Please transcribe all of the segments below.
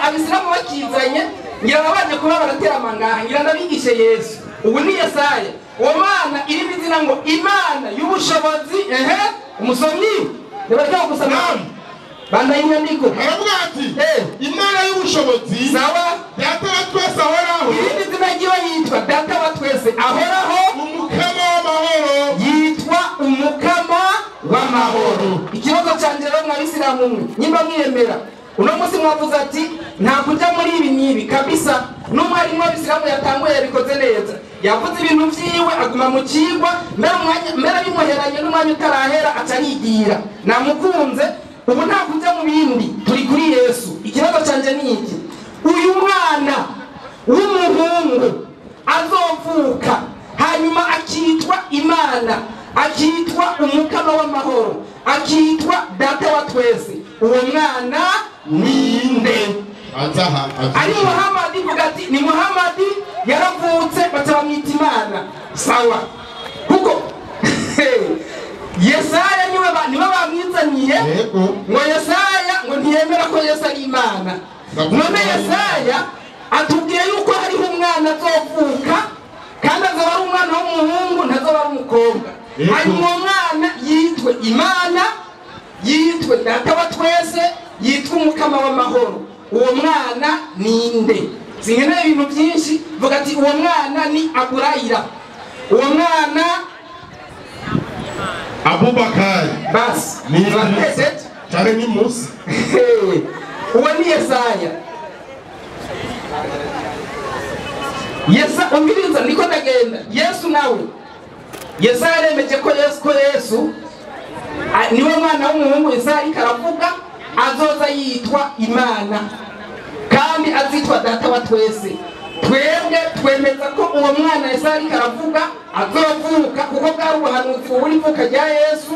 abisilamu bakizanye ngira babaje kuba baratera amangaha ngira ndabigishe Yesu ubu ni Yesaya uwo mwana irimo izina ngo Imana y'ubushobozi umusomyi nibareka gusoma banda inyandiko aravuga ati Imana y'ubushobozi sawa data wa twese ahoraho irindi zina ryiwe yitwa data wa twese ahoraho umukama w'amahoro yitwa umukama w'amahoro. Ikibazo canje rero mw'abisilamu mwe nyimba mwiyemera uno munsi mwavuze ati nta kujya muri ibi nibi kabisa n'umwarimu w'abisilamu yatanguye yabikoze neza yavuze ibintu vyiwe aguma mu kigwa mbera bimuheranye n'umwanya utarahera atanigira namukunze ubu nta kujya mu bindi turi kuri Yesu. Ikibazo canje ni iki uyu mwana w'umuhungu azovuka hanyuma akitwa Imana akitwa umukama w'amahoro akitwa data wa twese uwo mwana ninde? Ari Muhammad vuga ati ni Muhammad yaravutse batabamwita Imana sawa kuko Yesaya niwe bamwizaniye ngo Yesaya ngo ntiyemera ko Yesu ari Imana none Yesaya atubwiye yuko hariho umwana azovuka kandi azoba ari umwana w'umuhungu ntazoba ari umukobwa hanyuma uwo mwana yitwe Imana yitwe data wa twese yitwa umukama w'amahoro uwo mwana ninde? Zinkeneye ibintu byinshi vuga ati uwo mwana ni Aburayira uwo mwana Abubakar basi ni cyane ni Musa uwo ni Yesaya umviriza niko ndagenda Yesu nawe Yesaya aremeje ko Yesu niwe mwana w'umuhungu Yesaya ariko aravuga azoza yitwa Imana kandi azitwa data wa twese. Twebwe twemeza ko uwo mwana Yesaya ariko aravuga azovuka kuko bwari ubuhanuzi buri vuka rya Yesu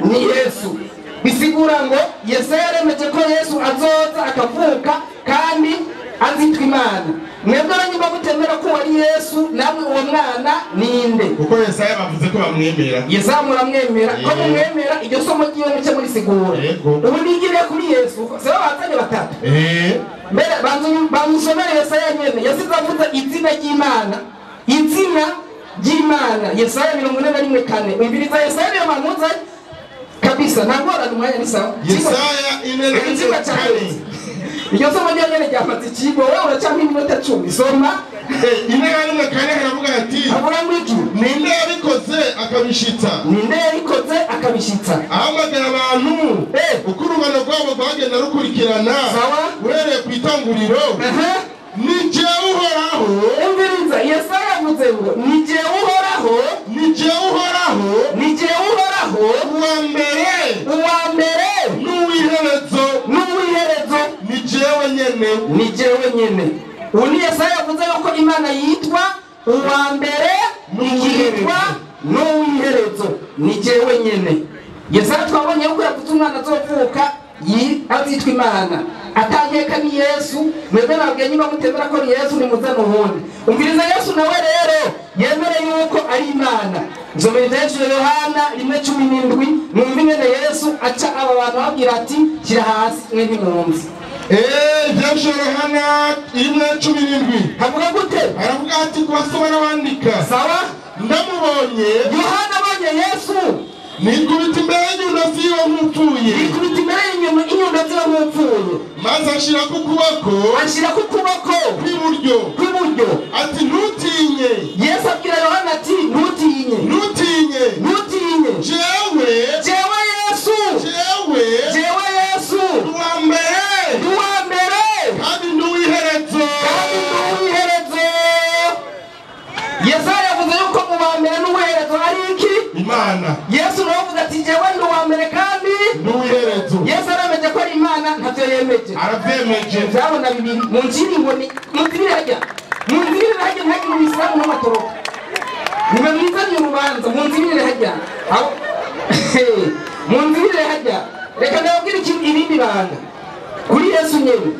ni Yesu bisigura ngo Yesaya aremeje ko Yesu azoza akavuka kandi azitwa Imana. Mwebwe nyuma gutemera ko wari Yesu namwe uwo mwana ninde? Kuko Yesaya bavuze ko bamwemera. Yesaya muramwemera ko mumwemera iryo somo ryiwe muce muri sigura. Ubu nigire kuri Yesu se bazanye batatu. Mbere bamusomera Yesaya nyene yasize avuze izina ry'Imana. Izina ry'Imana Yesaya 41:4. Umviriza Yesaya yo mamuza kabisa ntabwo umwanya ni sawa. Yesaya 4:4. Iyo somo ryanyene ryamaze ikigo wewe uracampa iminota 10 soma Imana n'umukane aravuga ati avuga ngo iki ninde yabikoze akabishitsa ahamagara abantu uko urugano rwabo rwagenda rukurikirana uhereye ku itanguriro ni jewe uhoraho. Umviriza Yesaya avuze ngo ni jewe uhoraho uwa mbere n'uwiherezo ni jewe nyene. Uni Yesaya avuze yuko Imana yitwa uwa mbere ikitwa n'uwiherezo ni jewe nyene. Yesaya twabonye yuko yavuze umwana azovuka azitwa Imana atanyeka ni Yesu. Mwebwe nabwiye nyuma mutemera ko ni Yesu ni muzana ubundi. Umviriza Yesu nawe rero yemere yuko ari Imana. Nzomera Yohana 1:17 mwumve ngene Yesu aca aba bantu babwira ati kira hasi mwe ntimwumve. Yabeshe Yohana 1:17 havuga gute? aravuga ati kubasoma n'abandika sawa ndamubonye Yohana abonye Yesu nikubita imbere y'inyundo ziwe nk'upfuye maze ashira ku kuboko kw'iburyo ati ntutinye. Yesu abwira Yohana ati ntutinye jewe Yesu uwa mbere kandi nduwiherezo. Yesaya yavuze yuko mu wa mbere n'uwiherezo ari iki? Imana. Yesu nawe avuze ati jewe ndi uwa mbere kandi nduwiherezo. Yesu arameje ko ari Imana ntavyo yemeje. Aravyemeje. Byabona bibiri mu nzira ngo ni mu nzira hajya ntagi mu Islamu n'amatoroka. Niba mwizanye urubanza mu nzira hajya aho mu nzira hajya reka ndabwira iki ibindi banga kuri Yesu nyene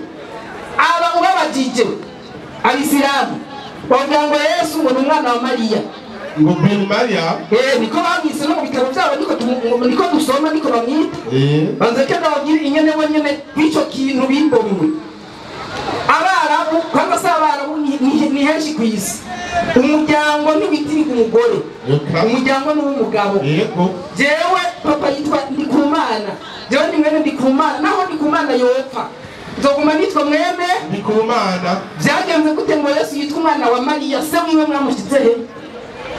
aba ubabajije abisilamu bavuga ngo Yesu ngo ni umwana wa Mariya ngo Ben Maria niko bamwise no mu bitabo byabo niko dusoma niko bamwita banze ko ndababwira inyene wenyene kw'icyo kintu bimbomwe henshi ku isi umuryango ntiwitirirwa umugore, umuryango ni uw'umugabo. Jewe papa yitwa Ndikumana, jewe ni mwene Ndikumana, naho Ndikumana yopfa nzoguma nitwa mwene Ndikumana. Byagenze gute ngo Yesu yitwa umwana wa Mariya? Se wiwe mwamushyize he?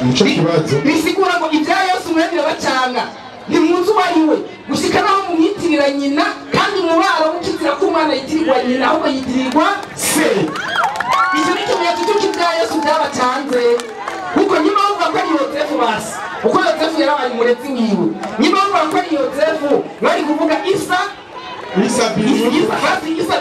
Nico kibazo. Bisigura ngo ibya Yesu mwene bacanga ntimuzi uwo ari we gushika naho mumwitirira nyina, kandi mubara mukizira ko umwana yitirirwa nyina ahubwo yitirirwa se. Icyo ni ikimenyetso cy'uko ibya Yesu byabacanze, kuko nyuma bavuga ko ari Yosefu basi, uko Yosefu yarabaye umurezi wiwe, nyuma bavuga ko ari Yosefu bari kuvuga Isa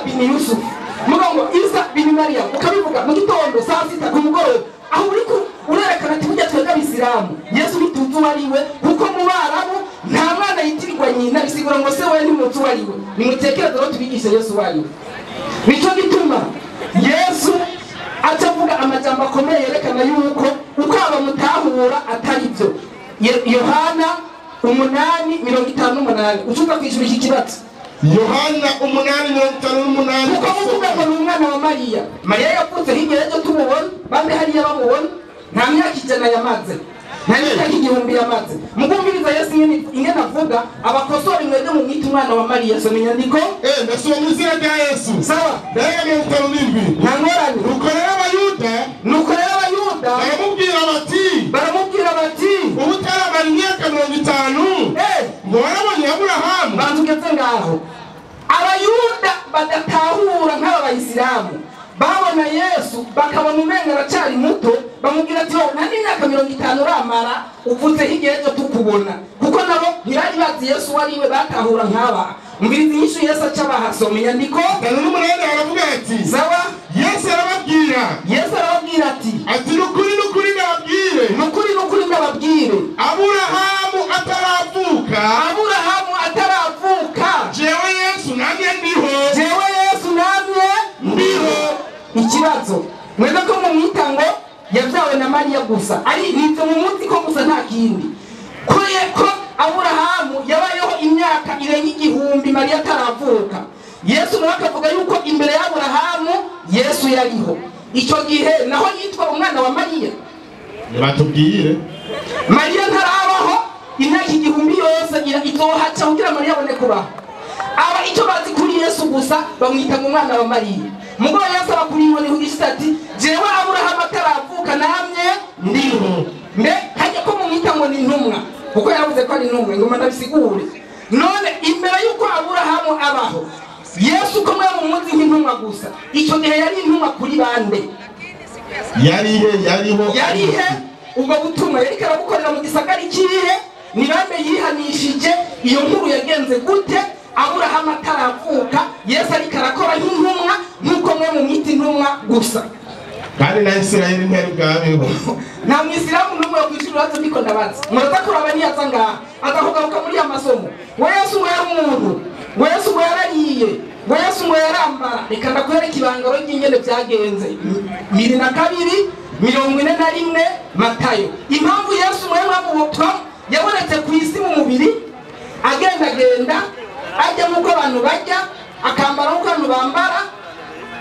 bin Yusuf, mugongo Isa bin Maria, ukabivuga mu gitondo saa sita ku mugoroba, aho uri urerekana ati burya twebwe Abisilamu Yesu bituzi uwo ari we, kuko mu Barabu nta mwana yitirirwa nyina. Bisigura ngo se we ntimuzi uwo ari we. Nimutekereze rero tubigishe Yesu uwo ari we. Nicyo gituma Yesu acavuga amajambo akomeye yerekana yuko uko abamutahura atari byo. Yohana 8:58 ucuza kwishura iki kibazo. Yohana 8:58 uko muvuga ngo umwana wa Mariya. Mariya yapfutse hirya y'ejo tumubona, bambe hariya bamubona, nta myaka 100 yamaze, nta myaka 1000 yamaze. Mugumviriza Yesu ingene avuga, abakosora mwebwe mu mwita umwana wa Mariya. So inyandiko ndasoma mu izina rya Yesu. Sawa. Ndaga 57 nta ngorane. Nuko rero abayuda baramubwira bati ubutarabara imyaka 50 ngo warabonye Aburahamu. Bandugeze ngaho abayuda badatahura nk'Abayisilamu babona Yesu bakabona umenga aracyari muto, bamubwira ati wowe nta n'imyaka 50 uramara uvuze hirya y'ejo tukubona, kuko nabo ntibari bazi Yesu wari we, batahura nk'aba. Mbirizi nyishu Yesu acabaha. Soma inyandiko. N'umunani aravuga ati sawa. Yesu arababwira ati nukuri ndababwire Aburahamu ataravuka jewe Yesu namye ndiho. Ikibazo mwebwe ko mu mwitango yabyawe na Mariya gusa, ari nitwe mu munsi ko gusa nta kindi, ko Aburahamu yabayeho imyaka irenga 1000 Mariya ataravuka. Yesu nawe akavuga yuko imbere ya Aburahamu Yesu yariho. Icyo gihe naho yitwa umwana wa Mariya. Batubwire Mariya ntarabaho imyaka 1000 yose izohaca kugira Mariya abone kubaho. Aba icyo bazi kuri Yesu gusa bamwita umwana wa Mariya. Mugo Yesu abakuriho ni ati jewe Aburahamu ataravuka namye ndiho. Mbe hajya ko mumwita ngo ni intumwa, kuko yaravuze ko ari intumwa, ngo ndabisigure. None imbere yuko Aburahamu abaho Yesu ko mwe mumuzi nk'intumwa gusa, icyo gihe yari intumwa kuri bande? Yarihe ubwo butumwa yari karabukorera mu gisagara ikihe? Ni bande yihanishije? Iyo nkuru yagenze gute? Aburahamu ataravuka Yesu ari karakora nk'intumwa, nkuko mwe mumwita intumwa gusa. Kandi na Isirayeli ntari bwabeho. Nta Mwisilamu n'umwe kwishura hato ndiko ndabaza. Muraza kuraba niyaza ngaha akavugaruka muri amasomo. Yesu yari umuntu, Yesu yarariye, Yesu yarambara. Reka ndakwereka ibangaro ry'ingene byagenze. 22:41 Matayo. Impamvu Yesu mwamubutwa yabonetse ku isi mu mubiri, agenda ajya muko abantu bajya, akambara uko abantu bambara,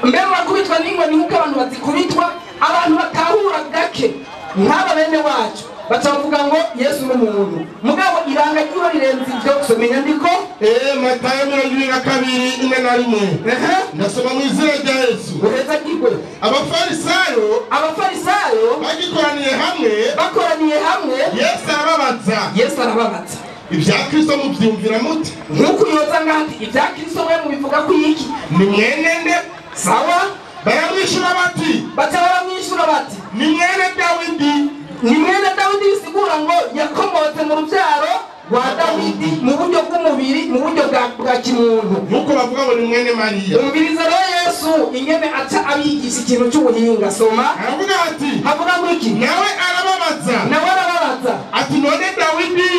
mbere bakubitwa n'ingwe n'uko abantu bazikubitwa, abantu batahura gake nk'aba bene wacu bacavuga ngo Yesu n'umuntu. Mugabo iranga ry'uwo rirenze ibyo. Soma inyandiko. Matayo 22:41. Ndasoma mu izina rya Yesu. Uheza kigwe. Abafarisayo bakoraniye hamwe Yesu arababaza ibya Kristo mubyumvira muti? Nkuko yoza ngati ibya Kristo mwe mubivuga ko iki? Ni mwene nde? Sawa. Baramwishura bati ni mwene Dawidi. Bisigura ngo yakomotse mu rubyaro rwa Dawidi mu buryo bw'umubiri, mu buryo bwa kimuntu, nkuko bavuga ngo ni mwene Mariya. Umviriza rero Yesu ingene aca abigisha ikintu cy'ubuhinga. Soma. Havuga ngo iki? Nawe arababaza ati none Dawidi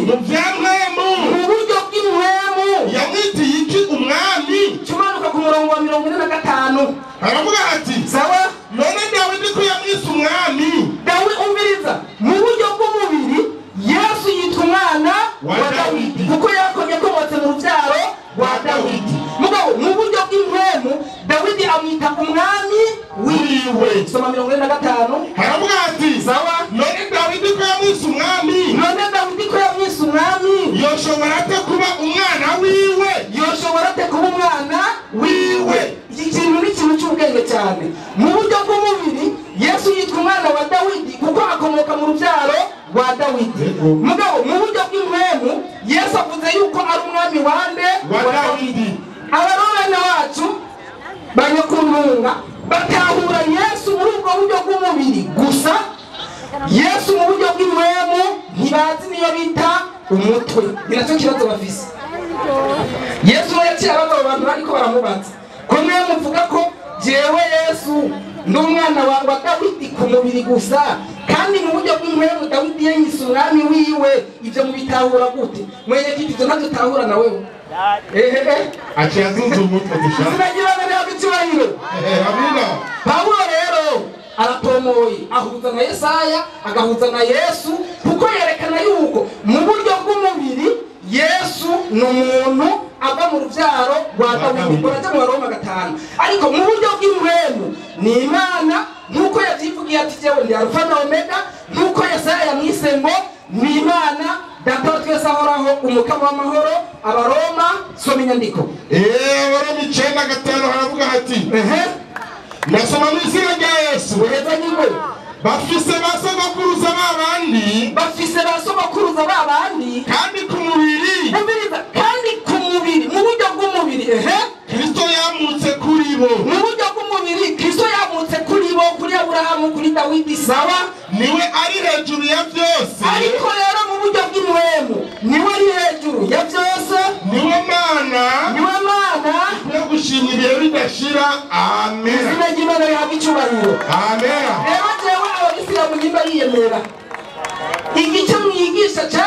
mu byamwemu, mu buryo bw'imwemu yamwitiye iki umwami? Cumanuka ku murongo wa 45. Aravuga ati sawa. None Dawidi ko yamwise umwami? Umviriza, mu buryo bw'umubiri Yesu yitwa umwana wa Dawidi kuko yakomotse mu rubyaro rwa Dawidi. Mugabo mu buryo bw'imwemu Dawidi amwita umwami wiwe. soma 45 haravuga ati sawa none Dawidi ko yamwise umwami yoshobora ate kuba umwana wiwe iki kintu ni ikintu cy'ubwenge cyane mu buryo bw'umubiri Yesu yitwa umwana wa Dawidi kuko akomoka mu rubyaro rwa Dawidi mugabo mu buryo bw'impemu Yesu avuze yuko ari umwami wa Dawidi abarona wacu banyakuntunga batahura Yesu muri ubwo buryo bw'umubiri gusa Yesu mu buryo bw'impemu ntibazi niyo bita umutwe ninacyo kibazo bafise Yesu yaciye abagabo abantu bariko baramubaza ko mwe muvuga ko jewe Yesu ndi umwana wa Dawidi ku mubiri gusa kandi mu buryo bw'impemu Dawidi yanyise umwami wiwe ivyo mubitahura gute mwenye kiti ivyo ntacyo utahura na wewe aciye azunze umutwe gusa sinagirana nawe icyubahiro amina Paulo rero aratomoye ahuza na Yesaya agahuza na Yesu kuko yerekana yuko mu buryo bw'umubiri Yesu ni umuntu ava mu rubyaro rwa Dawidi uraje mu Roma 5 ariko mu buryo bw'impemu ni Imana nkuko yavyivugiye ati jewe ndi Alpha na Omega nkuko Yesaya yamwise ngo ni Imana data twese ahoraho umukama w'amahoro abaroma soma inyandiko Abaroma 9:5 haravuga hati nasoma mu izina rya Yesu bafise basogokuruza babandi kandi ku mubiri mu buryo bw'umubiri Kristo yamutse kuri bo mu buryo bw'umubiri Kristo yamutse kuri bo kuri Aburahamu kuri Dawidi sawa niwe ari hejuru ya byose ariko rero mu buryo bw'impemu niwe ari hejuru ya byose niwe Mana yo gushimira ibihe bidashira amen izina ry'Imana rihabwa icyubahiro amen rero jewe ababisiramu nyimba yiyemera igice mwigisha cya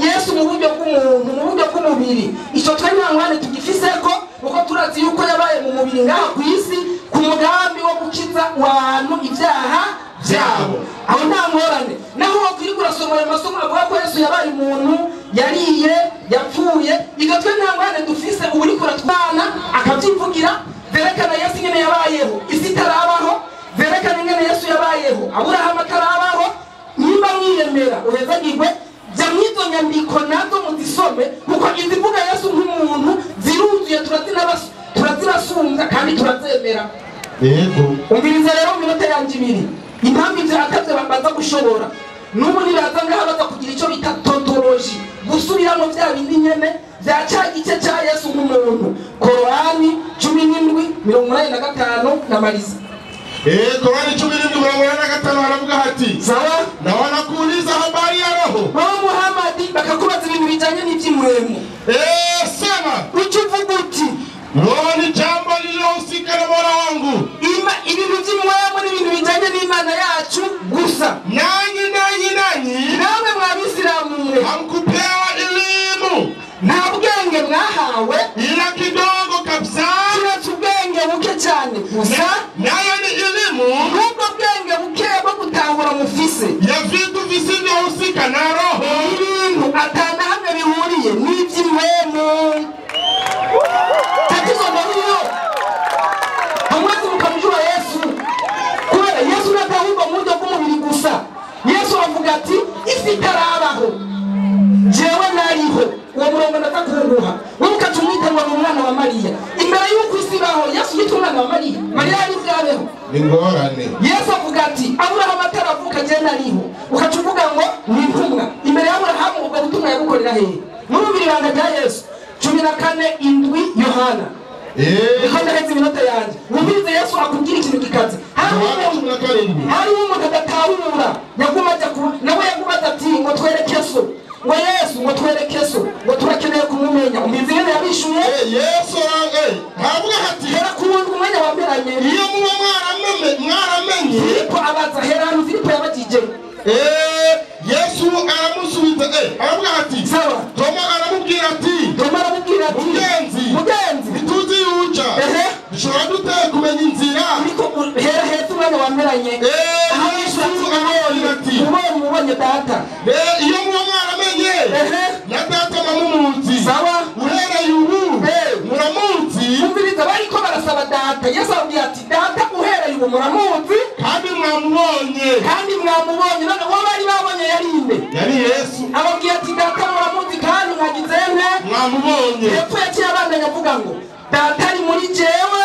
Yesu mu buryo bw'umuntu mu buryo bw'umubiri icyo twanyangwane tugifiseko uko turazi yuko yabaye mu mubiri ngaha ku isi ku mugambi wo gukiza abantu ibyaha byabo aho nta ngorane naho wakiri kurasoma ayo masomo avuga ko Yesu yabaye umuntu yariye yapfuye ibyo twanyangwane dufise uburi kuratwana akabyivugira verekana Yesu nyene yabayeho isi tarabaho verekana nyene Yesu yabayeho Aburahamu atarabaho nimba mwiyemera uhezagirwe jya mwizo nyandiko nazo muzisome kuko izivuga Yesu nk'umuntu ziruzuye turazirasumbya kandi turazemera yego umviriza rero mu minota yanjye 2 impamvu ivyo akaze babanza gushobora n'ubu nibaza ngaha baza kugira icyo bita tautology gusubiramo bya bindi nyene bya cya gice cya Yesu nk'umuntu Korani 17:85 na Mariza Korani 17:85 haravuga hati sawa na wanakuuliza habari ya roho Muhammad bakakubaza ibintu bijanye n'ivy'imwemu sema ukivuga uti roho ni jambo lililohusika na Mola wangu ibintu by'imwemu n'ibintu bijanye n'Imana yacu gusa nanyi namwe mw'Abisiramu hamkupewa elimu nta bwenge mwahawe ila kidogo kabisa kiretse ubwenge buke cyane gusa nayo ni elimu n'ubwo bwenge buke bwo gutahura mufise ya vitu visivyohusika na roho ibintu atana hamwe bihuriye n'iby'imwemu tatizo ndio hamwezi mkamjua Yesu kubera Yesu natahurwa mu buryo bw'umubiri gusa Yesu avuga ati isi tarabaho jewe nariho uwo murongo ndakunguha ukatumwita ngo umwana wa Mariya imbere y'uko isi baho Yesu yitwa umwana wa Mariya ari byabeho ingorane Yesu avuga ati Aburahamu ataravuka je nariho ukacuvuga ngo ni intumwa imbere ya Aburahamu ubwo butumwa yabukorera hehe muri biranga bya Yesu 14:7 Yohana Yohana hezi minota yanjye mubize Yesu akubwira ikintu gikaze hari umuntu adatahura yagumaje nawe yagumaze ati ngo twereke so ngo Yesu ngo twereke so ngo turakeneye kumumenya umbizi yene yabishuye Yesu havuga hati hera kuwundi umwanya wamberanye iyo muba mwaramenye Filipo abaza herano Filipo yabagije Yesu aramusubiza aravuga hati sawa Toma aramubwira ati mugenzi ituzi yuca dushobora dute kumenya inzira ariko hera heza umwanya wamberanye Yesu aramubwira ati mubonye data iyo muba mwaramenye na data mamumuzi sawa uhereye ubu muramuzi umviriza bariko barasaba data Yesu ababwira ati data uhereye ubu muramuzi mwamubonye kandi mwamubonye none uwo bari babonye yari nde yari Yesu ababwiye ati data muramuzi kandi mwagize nte mwamubonye hepfo yaciye abandanya avuga ngo data ari muri jewe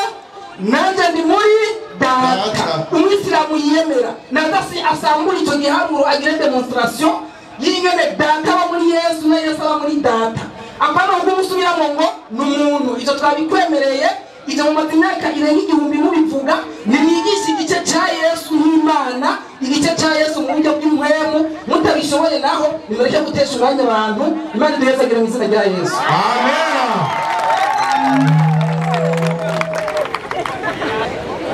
nanje ndi muri data umwisilamu yiyemera nadasi asambura icyo gihamuro agire demonstration y'ingene data aba muri Yesu na Yesu aba muri data apana ngo musubiramo ngo n'umuntu icyo twabikwemereye ije mu matimyaka irenga 1000 mubivuga nimwigisha igice cya Yesu n'Imana igice cya Yesu mu buryo bw'imwemu mutabishoboye naho nimureke gutesha umwanya abantu Imana duhezagire mu izina rya Yesu amen.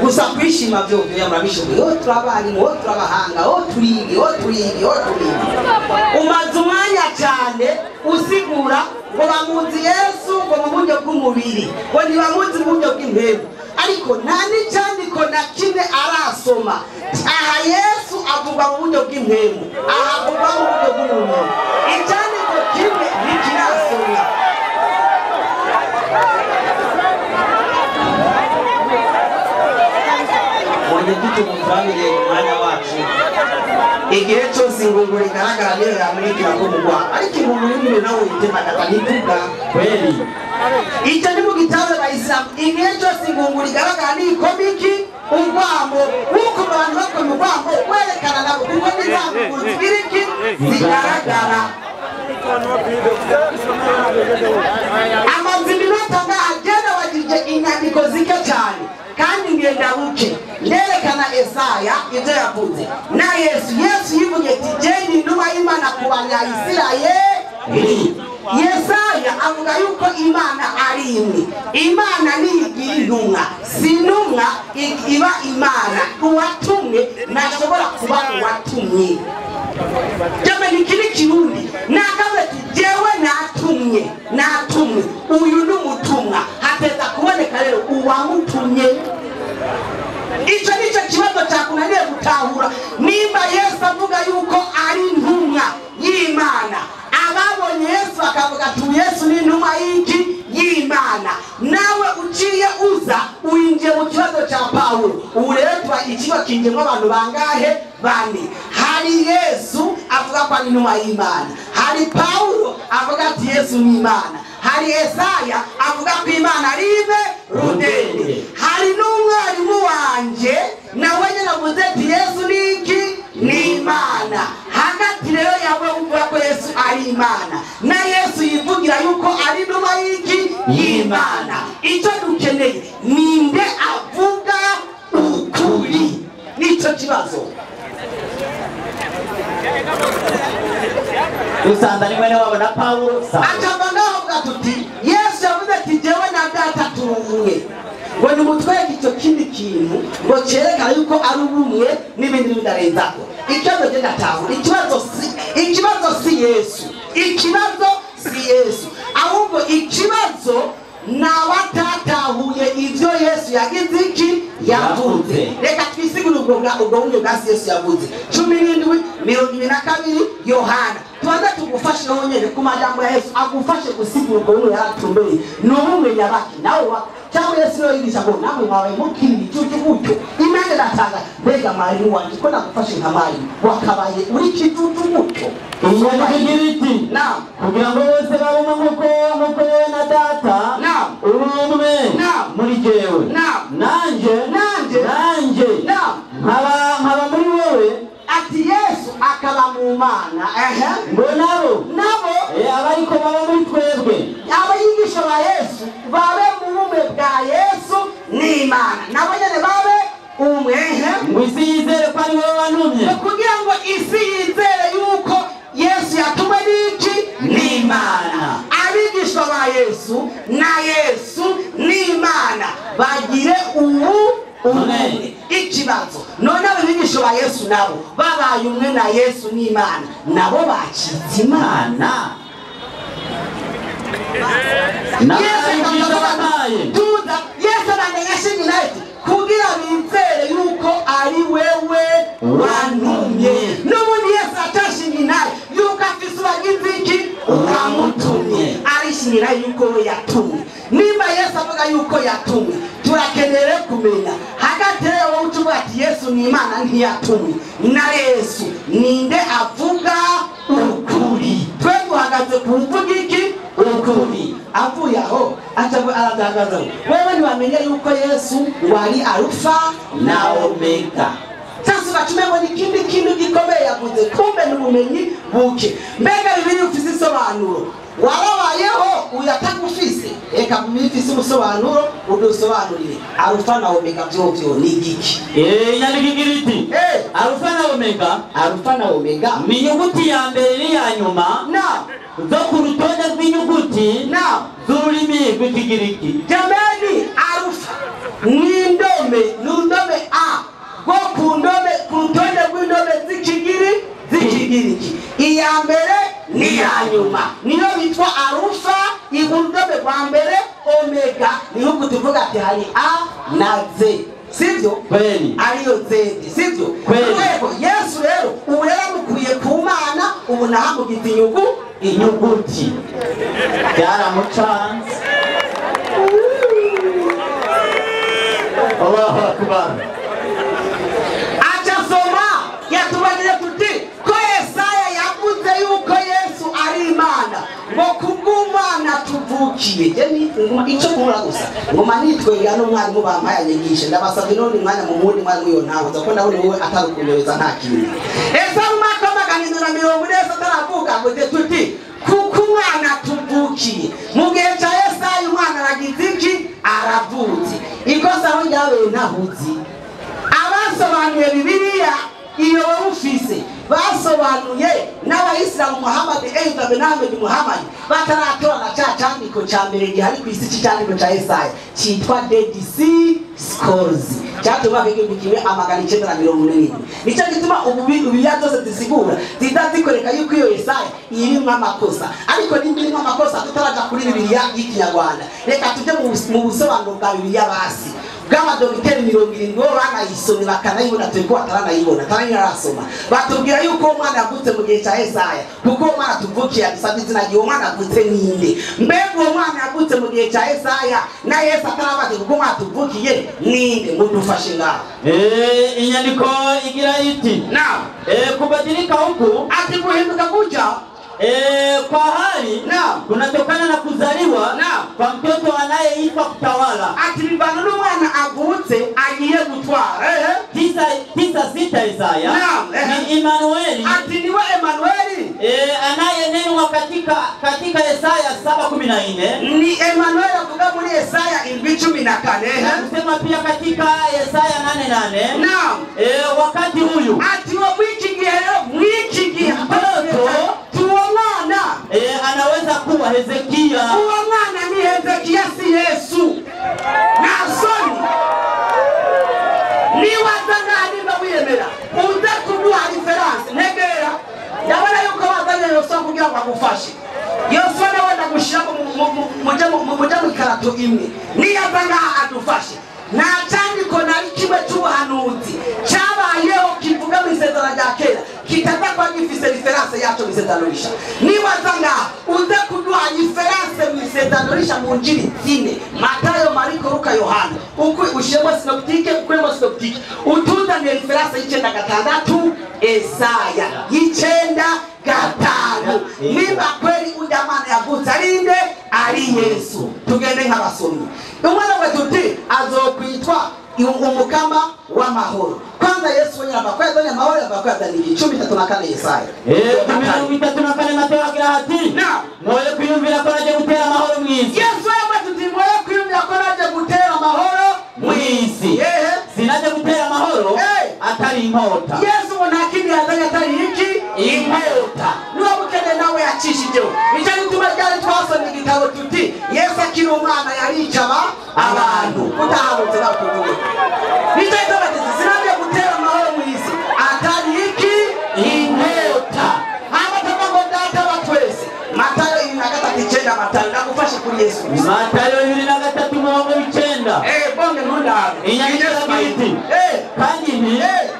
gusa kwishima byo murabishoboye ho turabari ho turabahanga ho turigi umaze umwanya cyane usigura ngo bamuzi Yesu ngo mu buryo bw'umubiri ngo ntibamuzi mu buryo bw'impemu ariko nta n'icyandiko na kimwe arasoma aha Yesu avuga mu buryo bw'impemu aha avuga mu buryo bw'umubiri icyandiko kimwe ntikirasoma gito mutwabire umwanya wacu igihe cyose ingunguru igaragara niyo yamurikira ko mugwa ariko ingunguru y'umuriro nawe yitemagata ntivuga kweli icyo ni mu gitabo bayisilamu igihe cyose ingunguru igaragara ni ikomiki urwamo nk'uko abantu bakoma urwamo werekana nabo kuko n'izangunguru zigira iki zigaragara amazi minota ngaha agenda wagirije inyandiko zike cyane kandi ngenda buke nerekana Yesaya ibyo yavuze na Yesu yivuge ati jeni intumwa y'Imana ku Banyayisirayeli Yesaya avuga yuko Imana ari imwe Imana ni intumwa si intumwa iba Imana uwatumwe ntashobora kuba uwatumye Jame nikiri kirundi nakaze ati jewe natumwe uyu n'umutumwa hateza kuboneka rero uwamutumye icyo nicyo kibazo cyakunaniye gutahura nimba Yesu avuga yuko ari intumwa y'Imana ababonye Yesu bakavuga ati Yesu ni intumwa y'Imana nawe uciye uza uingiye mu kibazo cya Paulo ubu rero tuba ikigo kinjemo abantu bangahe bane hari Yesu avuga ko ari intumwa y'Imana hari Paulo avuga ati Yesu ni Imana hari Yesaya avuga ko Imana ari Rudende hari n'umwarimu wanje nawe nyine avuze ati Yesu ni iki ni Imana hagati rero yawe uvuga ko Yesu ari Imana na Yesu yivugira yuko ari intumwa y'Imana icyo dukeneye ninde avuga ukuri nicyo kibazo usanga ni mwene wabo na Paulo akavangaho gatuti Yesu yavuze ati jewe na data turumwe ngo nimutwege icyo kindi kintu ngo cyerekana yuko ari ubumwe n'ibindi bidarenzako ikibazo genda taho ikibazo si Yesu ahubwo ikibazo nawatatahuye ivyo Yesu yagize iki yavuze reka twisigure ubwo buryo bwa Yesu yavuze 17:22 Yohana tubanza tugufashe naho nyene ku majambo ya Yesu agufashe gusigura ubwo buryo yaratumbeye n'ubumwe nyabaki nawe cyangwa Yesu yo yigisha ngo namwe mwawe mukindi cyucyo gutyo Imana datanga mbega mwari wanje ko nakufashe nk'amari wakabaye uri kicucu gutyo Imana igiriti naam kugira ngo bose babone nkuko na data naam urumwe naam muri jewe naam nanje naam nkaba muri wowe ati Yesu akaba mu Mana ngo nabo abariko baba muri twebwe abayigisha ba Yesu babe mu bumwe bwa Yesu n'Imana nabo nyene babe umwe ngo isi yizere ko ari wowe wantumye kugira ngo isi yizere yuko Yesu yatumwe n'iki n'Imana abigisha ba Yesu na Yesu n'Imana bagire umwe ikibazo none abigisha ba Yesu nabo babaye umwe na Yesu n'Imana nabo bacitse Imana Yesu ananyashini naiti kugira bizere yuko ari wewe wantumye n'ubundi Yesu atashini naye yuko afise abagize iki uwamutumye arishimira yuko yatumye nimba Yesu avuga yuko yatumye turakeneye kumenya hagati wowe utuvuga ati Yesu ni Imana ntiyatumwe na Yesu ninde avuga ukuri twe duhagaze ku mvuga iki ukuri avuye aho aradagaza wewe ntibamenye yuko Yesu wari Alfa na Omega sasa batumemo n'ikindi kintu gikomeye yavuze kumbe n'ubumenyi buke mbega bibiri ufise isobanuro warabayeho uyatagufise eka mumifise umusobanuro udusobanurire Alfa na Omega byovyo ni igiki nyandikigiriti Alfa na Omega ni inyuguti ya mbere ni ya nyuma na zo ku rutonde rw'inyuguti na z'ururimi rw'ikigiriki jamani Alfa ni ndome A go ku rutonde rw'indome z'ikigiriki iya mbere ni ya nyuma niyo bitwa Alfa ibundome bwa mbere Omega niho kutuvuga ati hari A na Z sivyo kweli ariyo Z sivyo kweli Yesu rero ubu rero mukuye ku Mana ubu nahamugize inyuguti byaramucanze Allahu akbar acasoma yatubagire tuti ko Yesaya yavuze yuko Yesu ari Imana ngo kubw'Umwana tuvukiye icyo nkora gusa ngoma nitwega n'umwarimu bampaye anyigishe ndabasabye none umwanya mu mundi mwari muyo ntaho ko nawe wowe atarukunyereza nta kintu umwaka w'amaganiro na 40 ataravuga ngo tuti kuko Umwana tuvukiye mu gihe cya Yesaya umwana aragize iki aravutse ikosa aho ryabaye ntahuzi abasobanuye Bibiliya iyo ufise basobanuye n'abayisilamu Muhammad Muhammad bataratora cya cyandiko cya mbere gihari ku isi cyandiko cya Yesaya cyitwa Dead Sea Scrolls cyatuma bigibikime amagana 940 nicyo gituma ububiya byose zisigura zidazikoreka yuko iyo Yesaya irimo amakosa ariko nimbirimo amakosa tutaraja kuri Bibiliya y'Ikinyarwanda reka tujye mu busobanuro bwa Bibiliya basi Gama dogiteri 70 banayisomye bakanayibona tweko ataranayibona ataranyarasoma batubwira yuko umwana yavutse mu gihe cya Yesaya kuko umwana tuvukiye adusabye izina gihe umwana yavutse ninde mbego umwana yavutse mu gihe cya Yesaya na Yesu atarabaje kuko umwana tuvukiye ninde mudufashe ngaho inyandiko igira iti na kubadilika huku ati kuhinduka kuja kwa hali kunatokana na kuzaliwa kwa mtoto anayeitwa kutawala. Ati bibano n'umwana avutse agiye gutwara 9:6 Yesaya ni Emanueli. Ati niwe Emanueli anayenenwa katika Yesaya 7:14 ni Emanueli avuga muri Yesaya 7:14 kusema pia katika Yesaya 8:8 wakati huyu ati wa mwiki gihe tuomana anaweza kuwa Hezekia. Uomana ni Hezekia si Yesu. Nasoni. Ni wazangani bawiyemera. Uze kuduha reference negera. Yabona yuko wazanye Yosuwa kugira ngo agufashe. Yosuwa nawe ndagushira mu karato imwe. Ni yazanga adufashe. Na cyandiko nari kimwe cy'ubuhanuzi cyabayeho kivuga mu isezerano rya kera kitaza kwa gifise reference yacho mu isezerano risha niba zanga uze kuduha reference mu isezerano risha mu njiri zine Matayo, Mariko, Luka, Yohana uko ushemo sinoptike kwemo sinoptike utuzaniye reference y'icenda gatandatu Yesaya y'icenda gatanu niba kweli ujamana yavutse arinde ari Yesu tugende nk'abasomyi umwana we tuti azokwitwa umukama w'amahoro kwanza Yesu wenyine abakwazanya amahoro abakwazaniye 14 Yesaya 14 Matayo agira ati mwoye kwiyumvira ko naje gutera amahoro mu isi. Yesu yaba tuti mwoye kwiyumvira ko naje gutera amahoro mu isi. Sinaje gutera amahoro atari inkota. Yesu ntakindi yazanye atari iki inkota niba mukene nawe yacishije icyo gituma cyari twasomye igitabo tuti Yesu akiri umwana yaricaba abantu utahabutse nakuvuga nicyo gituma sinaje gutera amahoro mu isi atari iki inkota amatama ngo data batwese Matayo 23:9 Matayo ndagufashe kuri Yesu Matayo 23:9 bonge nkundaro inyandiko iti kandi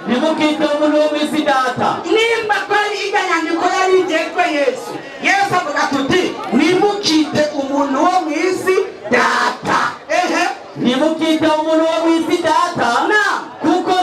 nimukite umuntu wo mwisi data nimba kwari inyandiko yari igekwe Yesu avuga tuti nimukite umuntu wo mwisi data nimukite umuntu wo mwisi data na kuko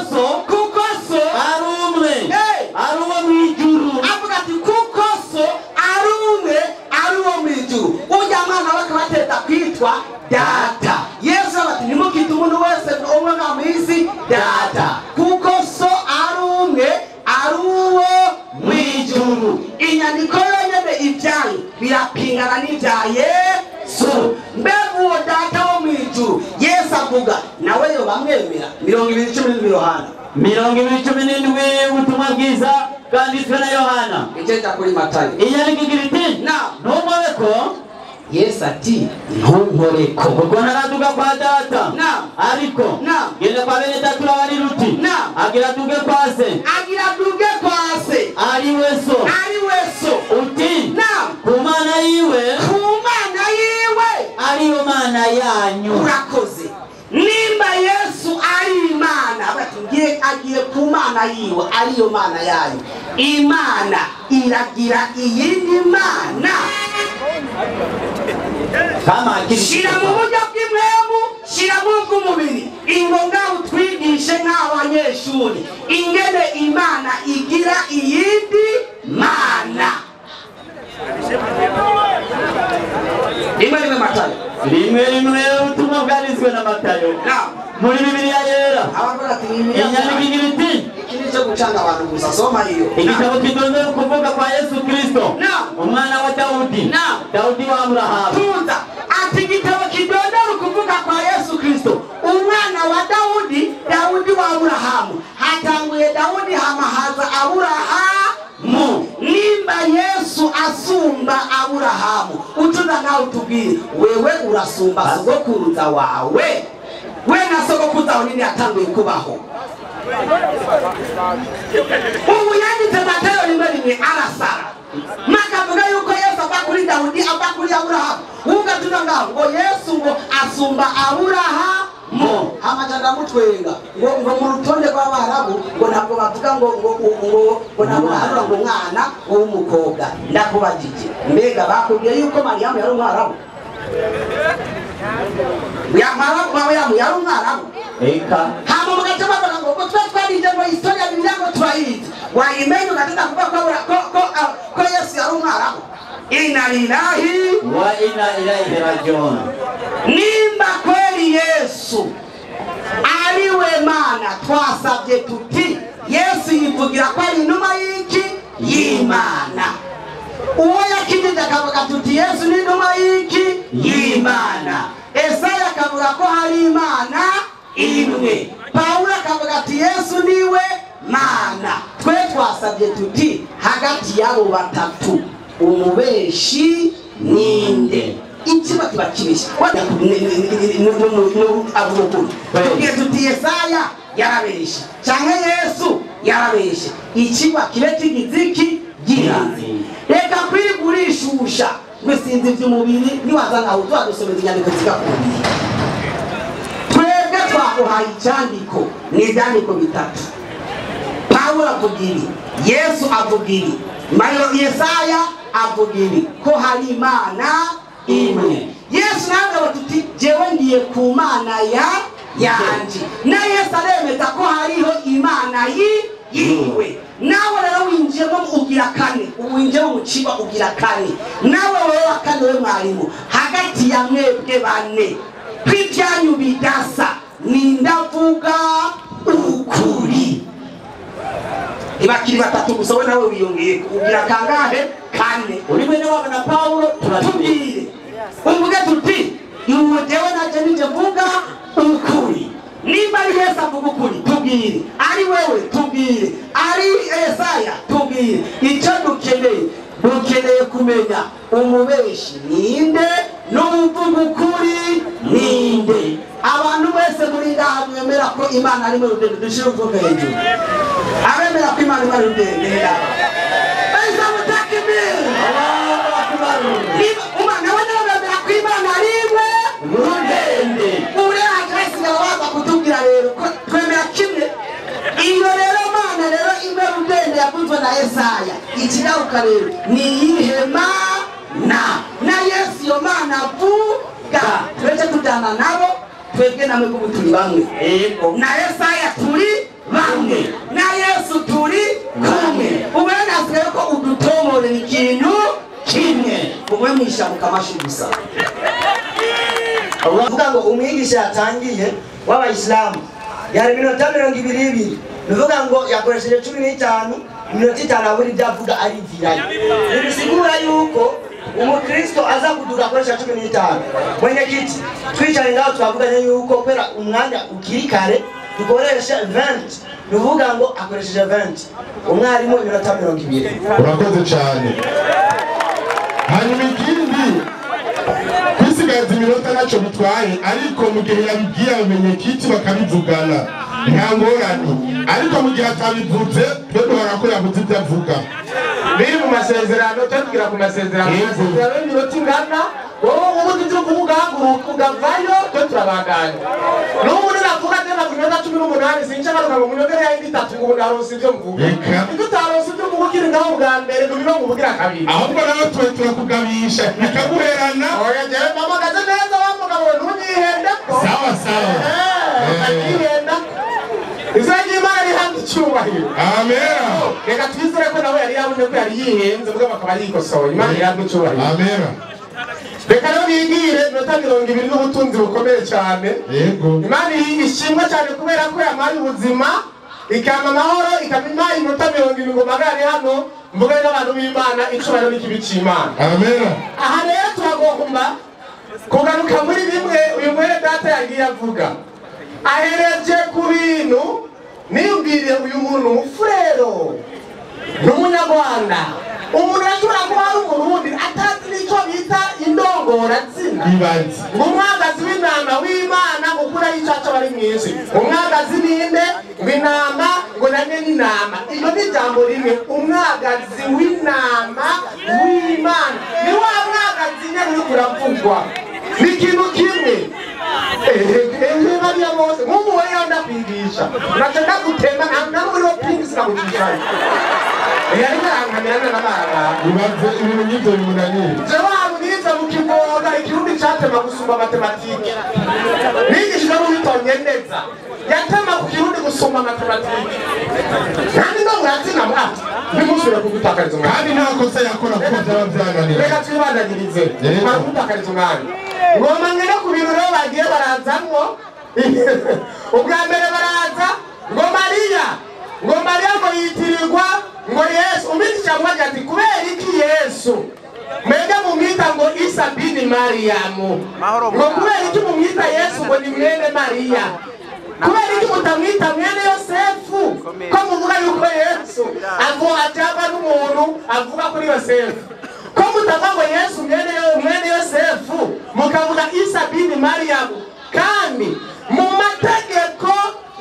murabwemera 20:17 Yohana 20:17 ubutumwa bwiza bwanditswe na Yohana igenda kuri Matayo inyandiko igira iti ntumoreko Yesu ati ntunkoreko kuko naraduga kwa data ariko genda kwa bene data urabari ruti agira duge kwa se ari weso uti ku mana yiwe ariyo mana yanyu urakoze nimba Yesu ari Imana abatungiye agiye ku mana yiwe ariyo mana yayo Imana iragira iyindi mana kama shira mu buryo bw'imwemu shira mu bw'umubiri ingonga utwigishe nk'abanyeshuri ingene Imana igira iyindi mana rimwe Matayo rimwe ubutumwa bwanditswe na Matayo muri Bibiliya yera inyandiko igira iti ikindi cyo gucanga abantu gusa soma iyo igitabo kidondera ukuvuga kwa Yesu Kristo umwana wa Dawudi wa Aburahamu tuza ati igitabo kidondera ukuvuga kwa Yesu Kristo umwana wa Dawudi wa Aburahamu hatanguye Dawudi hamahaza Aburahamu nimba Yesu asumba Aburahamu utuza nawe utubwire wewe urasumba sogokuruza wawe we na sogokuruza wawe nini yatanguye kubaho ubu yanditse Matayo rimwe arasara makavuga yuko Yesu ava kuri Dawudi ava kuri Aburahamu ugatuza ngaho ngo Yesu ngo asumba Aburahamu amajana mutwenga ngo mu rutonde rw'abarabu ngo ntabwo bavuga ngo ntabwo baharura ngo umwana w'umukobwa ndakubajije mbega bakubwiye yuko Mariyamu yari umwarabu yari umwarabu hama mugace bavuga ngo twarije ngo historia Bibiliya ngo turayizi wayimenye ugatenda kuvuga ko Yesu yari umwarabu inna lillahi wa inna ilaihi rajiun nimba kweli Yesu ariwe Mana twasabye tuti Yesu yivugira ko ari inuma y'iki y'Imana uwo yakijije akavuga tuti Yesu ni inuma y'iki y'Imana Yesaya akavuga ko hari Imana imwe Paulo akavuga ati Yesu niwe Mana twe twasabye tuti hagati yabo batatu umubeshi ninde ikiba kiba kibishye tugiye tuti Yesaya yarabeshe cyangwa Yesu yarabeshe ikiba kibe kigiziki gihanze reka kwigurishusha ngo sinzi iby'umubiri niwazana aho twadusomeza inyandiko zigakubiri twebwe twakuhaye icyandiko ni ibyandiko bitatu Paulo avuga ibi Yesu avuga ibi Yesaya avuga ibi ko hari Imana imwe Yesu nawe batuti jewe ngiye ku Mana yanje na Yesu aremeza ko hariho Imana yiwe nawe rero winjiyemo ugira kane winjiyemo mu kiba ugira kane nawe wowe wakane we mwarimu hagati ya mwebwe bane kw'ibyanyu bidasa nindavuga ukuri ibakiri batatu gusa we nawe wiyongeye ugira kangahe kane uri mwene wabo na Paulo turatubwire umvuge tuti jewe naje nije mvuga ukuri nimba ari Yesu avuga ukuri tubwire ari wewe tubwire ari Yesaya tubwire icyo dukeneye kumenya umubeshi ninde n'uvuga ukuri ninde abantu bese muri ngaha mwemera ko Imana ari mu rudende dushire uvuga hejuru abemera ko Imana ari mu rudende beza mutakibiri Umana wabemera ko Imana ari mu rudende ure address yawaza kutubwira rero ko twemera kimwe iyo rero Mana rero imwe rudende yavuzwe na Yesaya ikigaruka rero ni ihema na Yesu yo Mana avuga twese tujyana nabo twebwe namwe kubu turi bamwe na Yesaya turi bamwe na Yesu turi kumwe ubona asigaye ko udutomore ikintu kimwe umwe mwishabuka amashi gusa uvuga ngo umwigisha yatangiye w'abayisilamu yari minota 22 bivuga ngo yakoresheje 15 minota 5 aburi byavuga ari virali bisigura yuko umukristo aza kuduka akoresha 15. Mwenyekiti twicaye ngaho twavuganye yuko kwera umwanya ukiri kare dukoresha 20, bivuga ngo akoresheje 20 umwarimu iminota 20. Urakoze cyane. Hanyuma ikindi kwisigaza iminota naco bitwaye, ariko mu gihe yabibwiye abamenyekiti bakabivugana nta ngorane, ariko mu gihe atabivuze twe duhora ko yavuze ibyo avuga. Biri mu masezerano tubwira ku masezerano iminota ingana wowe ubundi cyo kuvuga ukavayo twe turabaganya n'ubu navuga tena ku minota 18 sinca baruka mu minota ya 3 ngo ndaronse ibyo mvuga iko utaronse ibyo mvuga kiri ngaho bwa mbere ngo muvugira kabiri ahubwo nawe twe turakugabisha bikaguherana oya je mama gaze neza bamugabo ntugihende ko sawa sawa akihenda Izagi Imana ihandi cyubahiro. Amen. Reka twizere ko nawe yari yabonye ko yari yihenze ubwo bakaba yikosoye. Imana ihandi cyubahiro. Amen. Reka no bigire minota 20 n'ubutunzi bukomeye cyane. Yego. Imana ishimwa cyane kubera ko yamaye ubuzima ikama amahoro ikamima iminota 20 ngo magari hano mvuga n'abantu b'Imana icubahiro n'ikibi cy'Imana. Amen. Aha rero turagomba kugaruka muri bimwe uyu mwere data yagiye avuga. Ahereje ku bintu niyubwiriye uyu muntu umufurero n'umunyarwanda umuntu ashobora kuba ari umurundi atazi n'icyo bita indongora zina umwagazi w'intama w'Imana ukura y'icaca bari mwisi umwagazi ninde w'intama ngo nane n'intama iyo ni jambo rimwe umwagazi w'intama w'Imana ni wa mwagazi nyine uri kuravugwa ni ikintu kimwe bariya bose nk'ubu we yanda kwigisha nataka gutema nta muri wo pingisi nagucisha yari karankamira n'amara ubaze ibintu nyibyo bimunaniye je waba nize mu kivoga ikirundi cyatema gusumba matematike nigishije mu bitonye neza yatema ku kirundi gusumba matematike kandi no muratina mwati nimusubira kugutakariza umwanya kandi nta kosa yakora ko byaba byananira reka twibandagirize kugutakariza umwanya ngoma ngene ku bintu rero bagiye barazamwo ubwa mbere baraza ngo Mariya ngo yitirirwa ngo Yesu umitisha mwaje ati kubera iki Yesu mwega mumwita ngo Isa bin Mariyamu ngo kubera iki mumwita Yesu ngo ni mwene Mariya kubera iki mutamwita mwene Yosefu ko muvuga yuko Yesu ajaba n'umuntu avuga kuri Yosefu ko mutavuga ngo Yesu mwene Yosefu mukavuga Isa bin Mariyamu kandi mu mategeko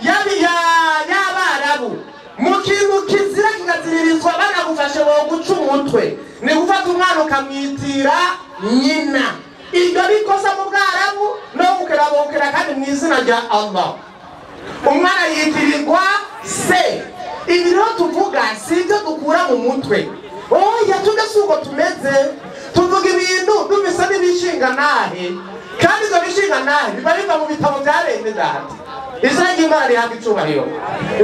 y'Abarabu mu kintu kizira kigaziririzwa banagufashe bo guca umutwe ni gufata umwana ukamwitira nyina iryo bikosa mu Bwarabu no gukerabokera kandi mu izina rya Allah umwana yitirirwa se ibi rero tuvuga si ibyo dukura mu mutwe oya tugasuko tumeze tuvuga ibintu dumisa n'ibishinga nahe kandi ibyo bishinga nahe biba biva mu bitabo bya bene data izina Imana rihabwa icubahiro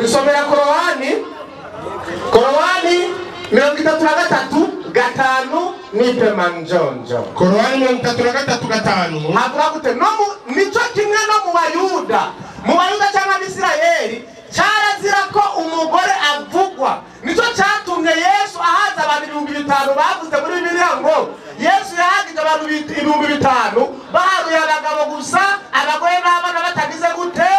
isomera Korowani 33:5 n'ipema njonjo Korowani 33:5 havuga gute nico kimwe no mu Bayuda cyangwa Abisirayeli cyarazira ko umugore avugwa nico cyatumye Yesu ahaza abantu 5,000 bavuze muri Bibiliya ngo Yesu yahagije abantu 5,000 baharuye abagabo gusa abagore n'abana batagize gute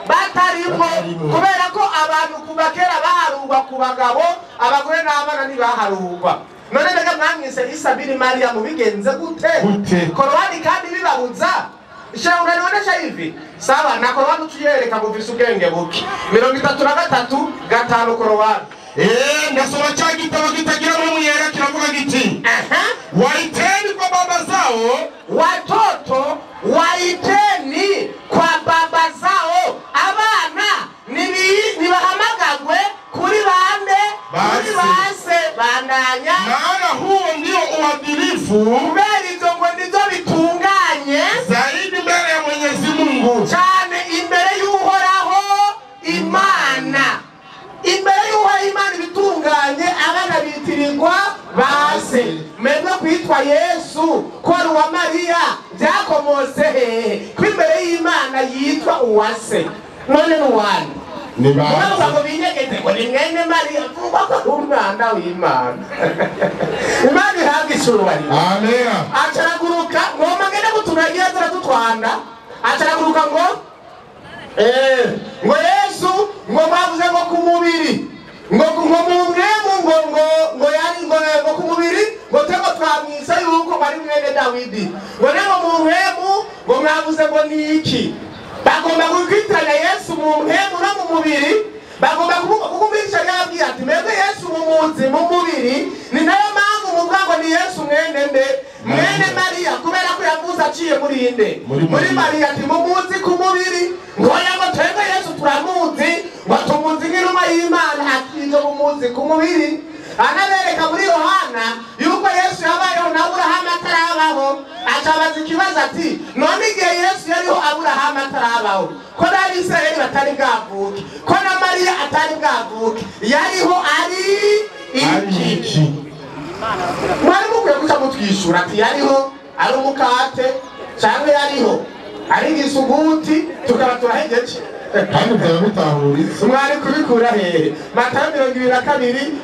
batarimo kubera ko abantu kuva kera baharurwa ku bagabo abagore n'abana ntibaharurwa none reka mwamwise Isa bin Mariyamu bigenze gute Korowani kandi bibabuza Shaura nionyesha hivi sawa na Korowani tuyereka mu bisugenge buki 33:5 Korowani ndasoma cya gitabo kitagira mu yera kiravuga giti waiteni kwa baba zao watoto waiteni kwa baba zao abana nibahamagagwe kuri bande kuri base bandanya maana huo ndio uadilifu mbele izo ngo ndizo bitunganye zaidi mbele ya Mwenyezi Mungu cyane imbere y'Uhoraho Imana imbere y'Uhoraho Imana bitunganye abana bitirirwa base mwebwe kwitwa Yesu ko ari wa Mariya byakomose hehe ko imbere y'Imana yitwa uwase none n'uwani Ni bande. Muravuga ngo binyegeze ngo ni mwene Mariya vuba ko ari umwana w'Imana. Imana ihabwa icyubahiro. Amen. Acaraguruka ngoma ngene guturagiye turatwanda. Acaraguruka ngo Yesu ngo bavuze ngo ku mubiri ngo mumwemu ngo yari ngo ku mubiri ngo tego twamwisa yuko bari mwene Dawidi ngo nebo mumwemu ngo mwavuze ngo ni iki bagomba gukwitana Yesu mumwemu no mu mubiri bagomba kukumvisha yabwiye ati mwebwe Yesu mumuzi mu mubiri ni nayo mpamvu muvuga ngo ni Yesu mwene nde mwene Mariya kubera ko yavuze aciye muri inde muri Mariya ati mumuzi ku mubiri ngo yango twebwe Yesu turamuzi ngo tumuzi nk'inuma y'Imana ati ngo mumuzi ku mubiri anabereka muri Yohana yuko Yesu yabayeho na Aburahamu atarabaho acabaza ikibazo ati none igihe Yesu yariho Aburahamu atarabaho ko n'Abisirayeli batari bwavuke ko na Mariya atari bwavuke yariho ari iki mwari mukwiye guca mutwishura ati yariho ari umukate cyangwa yariho ari igisuguti tukaba turahegeje kandi byaba bitahuritse mwari kubikura hehe Matayo 22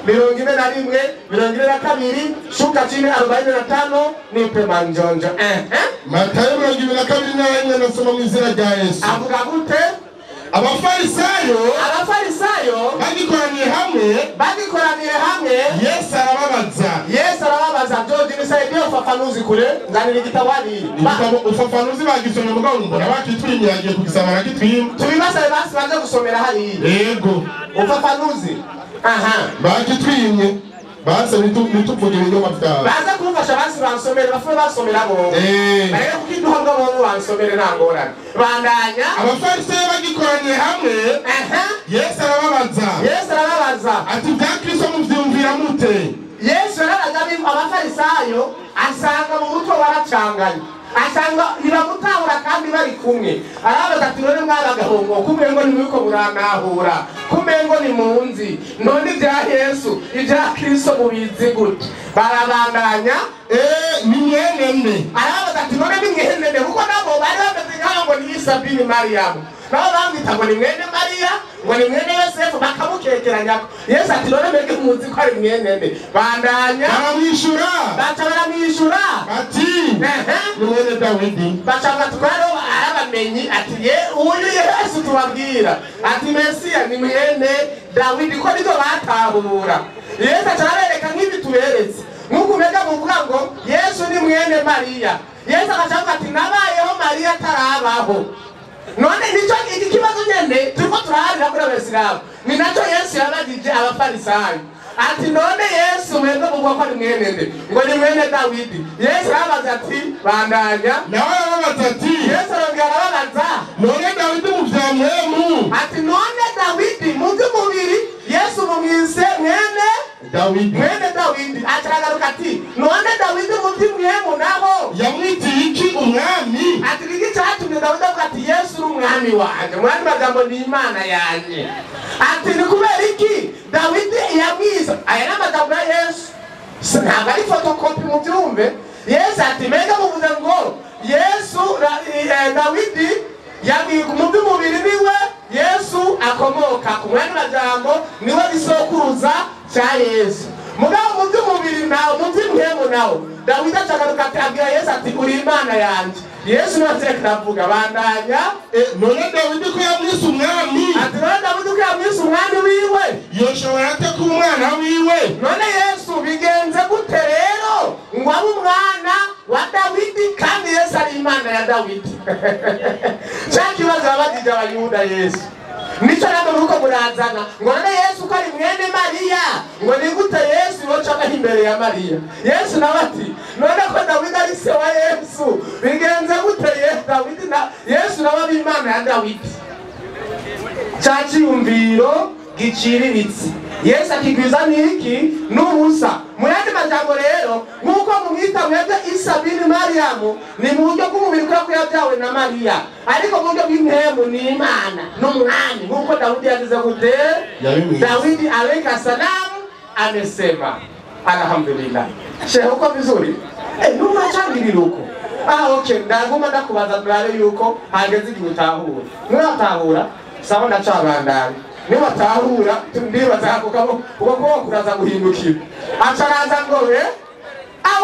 41 42 shuka chini 45 nipe manjonjo Matayo 22 nasoma mu izina rya Yesu avuga gute abafarisayo bagikoraniye hamwe Yesu arababaza George nisaidie ufafanuzi kule ndani nikitawali ufafanuzi bagisomye mugabo mbona bakitwimye yagiye kugisaba nakitwimye tubibasa basi baje gusomera hari yego ufafanuzi bakitwimye base nituvuge ibinyoma byabo baza kumfasha basi bansomere bafume basomera bo bareke kukiduha ngo bo bansomere ntangorane bandanya abafarisayo bagikoraniye hamwe Yesu arababaza ati bya Kristo muvyumvira mute Yesu arabaza abafarisayo asanga mu mutwe baracanganye asanga ntibamutahura kandi bari kumwe arabaza ati none mwabagahongo kumwe ngo nimwiko muranahura kumwe ngo ni munzi none ibya Yesu ibya Kristo mubizi gute barabandanya ni mwene nde arabaza ati none ni mwene nde kuko nabo bari bameze nk'aho ngo ni Isa bin Mariyamu nabo bamwita ngo ni mwene Mariya ngo ni mwene Yosefu bakamukekeranya Yesu ati none mbega muzi ko ari mwene nde bandanya baramwishura ati ni mwene Dawidi bacanga tukaro arabamenyi ati uyu Yesu tubabwira ati Mesiya ni mwene Dawidi ko nizo batahura Yesu acabereka nk'ibi tuberetse nk'uko mega muvuga ngo Yesu ni mwene Mariya Yesu akacanga ati nabayeho Mariya tarabaho none nico iki kibazo nyene turiko turaharira kuri abesiramu ni naco Yesu yabagije abafarisayo ati none Yesu mwebwe muvuga ko ari mwene nde ngo ni mwene Dawidi Yesu arabaza ati bandanya nawe arabaza ati Yesu arabaza none Dawidi muvyamwemu ati none Dawidi mubiri Yesu mumwise mwene Dawidi acaragaruka ati none Dawidi mubimwemu naho yamwitiye iki umwami ati iki cyatumye Dawidi avuga ati Yesu ni umwami wanje mwami magambo ni Imana yanje ati ni kubera iki Dawidi yamwise aya n'amagambo ya Yesu ntabwo ari fotokopi mu byumve Yesu ati mbega muvuze ngo Yesu Dawidi yabwiye umubiri niwe Yesu akomoka ku mwami magambo niwe bisokuruza cya Yesu mugabo mu by'umubiri nawe mu by'imwemu nawe Dawidi acagaruka ati abwira Yesu ati uri Imana yanje Yesu nawe avuga bandanya none Dawidi ko yamwise umwami ati none Dawidi ko yamwise umwami wiwe yoshobora ate kuba umwana wiwe none Yesu bigenze gute rero ngo abe umwana wa Dawidi kandi Yesu ari Imana ya Dawidi cya kibazo babagije abayuda Yesu nico nabo nuko murazana ngo none Yesu ko ari mwene Mariya ngo ni gute Yesu yocaga imbere ya Mariya Yesu nawe ati none ko Dawidi ari se wa Yesu bigenze gute Dawidi na Yesu nawe ari Imana ya Dawidi cyumviro giciriritse Yesu akigwiza niki n'ubusa mu yandi majambo rero nkuko mumwita mwebwe Isa bin Mariyamu ni mu buryo bw'umubiri ko yabyawe na Mariya ariko mu buryo bw'imhemu ni Imana n'umwami nkuko Dawidi yagize gute Dawidi alayka salam amesema alhamdulillah shehe uko vizuri numachangirira uko okay ndaguma ndakubaza turare yuko hageze igihe utahura mwatahura sawa ndacabandana nibatahura ndibaza ako kuko kuraza guhindukira acaraza ngo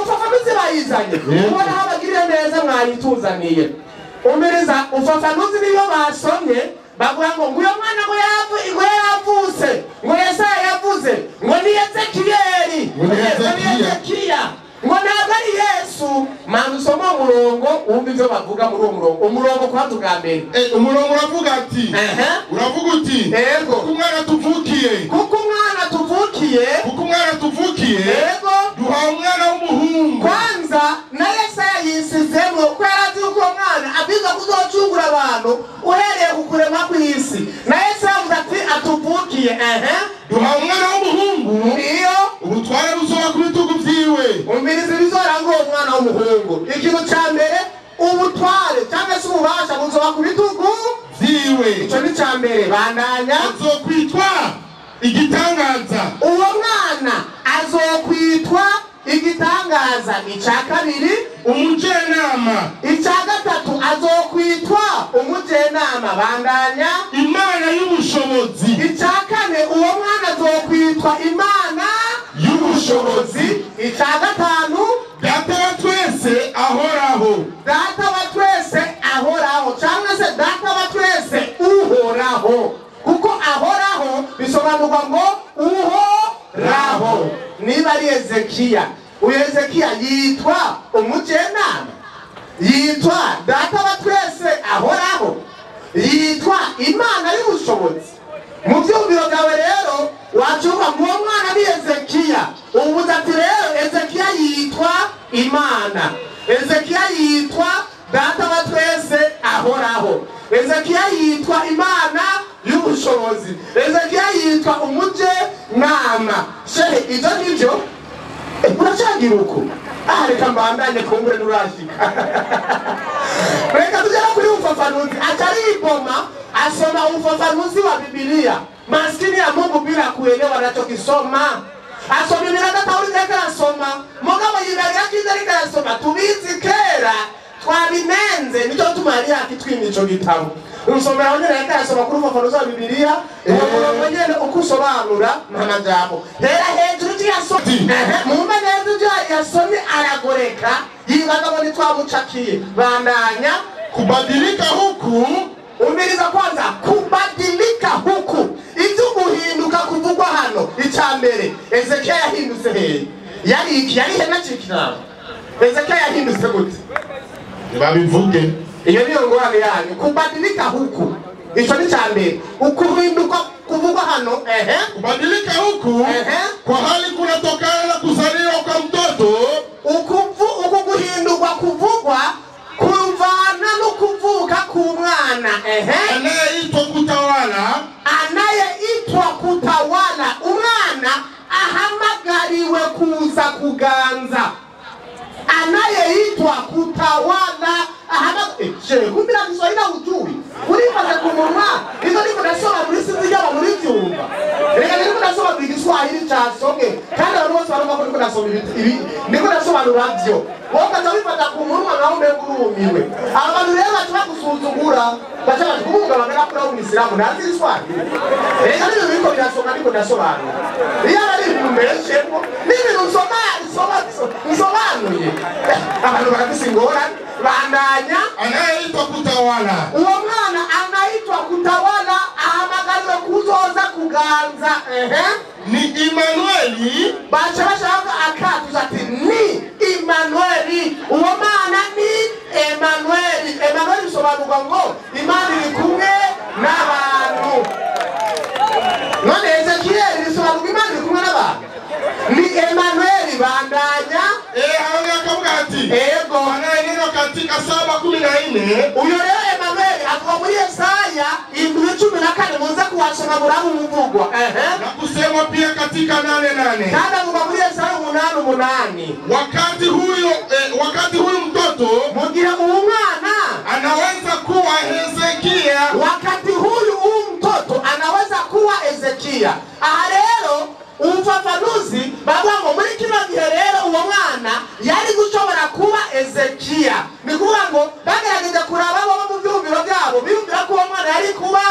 ufafanuzi bayizanye ubona aho bagirira neza mwayituzaniye umiriza ufafanuzi niyo basomye bavuga ngo uyo mwana ngo yavutse ngo Yesaya yavuze ngo ni Ezekiyeli ngo Ezekiya ngo ntabwo ari Yesu manzi usoma umurongo wumva ibyo bavuga muri uwo murongo umurongo kwanza ubwa mbere umurongo uravuga ati uravuga uti yego kuko umwana tuvukiye yego duha umwana w'umuhungu kwanza na Yesaya yisizemo ko yarazi uko mwana abiza kuzocungura abantu uhereye ku kurema kw'isi na Yesaya avuga ati atuvukiye duha umwana w'umuhungu iyo ubutware buzoba ku bitugu vyiwe umviriza ibizoranga uwo mwana w'umuhungu ikintu ca mbere ubutware cyangwa se ububasha buzoba ku bitugu vyiwe ico ni ca mbere bandanya azokwitwa igitangaza uwo mwana azokwitwa igitangaza ica kabiri umujenama ica gatatu azokwitwa umujenama bandanya imana y'ubushobozi ica kane uwo mwana azokwitwa imana y'ubushobozi ica gatanu data wa twese ahoraho cyangwa se data wa twese uhoraho kuko ahoraho bisobanurwa ngo uhoraho niba ari Ezekiya uyu Ezekiya yitwa umujenama yitwa data wa twese ahoraho yitwa imana y'ubushobozi mu byumviro byawe rero wacyumva ngo uwo mwana ni Ezekiya ubuze ati rero Ezekiya yitwa imana Ezekiya yitwa data wa twese ahoraho Ezekiya yitwa imana y'ubushobozi Ezekiya yitwa umujenama shehe ibyo nibyo uracagira uko reka mbandanye kumbure n'urashika reka tugera kuri ufafanuzi atariboma asoma ufafanuzi wa Biblia maskini ya Mungu bila kuelewa anachokisoma asoma iminota tauri keka asoma mugabo yiragira kindarika asoma tubizi kera twabinenze nico tumari akitwimye ico gitabo usomera wonyene reka asoma kuri ufafanuzi wa Biblia wonyene ukusobanura n'amajambo hera hejuru y'asoma mumba neza yasomye aragoreka yibaza ngo nitwamucakiye bandanya kubadilika huku umiriza kwanza kubadilika huku ibyo guhinduka kuvugwa hano icya mbere Ezekiya yahindutse hehe yari henacikira Ezekiya yahindutse gute babivuge iyo niyo ngorane yanyu kubadilika huku icyo ni cya mbere ukuhinduka kuvugwa hano kubadilika huku kwa hali kunatokana na kuzaliwa kwa mtoto uku guhindurwa kuvugwa kuvana no kuvuka k'umwana anayeitwa kutawala umwana ahamagariwe kuza kuganza anayeitwa kutawala kumbira Kiswahili ujui ulipaza kumunwa hizo niko nasoma muri sinzi yaba muri byumba reka niko nasoma mu Kiswahili cyasomwe kandi abantu bose barumva ko niko nasoma ibi niko nasoma n'uravyo wowe ukazabifata kumunwa nawe mbegurumiwe abantu rero batuma gusuzugura bacha kumunga bagana kuri umisilamu nazi Kiswahili reka niyo biko byasoma niko nasobanura iyo ari mbeshemo n'ibintu nsobanuye abantu bakabisingora bandanya anayeitwa kutawala uwo mwana anaitwa kutawala ahamagariwe kuzoza kuganza ni Imanueli bacha bashaka akatuza ati ni Imanueli uwo mwana ni Emanueli bisobanurwa ngo Imana iri kumwe n'abantu none Ezekiyeli bisobanurwa Imana iri kumwe n'abantu ni Emanueli bandanya hanga akavuga ati ego neno katika 7:14 uyo rero Emanueli avuga muri Yesaya 14 muze kuwasoma murabu muvugwa na kusema pia katika 8:8 kandi avuga muri Yesaya 8:8 wakati huyu mtoto mugira umwana anaweza kuwa Hezekia wakati huyu mtoto anaweza kuwa Ezekiya rero ufafanuzi bavuga muri kino gihe rero uwo mwana yari gushobora kuba Ezekiya ni kuvuga ngo bagerageje kuraba bo mu byumviro byabo biyumvira ko uwo mwana yari kuba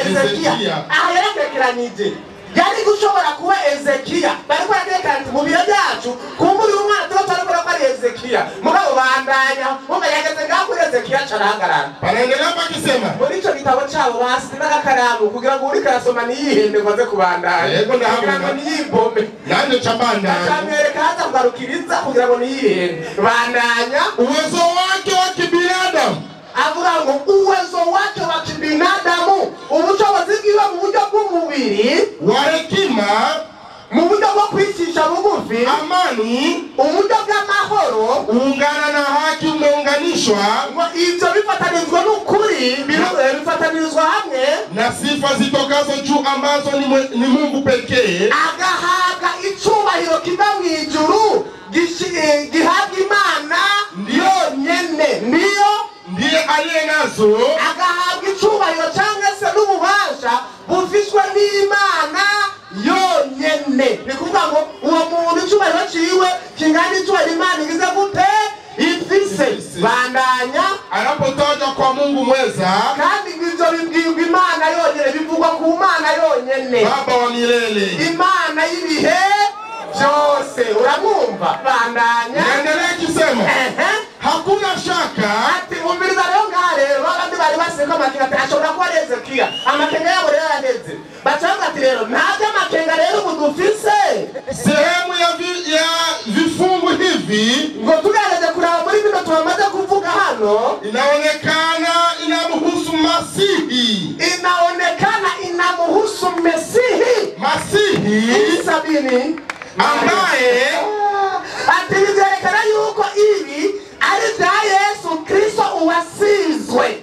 Ezekiya aha yarekeranije yari gushobora kuba Ezekiya bariko yarekeranye mu biro byacu kumbura umwana tuba ko ari Ezekiya mugabo bandanya muga yageze ngaho kuri Ezekiya carahagarana Banaendelea bakisema muri ico gitabo cabo basi n'agakaramu kugira ngo uri karasoma niyihende ngo aze kubandanya yego ndahabona niyibome nanje cabandanya akamwereka haza kugarukiriza kugira ngo niyihende bandanya uwezo wake wa kibinadamu avuga ngo uwezo wake wa kibinadamu ubushobozi bwiwe mu buryo bw'umubiri wa hekima mu buryo bwo kwicisha bugufi amani uburyo bw'amahoro ungana na haki umeunganishwa ibyo bifatanizwa n'ukuri bifatanirizwa hamwe na sifa zitokazo juu ambazo ni Mungu pekee agahabwa icyubahiro kiva mu ijuru gihabwa Imana yonyene ndiye aliye nazo agahabwa icyubahiro cyangwa se n'ububasha bufishwe n'Imana yonyene ni kuvuga ngo uwo muntu icyubahiro ciwe kingana icyubahiro Imana igize gute ifise bandanya anapotaja kwa Mungu mweza kandi ibyo bibwirwa Imana yonyene bivugwa ku Mana yonyene Baba wa milele Imana y'ibihe byose uramwumva bandanya endelea kisema hakuna shaka ati umviriza rero ngaho abandi bari baseka amakenga ati ashobora kuba ari Ezekiya amakenga yabo rero yaraheze bacavuga ati rero ntabyo amakenga rero ubu dufise sehemu ya vifungu hivi ngo tugerageze kuraba muri bino tumaze kuvuga hano inaonekana inamhusu Masihi inamuhusu Masihi sabini ambaye ati byerekana yuko ibi ari bya Yesu Kristo uwasizwe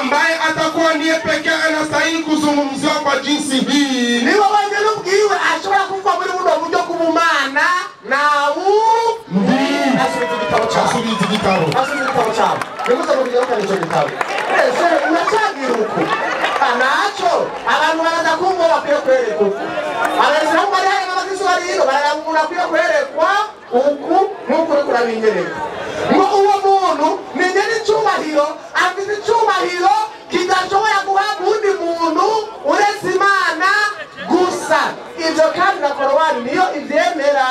ambaye atakuwa ndiye pekee anastahili kuzungumziwa kwa jinsi hii niwe wenyine ubwiwe ashobora kuvuga muri buno buryo bw'ubumana asubiza igitabo cyabo nimuze mu bijya icyo gitabo ese uracyagira uko anaco abantu baraza kumva bakwiye kwerekwa uko abasilamu bari hano n'abakristo bari hino bararangura bakwiye kwerekwa uku nk'uko uri kurabinyereka ngo uwo muntu ni nyene icyubahiro afite icyubahiro kidashobora guhabwa undi muntu uretse Imana gusa ibyo kandi na korowani niyo ibyemera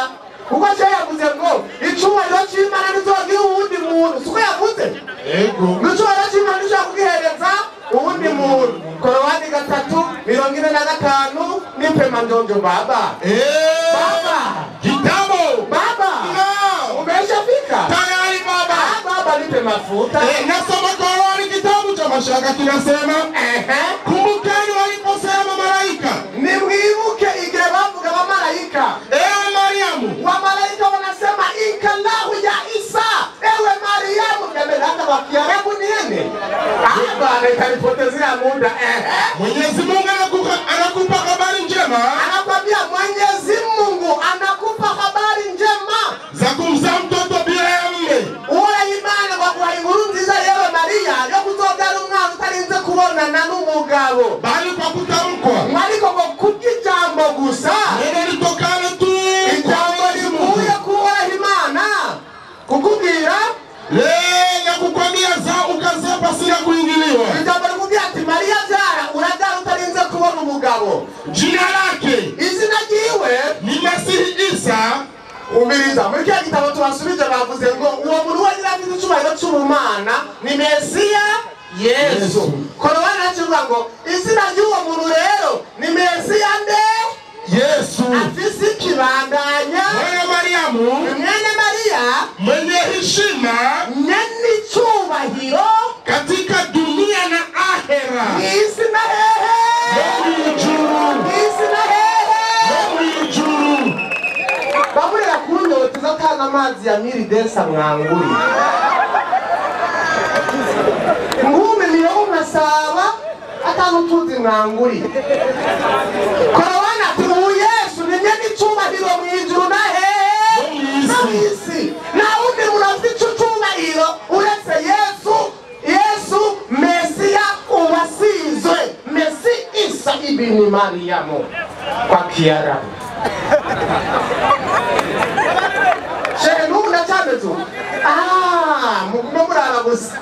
kuko cyo yavuze ngo icyubahiro cy'Imana nizogira uwundi muntu siko yavuze yego icyubahiro cy'Imana nishobora kugihereza uwundi muntu korowani 3:45 n'impema ndonjo baba gitabo baba umeshafika tayari baba nipe mafuta nasoma korowani kitabu cha mashaka kinasema kumbukeni waliposema malaika nimwibuke igihe bavuga abamarayika ewe Mariamu wamalaika wanasema inkalahu ya Isa ewe Mariamu yamelanga wakiarabu nini baba itanipotezea muda Mwenyezi Mungu anakupa habari njema anakwambia Mwenyezi Mungu anakupa habari njema za kumzaa mtoto bila ya mume ura Imana kwa kuha inkuru nziza yewe Maria yo kuzobyara umwana utarinze kubonana n'umugabo bali kwa kutamkwa ariko ngo kubw'ijambo gusa neno litokane tu ijambo rivuye kuhoraho Imana kukubwira ya kukwambia za ukazaa pasina kuingiliwa ijambo rikubwira ati Maria byara urabyara utarinze kubona umugabo jina lake izina ryiwe ni Masihi Isa umiriza muri kya gitabo tubasubije bavuze ngo uwo muntu wagira afite icyubahiro cy'ubumana ni Mesiya Yesu korowani nakivuga ngo izina ry'uwo muntu rero ni Mesiya nde Yesu afise ikibandanya mwana Mariamu mwene Maria mwenye heshima nyene icyubahiro katika dunia na ahera isi na hehe isi na hehe bamurira kunyoteza kana amazi ya Ninde mwanguri ngume mirongo masaba atanu tuzi mwanguri korowani ati ubu Yesu ni nyene icyubahiro mu ijuru na hehe n'isi nta wundi muntu afite icyo cyubahiro uretse Yesu Mesiya uwasizwe Mesi Isa ibini Mariamu kwa Kiarabu shehe n'ubu ndacyamezu mugume muraba gusa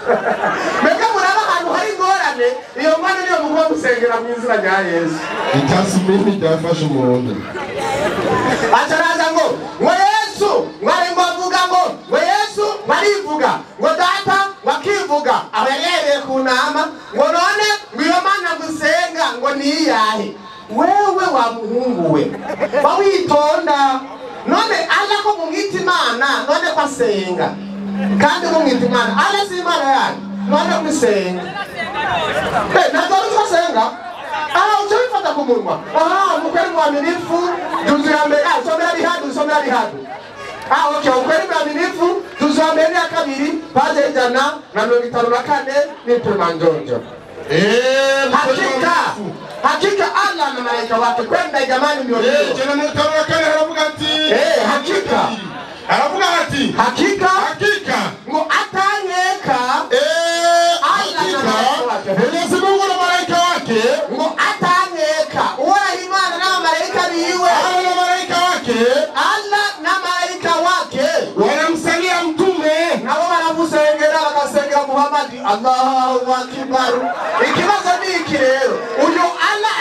mbega muraba ahantu hari ingorane ngwane iyo ngwane niyo mugomba gusengera mu izina rya Yesu itasubiri byafashe umuntu ataraza ngo Yesu mwari mbavuga ngo Yesu barivuga ngo data wakivuga abayereye ku nama ngo none iyo mana gusenga ngo niyahe wewe wa muhungu we bawitonda none aje ko mumwita Imana none kwasenga kandi mumwita Imana ale si Imana yani none kwisenga ntabwo twasenga uco bifata ku munwa mukweri mwaminifu tuzuya mbere somera rihadu okay ukweri mwaminifu tuzuya mbere ya kabiri paje 154 n'intuma njonjo hakika Allah na malaika wake kwenda jamani mioyo jana mutaro kale haravuga ati hakika aravuga ati hakika ngo atanyeka Allah na malaika wake Mwenyezi Mungu na malaika wake ngo atanyeka uwa Imana na malaika biwe Allah na malaika wake wanamsalia mtume nabo baramusengera bagasengera Muhammad Allahu akbar ikibazo ni iki rero uyu Allah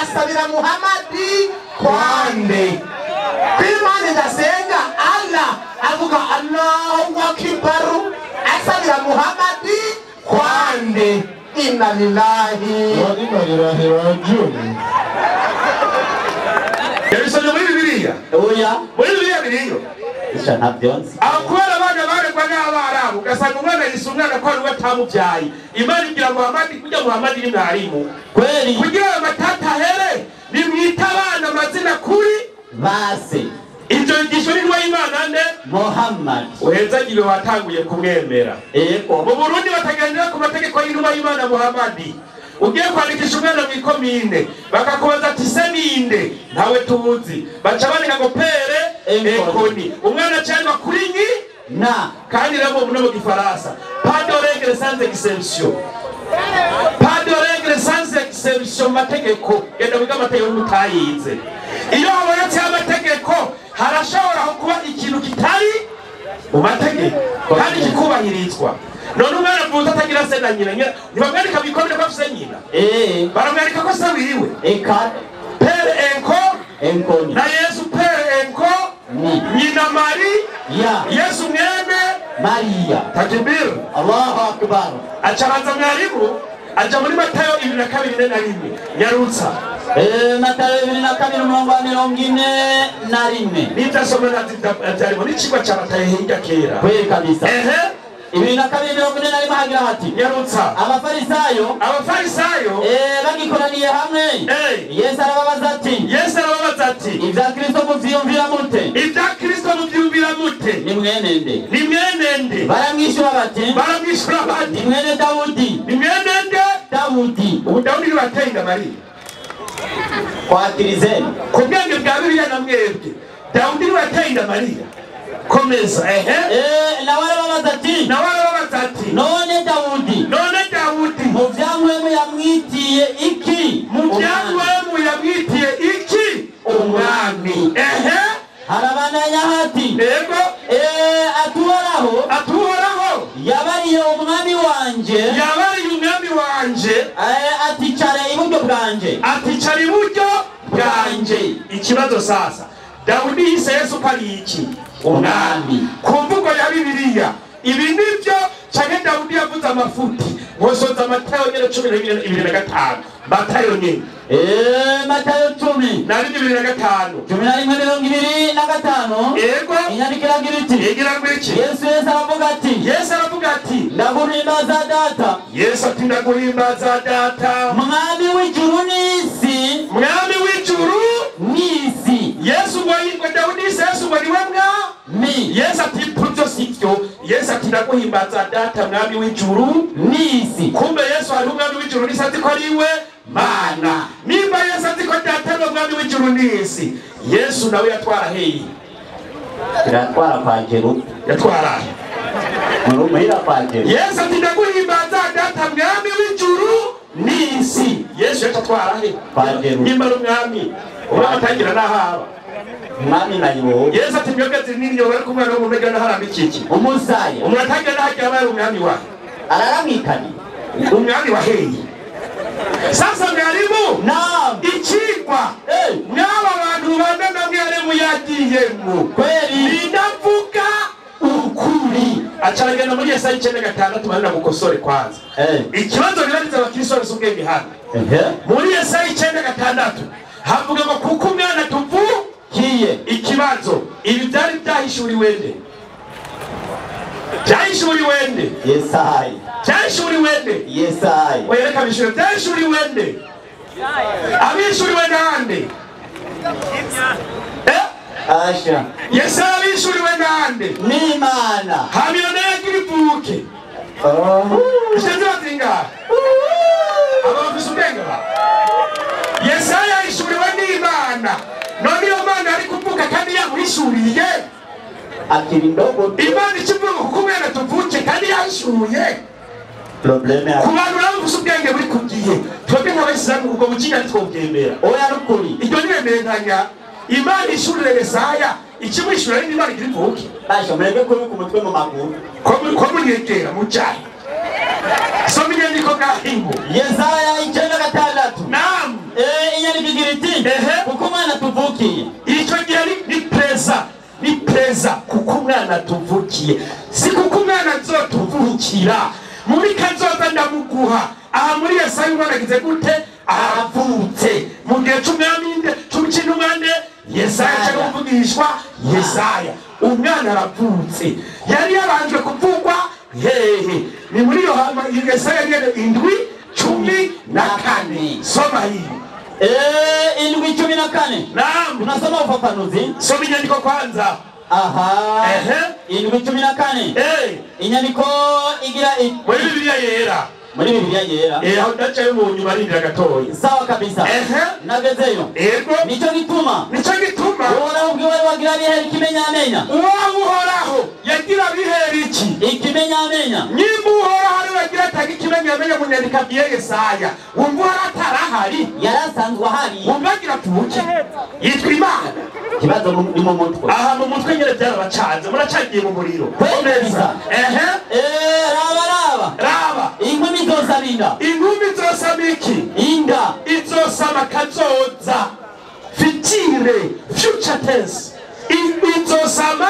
asabira Muhammad kwande kwimana ndasenga Allah avuga Allahu akbar asabira Muhammad kwande inna lillahi wa inna ilaihi rajiun Yabeshe muri Bibiliya oya muri Bibiliya biriyo isha ntabyonzi akwera abana barekwa n'abarabu gasanga umwana yise umwana ko ari we atamubyaye Imana igira Muhammad kujya Muhammad ni mwarimu kweli kugira amatata here nimwita abana amazina kuri base ibyo ngisho ni rwa Imana nde Muhammad uhenzagiwe watanguye kumwemera ego mu Burundi batagendera ku mategeko y'inuma y'Imana Muhammad ugiye kwandikisha umwana mu ikomine bakakubaza ati se ninde ntawe tubuzi baca bandika ngo pere ekoni umwana cyangwa kuri nyi na kandi rero mu gifaransa pas de règle sans exception mategeko genda wiga amategeko mutayize iyo habonetse amategeko harashobora kuba ikintu kitari mu mategeko kandi kikubahirizwa none umwana avuze atagira se na nyina ntibamwereka bikomere ko afise nyina baramwereka ko se wiwe eka pere enkoni na Yesu pere enko nyina Mari Yesu mwene Maria takbir Allahu akbar acabanza mwarimu aja muri Matayo 22:41 nyarutsa Matayo 22:41 nitasoma natari muri chigwa cha Matayo hinga kera kweli kabisa 22:41 hagira hati nyarutsa abafarisayo bagikoraniye hamwe Yesu arababaza ati ibya Kristo muvyumvira mute ni mwenende baramwishyura bati ni mwene Dawudi ubu Dawudi batenda Maria kwatirizeni kubwenge bwa Bibiliya na mwebwe Dawudi batenda Maria komeza nawe arababaza ati none Dawudi mu byamwemu yamwitiye iki umwami harabandanya hati atuhoraho yabariye umwami wanje aticara iburyo bwanje ikibazo sasa Dawudi yise Yesu pari iki umwami kumvugo ya Bibiliya ibi nivyo cyane Dawudi yavuze amafuti ngosoza Matayo 10:25 Matayo nyine Matayo 10 na 25 11:25 yego inyandikira giriti Yesu aravuga ati ndaguhimbaza data mwami w'ijuru n'isi Yesu ngo Dawudi Yesu ngo niwe mwami Yesu ati putyo sivyo Yesu ati ndaguhimbaza data mwami w'ijuru n'isi kumbe Yesu ari umwami w'ijuru n'isi ati ko ari we Mana nimba Yesu ati ko data no mwami w'ijuru n'isi Yesu nawe yatwara heyi yatwara kwa Jeru Yesu ati ndaguhimbaza data mwami w'ijuru n'isi Yesu yatwara he nimba umwami uratangira nahaba mwami nayo Yesu ati myogezi n'inyo bari kumwana wo mumega naharamba ikiki umusaya umuratangira nahajya bari umwami wa araramikani umwami waheye. Sasa mwarimu, naam, ikigwa n'aba bantu bane na mwarimu yagiyemo kweli ninavuga ukuri. Acaragenda muri Yesaya 9:6 bari namukosore kwanza. Ikibazo biranditse abakristo basubwenge hano. Muri Yesaya 9:6 havuga ngo kuko umwana tuvukiye. Ikibazo ibi byari byahishuriwe nde? Byahishuriwe nde? Yesaya. Byahishuriwe nde? Yesaya. Oyereka bishuri byahishuriwe nde? Abishuriwe nande? Asha. Yesaya abishuriwe nande? Ni Imana. Hamiyone yakirivuke. Ishenze bazinga. Abafise ubwenge ba. Yesaya yishuriwe n'Imana. None iyo Mana ari kuvuga kandi yamuhishuriye. Akiri ndogo. Imana ikivuga kuko umwana tuvuke kandi yashuye. Probleme ya. Kubantu bafise ubwenge buri kugiye. Twebwe nk'abayisilamu ubwo bukinga twobwemera. Oya rukuri. Iryo nibemeranya. Imana ishurire Yesaya ikimwishura n'Imana ikirivuke. Asha murebe kuri ku mutwe mu maguru. Ko munyegera mucaye. Soma inyandiko ngahingo. Yesaya 9:6. Naam. Inyandiko igira iti kuko umwana tuvukiye. Icyo gihe ni preza. Ni preza kuko umwana tuvukiye. Si kuko umwana azotuvukira. Muri kazoza ndamuguha. Aha muri Yesaya umwana agize gute? Aravutse. Mu gihe cy'umwami Yesaya cyangwa kuvugishwa Yesaya. Umwana aravutse. Yari yabanjwe kuvugwa hehe. Ni muri Yesaya 7:14. Soma hii. 7:14. Naam. Tunasoma ufafanuzi. Soma inyandiko kwanza. Aha. 7:14. Inyandiko igira muri Bibiliya yera. Muri Bibiliya yera. Aho ndacaye mu nyuma arindira gatoya. Sawa kabisa. Nagezeyo. Ego. Nico gituma. Uhoraho ubwiwe wagira bihe ikimenyamenya. Uhoraho yagira bihe iki? Ikimenyamenya. Nyimba Uhoraho ari wagira tagi ikimenyamenya mu nyandiko ya Yesaya. Wumva aratarahari. Yarasanzwe ahari. Wumva agira tubuke. Yitwa Imana. Kibazo ni mu mutwe. Aha mu mutwe nyere byarabacanze. Muracagiye mu muriro. Kwemeza. Raba. Inkumi zosabinda. Inkumi zosabiki. Inda. Izosama kazoza. Fitire. Future tense. Izosama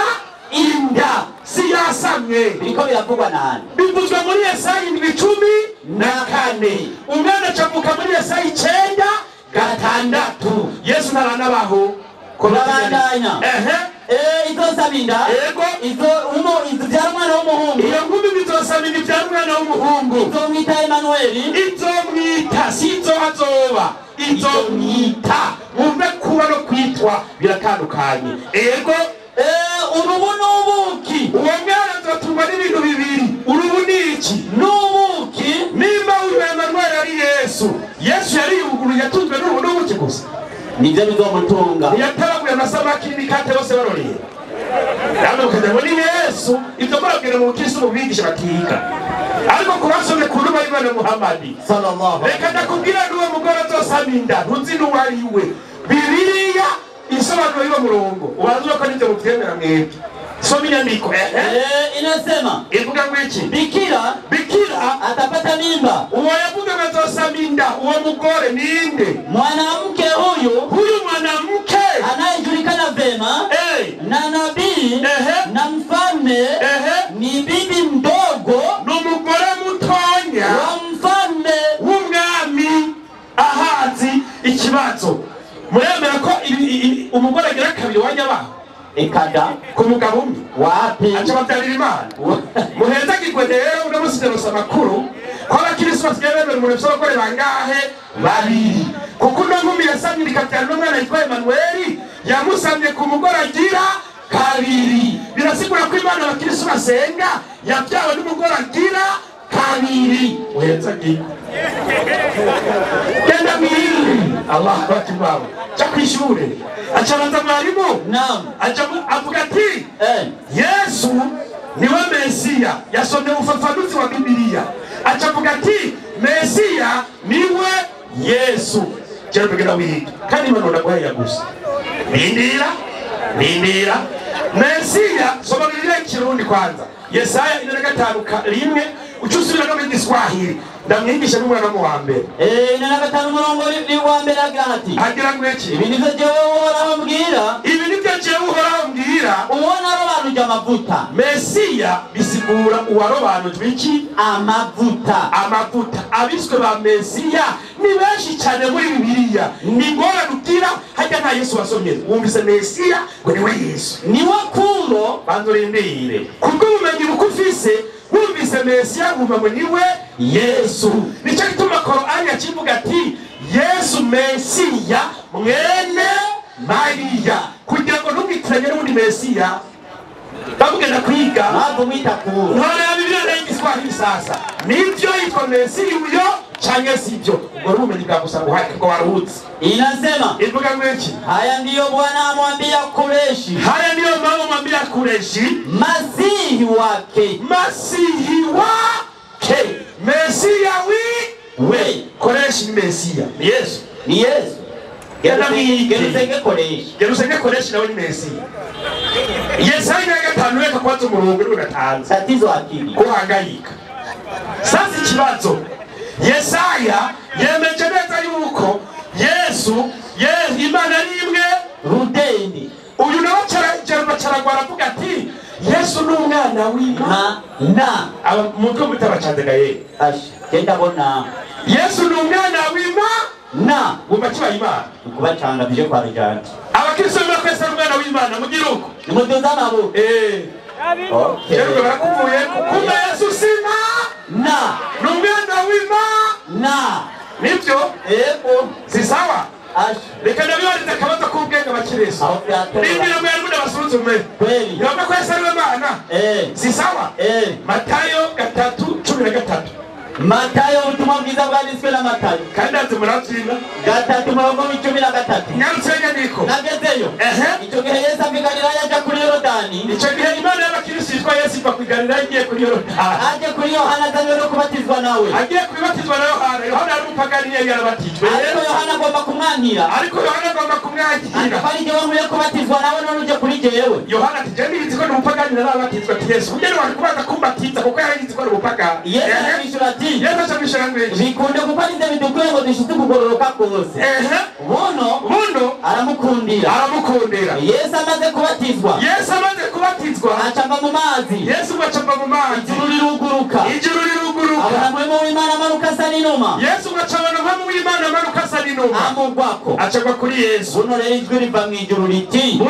inda. Siyasamye. Biriko biravugwa nani? Bivuzwe muri Yesaya 7:14. Umwana acavuka muri Yesaya 9:6. Yesu ntaranabaho. Kurabandanya. Izosabinda. Ego. Izobyara umwana w'umuhungu. Iyo nkumi bizosabinda ibyara umwana w'umuhungu. Izomwita Emanueli. Izomwita sizo azoba. Izomwita. Mumve kuba no kwitwa biratandukanye. Ego. Urubu n'ubuki. Uwo mwana azotungwa n'ibintu bibiri. Urubu ni iki? N'ubuki. Nimba uyu Emanueli ari Yesu. Yesu yari yuguruye yatunzwe n'urubu n'ubuki gusa. Nivyo bizomutunga. Yataraguye amasamaki n'imikate bose baroreye. Namwe ukajya ngo ni Yesu. Ibyo barabwira mu Kristo mu bigisha batiga. Ariko kubasomye ku numa y'Imana Muhammadi sallallahu. Reka ndakubwira n'uwo mugore azosaminda ntuzi n'uwari we. Bibiliya isobanuro y'uwo murongo. Ubanza ko nibyo mubyemera mwebwe. Soma inyandiko. Inasema. Ivuga ngo iki? Bikira atapata mimba. Uwo yavuga ngo azosaminda uwo mugore ninde? Mwanamke huyu mwanamke anayejulikana vema na nabii na mfalme ni bibi mdogo n'umugore mutonya wa mfalme w'umwami Ahazi. Ikibazo muremera ko umugore agira kabiri wanyabaho? Ekada ku mugabo umwe wapi aca babyarira Imana. Muheza kigwedero unamusigarusa makuru ko abakristo basigaye bemera umuntu afite abagore bangahe? Babiri. Kuko uno nkumi yasamye ikabyara n'umwana yitwa Emanueli yamusamye ku mugore agira kabiri. Birasigura ko Imana abakristo basenga yabyawe n'umugore agira kabiri. Uheza gi genda mwiri Allah akbar cha kwishure acabanza mwarimu. Naam. Avuga ati Yesu niwe Mesiya. Yasomye ufafanuzi wa Bibiliya. Acavuga ati Mesiya niwe Yesu. Jero bigera wiga kandi Imana ndaguhaya gusa. Nindira. Mesiya sobanurira Kirundi kwanza. Yesaya 5:1 ucusubira no mu Giswahili. ndamwigisha n'umwana mu wa mbere ine na gatanu umurongo wa mbere agira ngo iki ibi nivyo jewe uhoraho mbwira uwo narobanuje amavuta Mesiya bisigura uwarobanujwe iki amavuta abiswe ba Mesiya ni benshi cyane muri Bibiliya ni ngora dutira hajya nta Yesu wasomye wumvise Mesiya ngo niwe Yesu niwe kundo bandurindire kubwo ubumenyi bukufise wumvise Mesiya wumva ngo niwe Yesu nicyo gituma Korani yakivuga ati Yesu Mesiya mwene Mariya kugira ngo ntubitiranye n'undi Mesiya bagenda kwiga ntabwo mwitakura ntore ya Bibiliya y'Igiswahili sasa nivyo yitwa Mesiya uyo cyangwa sivyo ubwo rumenyi bwagusa ngo warutse inasema ivuga ngo iki haya ndiyo Bwana amwambia Kureshi mama amwambia Kureshi masihi wake Mesiya we Kureshi ni Mesiya ni Yesu Gerusenge Kureshi nawe ni Mesiya Yesaya 5 weka kwanza umurongo uri ugatanze tatizo akili kuhangayika sasa ikibazo Yesaya yemeje neza yuko Yesu Imana ari imwe rudende uyu nawe caragwara avuga ati Yesu ni umwana w'Imana mutwe mutabacandega ye kenda bona Yesu ni umwana w'Imana wumva kiba Imana kubacanga bije kwa rujana abakristo bakwesa umwana w'Imana mugira uko nimudoza nabo Jerwe barakuvuye kumbe Yesu sina ni umwana w'Imana nibyo si sawa reka ndabibariza akabazo k'ubwenge abakristo nibwira mwari muda basuzume yomba kwesa Imana si sawa Matayo 3:13 Matayo ubutumwa bwiza bwanditswe na Matayo kandi ati muratsinda 3:13 nyarusenga niko nagezeyo icyo gihe Yesu aviganira yaje kuri Yorodani icyo gihe Imana y'abakristo yitwa Yesu bakwiganira igiye kuri Yorodani aje kuri Yohana azanywe no kubatizwa nawe agiye kubatizwa na Yohana ari umupagani yarabatijwe ariko Yohana agomba kumwangira kandi igihe wamuye kubatizwa nawe none uje kuri jewe Yohana ati je nizi ko ni umupagani narabatizwa ati Yesu ugende wari kubaza kumbatiza kuko yarizi ko ari umupagani Yesu Yesu amishura ngwiki bikunde guparize bidukwiye ngo dushite kugororoka kose buno aramukundira Yesu amaze kubatizwa acamba mu mazi ijuru riruguruka abona mwemo w'Imana amanuka asa n'inuma Yesu ngacabana mwemo w'Imana amanuka asa n'inuma amugwako acagwa kuri Yesu buno rero ijwi riva mw'ijuru riti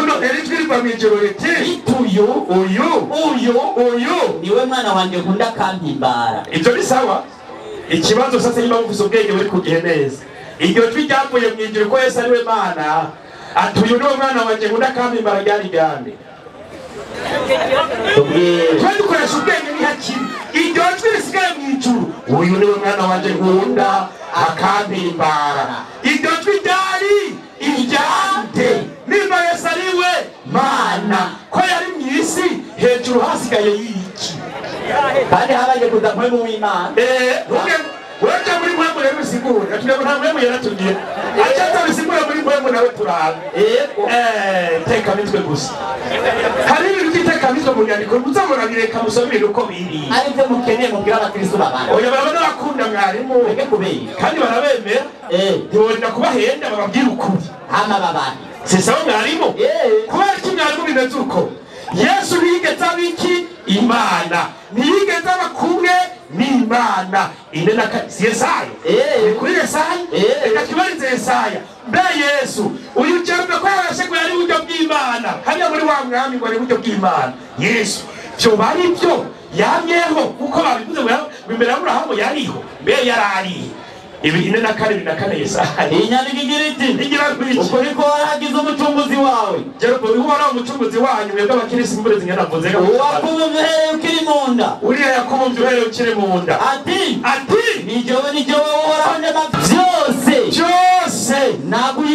uyu niwe mwana wanjye nkunda kampimbara ibyo ni sawa ikibazo sasa niba mufise ubwenge buri kugihe neza iryo jwi ryavuye mw'ijuru ko Yesu ariwe Mana atuye niwe mwana wanjye nkunda kampimbara ryari ryande twari dukoresha ubwenge ni hakiri iryo jwi risigaye mw'ijuru uyu niwe mwana wanjye nkunda akampimbara iryo jwi ryari iryande niba Yesu ariwe Mana ko yari mw'isi hejuru hasigaye y'iki kandi habaye kuza mwemu w'Imana wewe muri mwemu rero bisigura tugiye nta mwemu yaratugiye acha bisigura muri mwemu nawe turabe teka mitwe gusa hari ibintu biteka mitwe mu nyandiko muzamura bireka musomere uko biri ari byo mukeneye mubwira abakristo babana oya barabona bakunda mwarimu bege kubeye kandi barabemera ntibonda kubahenda bababwira ukuri hama babana sisa mwarimu kubera iki mwarimu bimeze uko Yesu ntiyigeze abiki Imana ntiyigeze abakumwe n'Imana inena Yesaya kuri Yesaya reka kibarize Yesaya mbe Yesu uyu cyangwa ko yarashegwe ari buryo bw'Imana hanya muri wa mwami ngo ari buryo bw'Imana Yesu cyo bari byo yamyeho kuko babivuze imbere ya Abrahamu yariho mbe yarari ibi inena kane Yesaya inyandiko igira iti uko niko waragize umucunguzi wawe Jerbo uhora umucunguzi wanyu mwebwe abakirisi imbere zinyanavuze wakumvye ukiri mu nda uriya yakumvye ukiri mu nda ati ni jowe uhoraho ndema byose naguha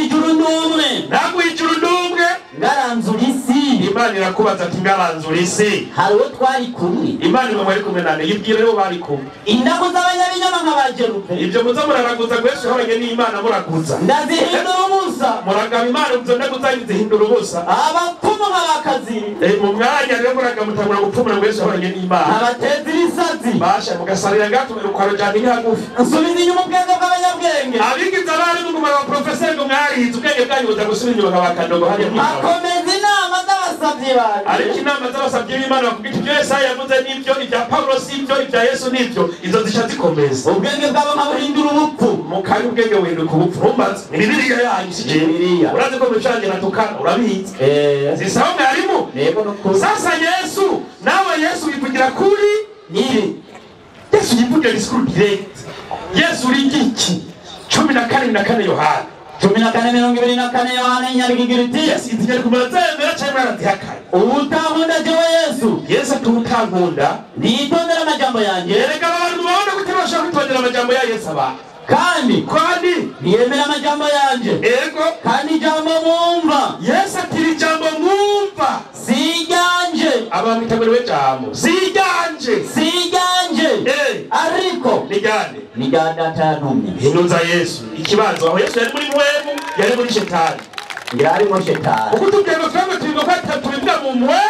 ijuru n'umwe ngaranzura isi Imana irakubaza ati ngaranzura isi hari uwo twari kumwe Imana ngo mwari kumwe nane yibwire rero bari kumwe indago z'abanyabinyoma nk'abajerupe ibyo muza muraraguza gwese horanye n'Imana muraguza ndazihindura ubusa ubusa muragaba Imana muzonda gutangiza hindura ubusa abapfumu nk'abakazi mu mwanya rero muraga mutangura gupfumura ngo Yesu ahoranye n'Imana abateza ibisazi basha mugasarira gato ukwaro cyane nk'agufi nsubiza inyuma ubwenge bw'abanyabwenge abigize abari mu kumara professeur ngo mwarize ubwenge bwanyu buza inyuma kabakandogo hariya akomeza inama z'abasabyi bawe ariko inama z'abasabyi b'Imana bakubwira ibyo Yesaya yavuze n'ibyo ibya Paulo si ibyo ibya Yesu n'ibyo izo zisha zikomeza ubwenge bwabo nk'abuhindura ubupfu mukari ubwenge winduka ubupfu rumbaze ni Bibiliya yanyu si Bibiliya urazi ko mucangira tukana urabizi zisaho mwarimu yego no sasa Yesu nawe Yesu yivugira kuri nini Yesu yivugira discours direct Yesu uri iki 14 Yohana 14:24 Yohana inyandiko iti Yesu itigera kumazemera cyangwa aratihakana utankunda jewe Yesu utankunda nitondera amajambo yanjye erega abantu babona kutabasha kwitondera amajambo ya Yesu aba kandi niyemera amajambo yanjye ego kandi ijambo mwumva Yesu atiri ijambo mwumva sijanje abantu itabiriwe jambo sijanje ariko nigande data yantumye hinduza Yesu ikibanza aho Yesu yari muri mwemu yari muri shetani yarimo shetani uko tubwego twebwe turigo kwatatu bivuga mu mwe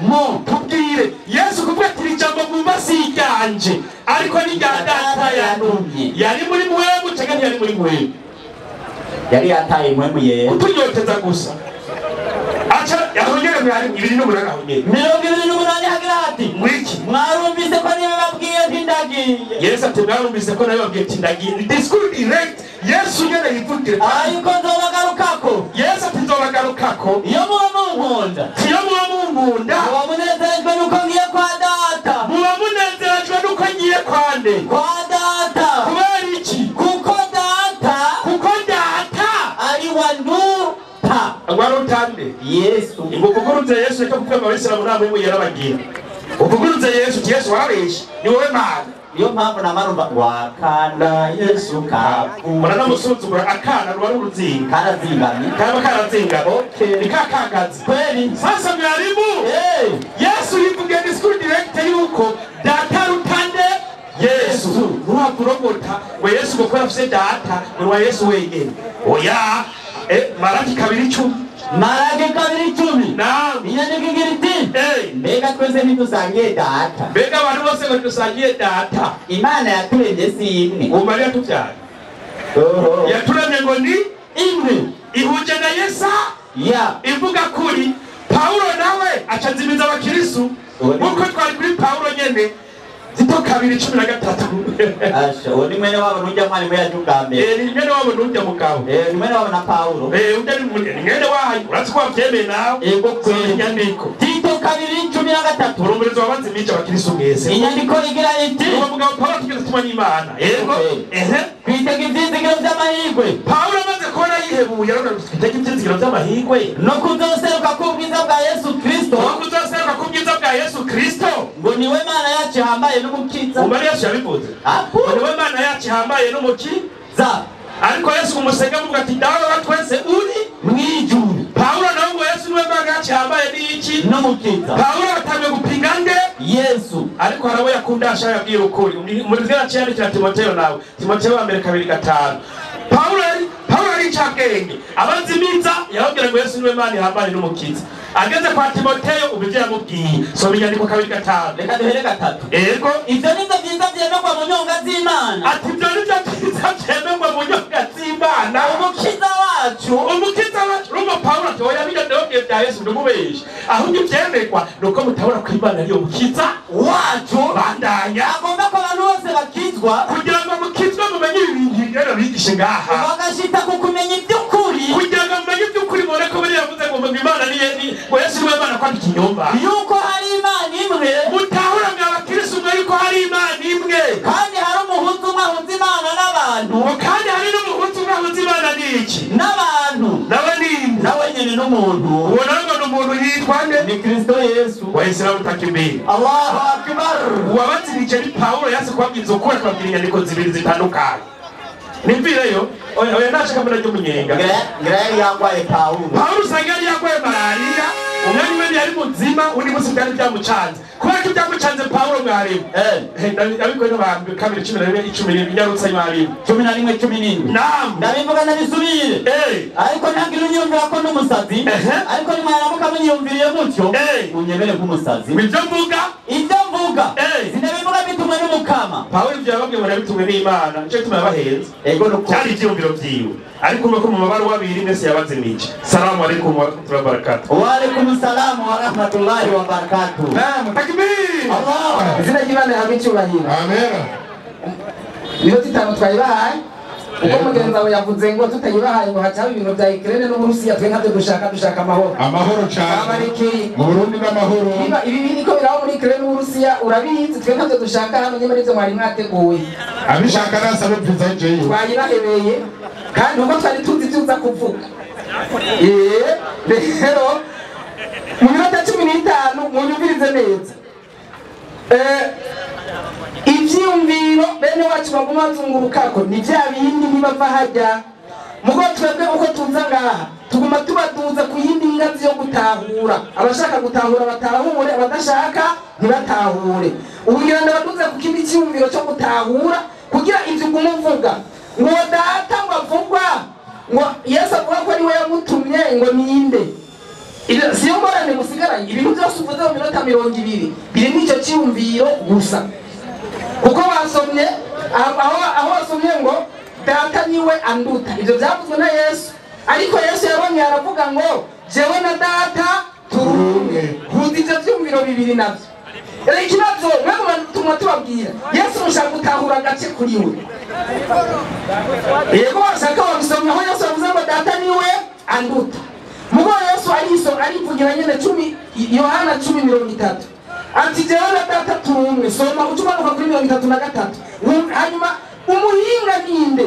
mo tubwire Yesu kuvuga ati ijambo mwumva sijanje ariko ni data yantumye yari muri mwemu cyangwa yari muri mwemu yari yataye mwemu ye utunyoteza gusa acha yahongera mwari 28 ahongera 28 hagira ati mwiki mwarumvise ko niwe babwiye tindagiye Yesu ati mwarumvise ko nawe babwiye tindagiye discours direct Yesu nyene yivugira ariko nzobagarukako Yesu ati nzobagarukako iyo muba munkunda muba munezerejwe nuko ngiye kwa data muba munezerejwe nuko ngiye kwande kwa data kubera iki kuko data ari wanuta warutande Yesu ibukuguruze Yesu reka kuvuga abisiramu namwe mu yarabagira uvuguruze Yesu warabeshe ni wowe Mana niyo mpamvu namarumba wakana Yesu mwana namusuzugura akana rwari uruzinga karazingamye karazinga ni kakagazi kweli sasa mwarimu Yesu yivugiye discours direct yuko data rutande Yesu nurakurogota we Yesu gukora afise data wa Yesu wenyene oya Maraki 2:10 naam inyandiko iti mbega twese ntidusangiye data mbega abantu bose ngo dusangiye data Imana yaturemye si imwe umari yatubyara yaturemye ngo ni imwe ihuje na Yesaya ivuga kuri Paulo nawe acazimiza abakirisu nkuko twari kuri Paulo nyene Zito 2:13 asha woni mwene wabo nujya mwari mu yajugambe ni mwene wabo nujya mugabo ni mwene wabo na Paulo ujya ni mwene wayo uratse ko byemeye nawe ego kweli inyandiko Tito 2:13 urumurizo wabanzimica abakirisu mwese inyandiko igira iti uwo mugabo Paulo tugeze tuma n'Imana yego kwitega ivyizigiro vy'amahirwe Paulo amaze kubona yihebuye arona kwitega ivyizigiro vy'amahirwe no kuzoseruka kubwiza bwa Yesu Kristo ngo niwe Mana yacu hambaye n'umukiza umari Yesu yabivuze niwe Mana yacu hambaye n'umukiza ariko Yesu umusenga avuga ati dawe watwese uri mwijuru Paulo nawe ngo Yesu niwe Mana yacu hambaye n'iki n'umukiza Paulo atamye gupinga nde Yesu ariko harabo yakunda ashaka yabwira ukuri muri zera cyandikira Timoteyo nawe Timoteyo wa 2:5 Paulo ari cyagenge abanzimiza yababwira ngo Yesu niwe Mana hambaye n'umukiza ageze kwa Timoteyo ubivye yamubwiye so binyandiko 2:5 reka duhere 3 ego ivyo nivyo vyiza vyemerwa mu nyonga z'Imana ati ivyo nivyo vyiza vyemerwa mu nyonga z'Imana umukiza wacu rumva Paulo ati oya bijya ndababwiye bya Yesu ndumubeshe ahubwo ivyemerwa nuko mutabona ko Imana ariyo mukiza wacu bandanya agomba ko abantu bose bakizwa kugira ngo mukizwe mumenye ibintu rero bigishe ngaha bagashita ku kumenya ivy'ukuri kugira ngo mumenye ivy'ukuri mubone ko bari yavuze ngo Imana ni ngo Yesu niwe Mana kwandi kinyomba yuko hari Imana imwe mutahura mw'abakristo umwe yuko hari Imana imwe kandi hari umuhutu umwe ahuza Imana n'abantu kandi hari n'umuhutu umwe ahuza Imana n'iki n'abantu nawe nyene n'umuntu ubona ngo n'umuntu yitwa nde ni Kristo Yesu wahise utakimbere Allahu akbar uwabatsinije ni Paulo yase kwabwiza ukuri akabwira inyandiko zibiri zitandukanye nimvireyo oya nashaka mbona ry'umunyenga ngira yagwaye Paulo usanga yari yagwaye malaria umwanya umwe yari muzima undi musi byari byamucanze kubera ko byamucanze Paulo mwarimu ariko no bambe 2:11 inyarutsa mwarimu 11:17 naam ndabivuga nabisubire ariko ntagira mwiyumvira ko n'umusazi ariko nimwaramuka munyiyumviriye mutyo munyemere nk'umusazi ibyo mvuga sinabivuga bitumwe n'umukama Paulo ibyo yababwiye ngo bitumwe n'Imana nicyo gituma yabahenze cyari ibyiyumviro byiwe ariko nuko mu mabaruwa abiri mwese yabaze miki salamu alaikum wa rahmatullahi wa barakatuh wa alaikum salamu wa rahmatullahi wa barakatuh takbir Allah izina ry'Imana yahabwe icyubahiro amen. minota 5 twayibahaye uko mugenzi wawe yavuze ngo tutayibahaye ngo hacaho ibintu bya Ukraine n'Uburusiya twe ntabyo dushaka amahoro cyane mu Burundi n'amahoro ibi niko biraho muri Ukraine n'Uburusiya urabizi twe ntabyo dushaka hano nyine muri mwari mwateguye abishaka nasaba byiza jeyo twayibahebeye kandi uko twari tuza kuvuga rero mu minota 15 munyumvirize neza ivyumviro bene wacu baguma bazungurukako ni vya bindi ntibava hajya mugo twebwe uko tuza ngaha tuguma tubaduza ku yindi ngazi yo gutahura abashaka gutahura batahure abadashaka ntibatahure ubwira ndabaduze ku kindi cyumviro cyo gutahura kugira ivyo gumuvuga ngo data ngo avugwa ngo Yesu avuga ko ari we yamutumye ngo ninde siyo ngorane musigaranye ibintu byose uvuze mu minota 20 biri n'icyo cyumviro gusa kuko basomye aho basomye ngo data niwe anduta ibyo byavuzwe na Yesu ariko Yesu yabonye aravuga ngo jewe na data turumwe huza ibyo byumviro bibiri nabyo rero ikibazo mwebwe tumwe tubabwira Yesu mushaka gutahura agace kuri we yego bashaka babisomye aho Yesu yavuze ngo data niwe anduta mugo Yesu arivugira nyene 10 Yohana 10:30 ati jewe na data turumwe soma utumanuka kuri 33 hanyuma umuhinga ninde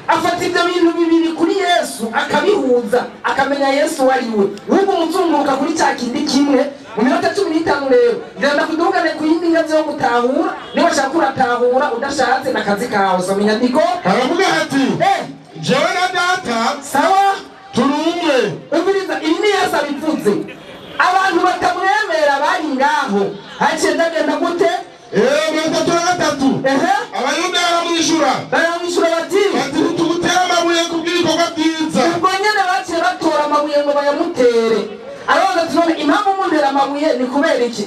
afata ibyo bintu bibiri kuri Yesu akabihuza akamenya Yesu wariwe ubu muzunguruka kuri cya kindi kimwe mu minota 15 rero ndenda kudugane ku yindi ngazi yo gutahura niba shaka kuratahura udashatse nakazi kawe so minyandiko aravuga ati jewe na data sawa turumwe umviriza ibi ni Yesu abivuze abantu batamwemera bari ngaho haciye ndagenda gute abayuda baramwishura bati tugutera amabuye kubw'ibikorwa byiza ubwo nyene baciye batora amabuye ngo bayamutere arabaza ati none impamvu muntera amabuye ni kubera iki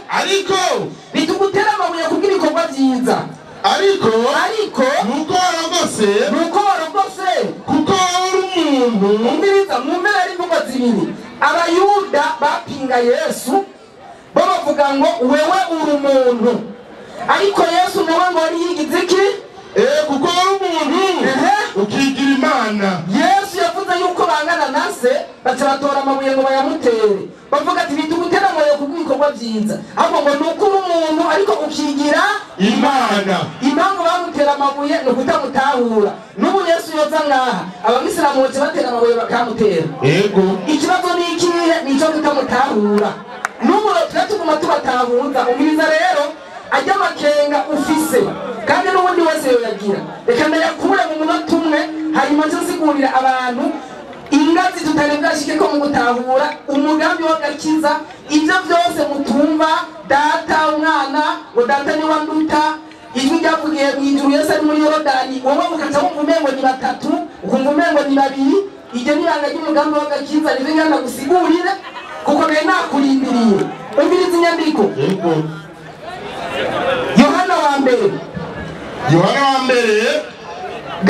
ariko bitugutera amabuye kubw'ibikorwa byiza ariko nuko warogose kuko uri umuntu umviriza mu mpera y'imvugo zibiri abayuda bapinga Yesu bo bavuga ngo wewe uri umuntu ariko Yesu nawe ngo ari yigize iki kuko uri umuntu ukigira Imana Yesu yavuze yuko bangana na se batora amabuye ngo bayamutere bavuga ati bitugutera amabuye kubw'ibikorwa byiza ahubwo ngo nuko uri umuntu ariko ukigira Imana impamvu bamutera amabuye no kutamutahura n'ubu Yesu yoza ngaha abamisiramu bose batera amabuye bakamutera ikibazo ni ikihe nico kutamutahura n'ubu tuguma tubatahuza umiriza rero ajya makenga ufise kandi n'ubundi wese yoyagira reka ndayakure mu munota umwe hanyuma nsigurira abantu ingazi tutarebwashike ko mu gutahura umugambi w'agakiza ibyo byose mutumva data umwana ngo data ni wanduta ijwi ryavugiye mu ijuru Yesu ari muri Yorodani wowe mukaca wumva umengo ni batatu ukumva umengo ni babiri iryo nibanga ry'umugambi w'agakiza rivyo ngana gusigurire kuko naye nakurindiriye umviriza inyandiko Yohana wa mbere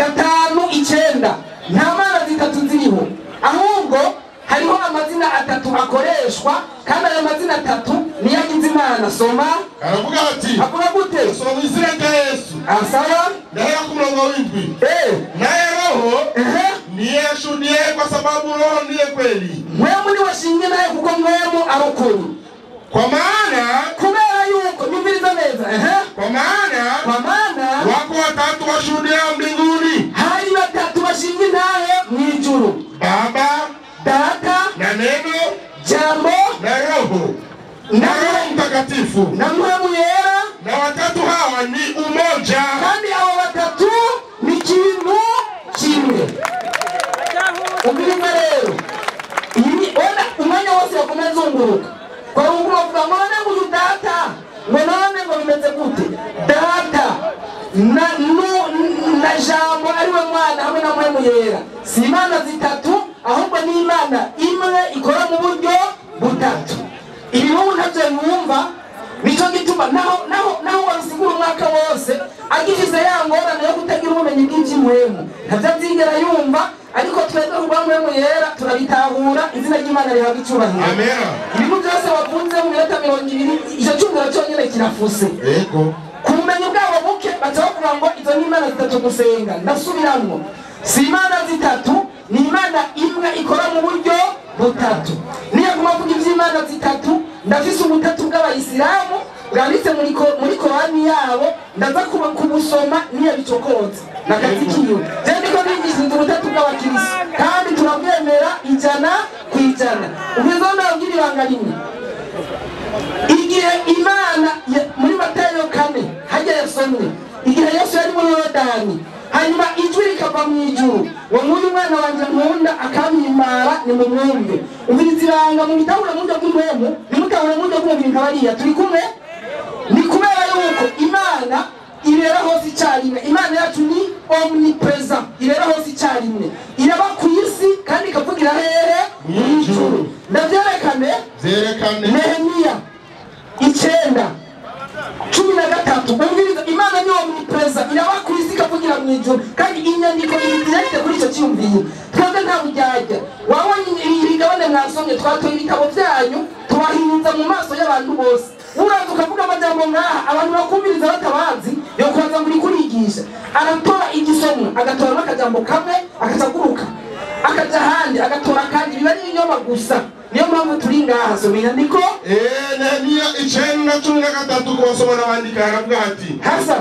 5:9 nta mana zitatu ziriho ahubwo hariho amazina atatu akoreshwa kandi ayo mazina atatu niyo agize Imana soma aravuga ati avuga gute soma mu izina rya Yesu asaba ndahera ku murongo w'indwi naye roho niye ashuhudie kwa sababu roho ndiye kweli mwemu ni washinge naye kuko mwemu arukuri kwa maana kubera yuko nyumviriza neza kwa maana wako watatu washuhudia mbinguni hari batatu bashinge naye mwijuru Baba data na neno jambo na roho na Roho Mtakatifu na mwemu yera na watatu hawa ni umoja kandi hao watatu ni kintu kimwe umviriza rero ona umwanya wose yakomezunguruka kwa Mungu bavuga ngo none uyu data ngo none ngo bimeze gute data na jambo ariwe mwana hamwe na mwemu yera si Imana zitatu ahubwo ni Imana imwe ikora mu buryo butatu. Ibi wowe ntabyo wumva, nicyo gituma naho wabisigura umwaka wose agize ya ngorane yo kutagira ubumenyi bw'iby'imwemu ntabyo abyigera yumva, ariko twebwe ubwamwemu yera turabitahura, izina ry'Imana rihabwa icyubahiro. Amen. Ibintu byose wakunze mu minota 20 icyo cyumviro cyonyine kirafuse. Yego. Ku bumenyi bwabo buke baca bavuga ngo izo ni imana zitatu gusenga. Ndasubiramwo, si imana zitatu, ni imana imwe ikora mu buryo butatu. Niyaguma kuvuga iby'imana zitatu, ndafise ubutatu bw'abayisilamu bwanditse muri Korani yabo, ndaza kubusoma niyabicokoze nakazi kiyo. Je ndiko nigishinze ubutatu bw'abakirisi kandi turabwemera 100%. Ubwiza ndabwira ibanga rimwe. Igihe Imana muri Matayo 4 hajya yasomwe, igihe Yesu yari muri Yorodani, hanyuma ijwi rikava mu ijuru, ngo nguyu mwana wanje nkunda akamimara ni mu mwumve. Umviriziranga mu bitahura mu buryo bw'imwemu, nimutahura mu buryo bw'umubiri nkabariya turi kumwe. Ni kubera yuko Imana irera hose icyarimwe. Imana yacu ni omnipresent, irera hose icyarimwe, iraba ku isi kandi ikavugira hehe mu ijuru. Ndavyerekane Nehemiya 9:13. Umviriza, Imana ni omnipresent, iraba ku isi ikavugira mu ijuru, kandi inyandiko irite kuri icyo cyumviye. Twebwe nta bujyajya wabonye ibigabane mwasomye, twatoye ibitabo byanyu tubahinduza mu maso y'abantu bose. Uraza ukavuga amajambo ngaha abantu bakumviriza batabazi, yo kubanza muri kurigisha. Aratora igisomo agatora n'akajambo kamwe akacaguruka, akaja ahandi agatora kandi biba ari inyoma gusa. Niyo mpamvu turi ngaha so inyandiko. Nehemiya 9:13 kubasoma n'abandika haravuga ati hasa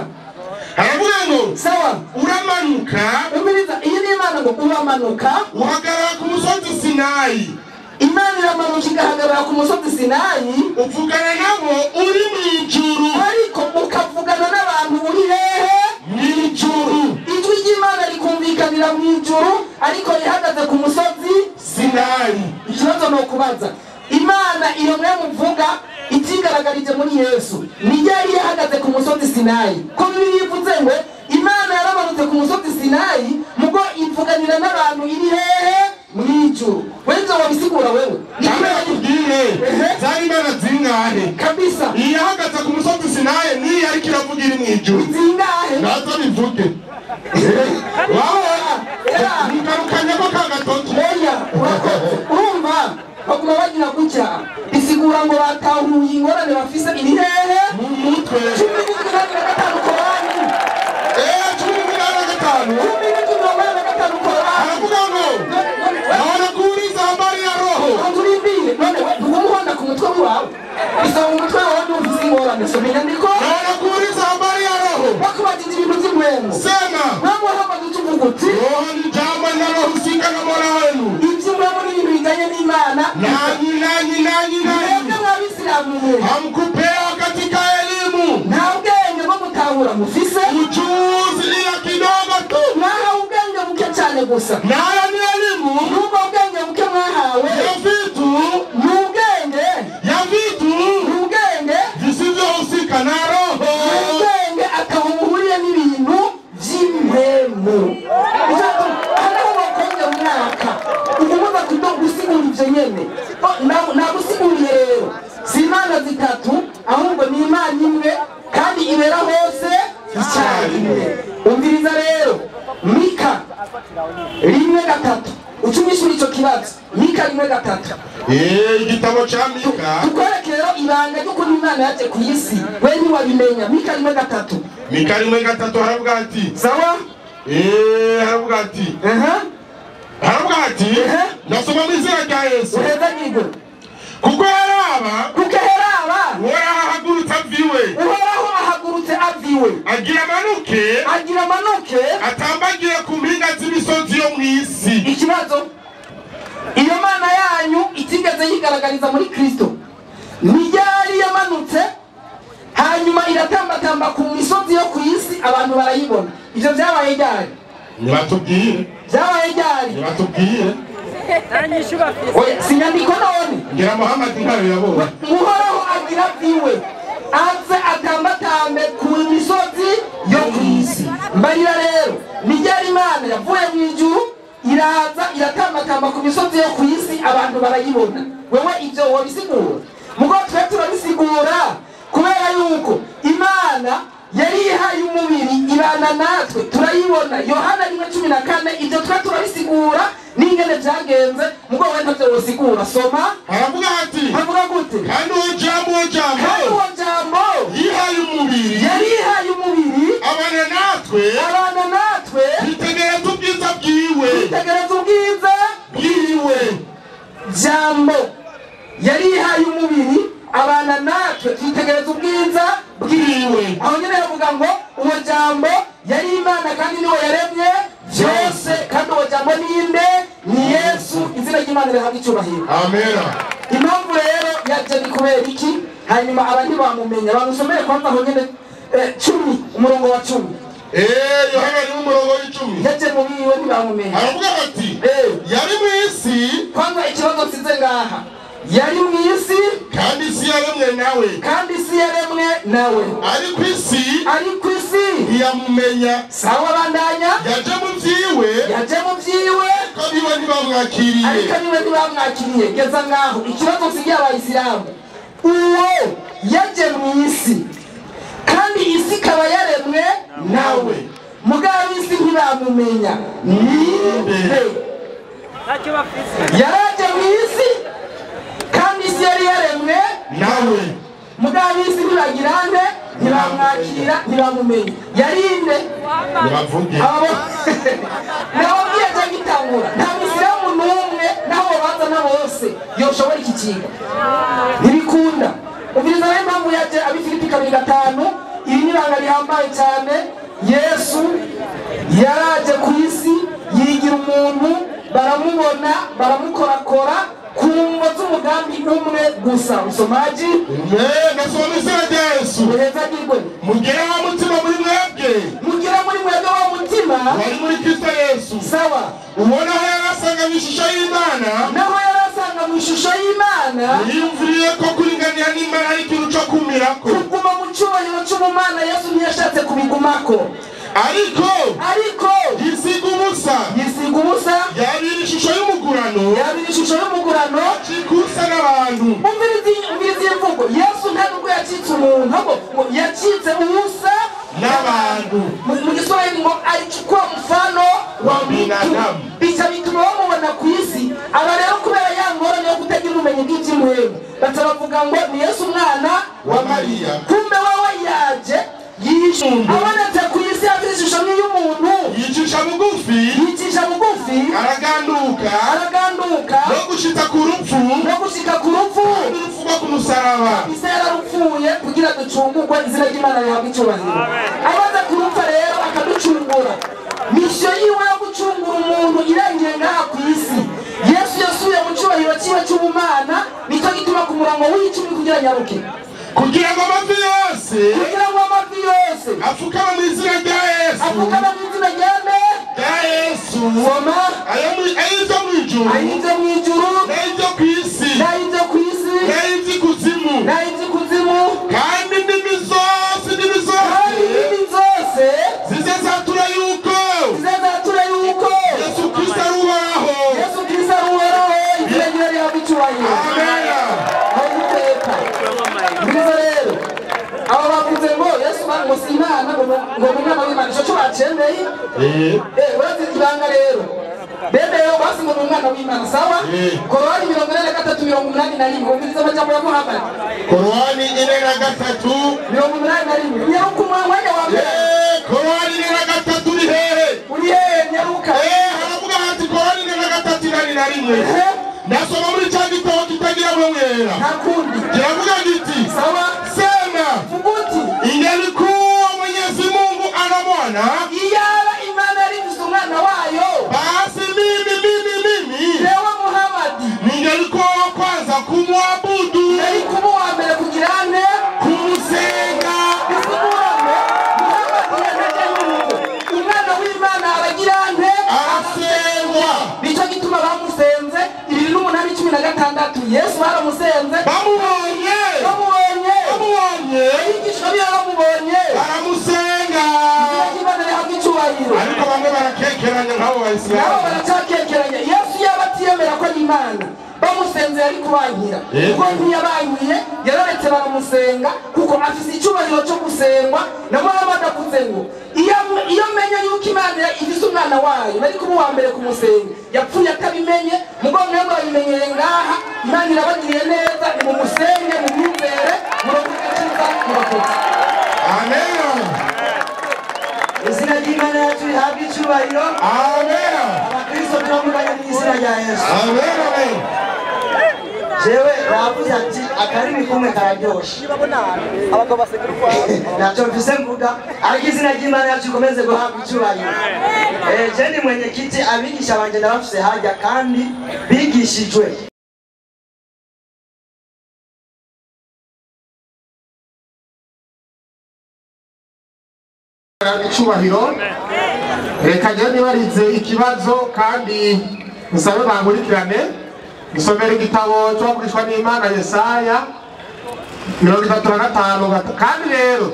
haravuga ngo sawa uramanuka. Umviriza, iyi ni Imana ngo uramanuka uhagarara ku musozi Sinayi. Imana iramanuka igahagarara ku musozi Sinayi, uvugana nabo uri mu ijuru, ariko ukavugana n'abantu uri hehe mu ijuru. Ijwi ry'Imana rikumvikanira mu ijuru, ariko rihagaze ku musozi Sinayi. Ikibazo ni ukubaza, Imana iyo mwe muvuga itigaragarije muri Yesu ni yari yahagaze ku musozi Sinayi? Ko Bibiliya ivuze ngo Imana yaramanutse ku musozi Sinayi, mugo ivuganira n'abantu iri hehe mu ijuru. Wenzo wabisigura wewe Nikubwire zari Imana zingahe kabisa. Iyo yahagaze ku musozi Sinayi ni yari kiravugira mu ijuru Zingahe? nazo bivuge wawe nikarukanye ko kagatoto. Oya, urumva baguma bagira gutya, isigura ngo batahuye ingorane bafise iri hehe mu mutwe. 15 Korani 15 Korani aravuga ngo wanakuriza habari ya roho. Anturimbire none umuhonda ku mutwe wawe, isaba umutwe wawe n'ufise ingorane. So inyandiko Wanakuriza habari ya roho. bakubajije ibintu by'imwemu. Sema Ntabwo hamaze tuvuga uti roho ni jambo linalohusika na Mola wenu. iby'imwemu ni ibintu bijyanye n'Imana. Nanyi Mwebwe mw'Abisilamu mwe hamkupewa katika elimu nta bwenge bwo gutahura mufise, ujuzi ila kidogo tu. mwahawe ubwenge buke cyane gusa. Nayo ni elimu Nubwo ubwenge buke mwahawe ya vitu ni ubwenge visivyohusika na roho. ubwenge akaba umuhuriye n'ibintu by'imwemu. Hanaho bakongera umwaka ugomba gusigura ibyo nyene. Nagusiguriye rero, si imana zitatu ahubwo ni Imana imwe kandi ibera hose icyarimwe. Umviriza rero Mika 1:3 ucumishura icyo kibazo. Mika 1:3 igitabo cha Mika tukwereke rero ibanga ry'ukuntu Imana yaje ku isi, we ntiwabimenya. Mika 1:3 Mika 1:3 haravuga ati sawa haravuga ati haravuga ati nasoma mu izina rya Yesu uhezagirwe kuko heraba uhoraho ahagurutse aviwe agira amanuke atambagiye ku mpinga z'imisozi yo mu isi. Ikibazo, iyo Mana yanyu itigeze yigaragariza muri Kristo, nijyari yamanutse hanyuma iratambatamba ku misozi yo ku isi abantu barayibona. Ibyo byabaye ryari? Nibatubwire. Byabaye ryari? Nibatubwire. Oya, sinyandiko none ngira Muhammad nkayo yabona. Uhoraho agira viwe aze atambatambe ku misozi yo ku isi. Mbarira rero, nijyari Imana yavuye mu ijuru iraza iratambatamba ku misozi yo ku isi abantu barayibona wewe ibyo wobisigura mugo twe turabisigura kubera yuko Imana yari ihaye umubiri ibana natwe turayibona Yohana 1:14 ibyo twe turabisigura n'ingene byagenze mugo we ntavyo wosigura soma aravuga ati avuga gute kandi uwo jambo yihaye umubiri yari ihaye umubiri abana natwe twitegereza ubwiza bwiwe jambo yari ihaye umubiri abana natwe twitegereza ubwiza bwiwe aho nyine yavuga ngo uwo jambo yari Imana kandi niwe yaremye byose kandi uwo jambo ninde ni Yesu izina ry'Imana rihabwa icyubahiro amen impamvu rero yaje ni kubera iki hanyuma abandi bamumenya bamusomere kwanza aho nyine 10 umurongo wa 10 Yohana ni umurongo w'10 yaje mu biwe ntibamumenya aravuga ati yari mu isi kwanza ikibazo nsize ngaha yari mu isi kandi isi yaremwe nawe ariko isi ntiyamumenya sawa bandanya yaje mu byiwe ko biwe ntibamwakiriye geza ngaho ikibazo nsigiye abayisilamu uwo yaje mu isi kandi isi ikaba yaremwe nawe mugabo isi ntibamumenya ninde yaraje mu isi kandi isi yari yaremwe nawe mugabo isi ntibagirane ntibamwakira ntibamumenya yarinde bavuge nababwiye cyo gitangura nta musilamu n'umwe naho baza na bose yoshobora iki kintu ntibikunda ubiriza nayo impamvu yaje abifilipi 2:5 iri nibanga rihambaye cyane Yesu yaraje ku isi yigira umuntu baramubona baramukorakora kumva z'umugambi umwe gusa usomaji nasoma izina rya Yesu mugera wa mutima muri mwebwe wa mutima wari muri Kristo Yesu sawa ubona aho yarasanga mu ishusho y'Imana yiyumviriye ko kuringanira n'Imana ari ikintu cyo kumirako kuguma mu cyubahiro cy'ubumana Yesu ntiyashatse kubigumako ariko yisiga ubusa yabira ishusho y'umugurano acikusa n'abantu umvirizi imvugo Yesu nta nubwo yacitse umuntu ahubwo yacitse ubusa n'abantu mu Kiswahili ngo alichukua mfano wa binadamu bica bituma bamubona ku isi aba rero kubera ya ngorane yo kutagira ubumenyi bw'iby'umuhemu batabavuga ngo ni Yesu umwana wa Mariya kumbe wowe yaje abonetse ku isi afite ishusho y'umuntu yicisha bugufi araganduka no gushika ku rupfu urupfu rwo ku musaraba isi yararupfuye kugira ducungurwe izina ry'Imana rihabwa icyubahiro amaze kurupfa rero akaducungura misiyo yiwe yo gucungura umuntu irengeye ngaha ku isi Yesu yasubiye mu cyubahiro cyiwe cy'ubumana nicyo gituma ku murongo w'icumi kugira nyaruke kugira ngo amavi yose apfukama mu izina rya Yesu soma ay'ibyo mu ijuru n'ay'ibyo ku isi n'ay'ikuzimu kandi indimi zose zizazatura yuko Yesu Kristo ari uhoraho izina rihabwa icyubahiro rero abo bavuze ngo Yesu ngo si Imana ngo umwana w'Imana cyo bacendeye urazi ibanga rero bebeyo basi ngo umwana w'Imana sawa Korani 43:81 umviriza amajambo ya Muhammad Korani 43:81 nyaruka umwanya wa mbere Korani 43 uri hehe nyaruka haravuga hati Korani 43:81 nasoma muri cya gitabo kitagira mwera nakundi kiravuga giti sawa sema fuguti ingelikuwa Mwenyezi Mungu ana mwana iyaba Imana arivuze umwana wayo basi mimi lewa Muhammad ningelikuwa wa kwanza kumwabudu yari kuba wa mbere kugirane kumusenga bisigurane Muhammad yanaje umwana w'Imana abagirane asengwa nicyo gituma bamusenze 2016 Yesu baramusenze bamubonye igishwa bamubonye baramusenga Imana rihabwa icyubahiro ariko bamwe barakekeranya nk'abo bayisilamu nabo baracyakekeranya Yesu yaba atiyemera ko ari Imana bamusenze yari kubankira kuko ntiyabankiye yararetse baramusenga kuko afise icyubahiro cyo gusengwa namwe badavuze ngo iyo menye yuko Imana ifise umwana wayo bari kuba uwa mbere kumusenga yapfuye atabimenye mugabo mwebwe babimenyeye ngaha Imana irabagiriye neza ni mu musenge mu mwizere murokugakiza murakoze amen. Izina ry'Imana yacu rihabwa icyubahiro. Amen. Abakristo turamuganya mu izina rya Yesu. Amen, amen. Jewe bavuze ati akarimi kumwe kararyoshe. Ntacyo mvise mvuga ariko izina ry'Imana yacu rikomeze guhabwa icyubahiro. Je ni mwenyekiti abigisha banje ndabafise hajya kandi bigishijwe. Icyubahiro reka njye nibarize ikibazo kandi musabe bangurikirane musomera igitabo cy'uwavugishwa n'Imana Yesaya 35 kandi rero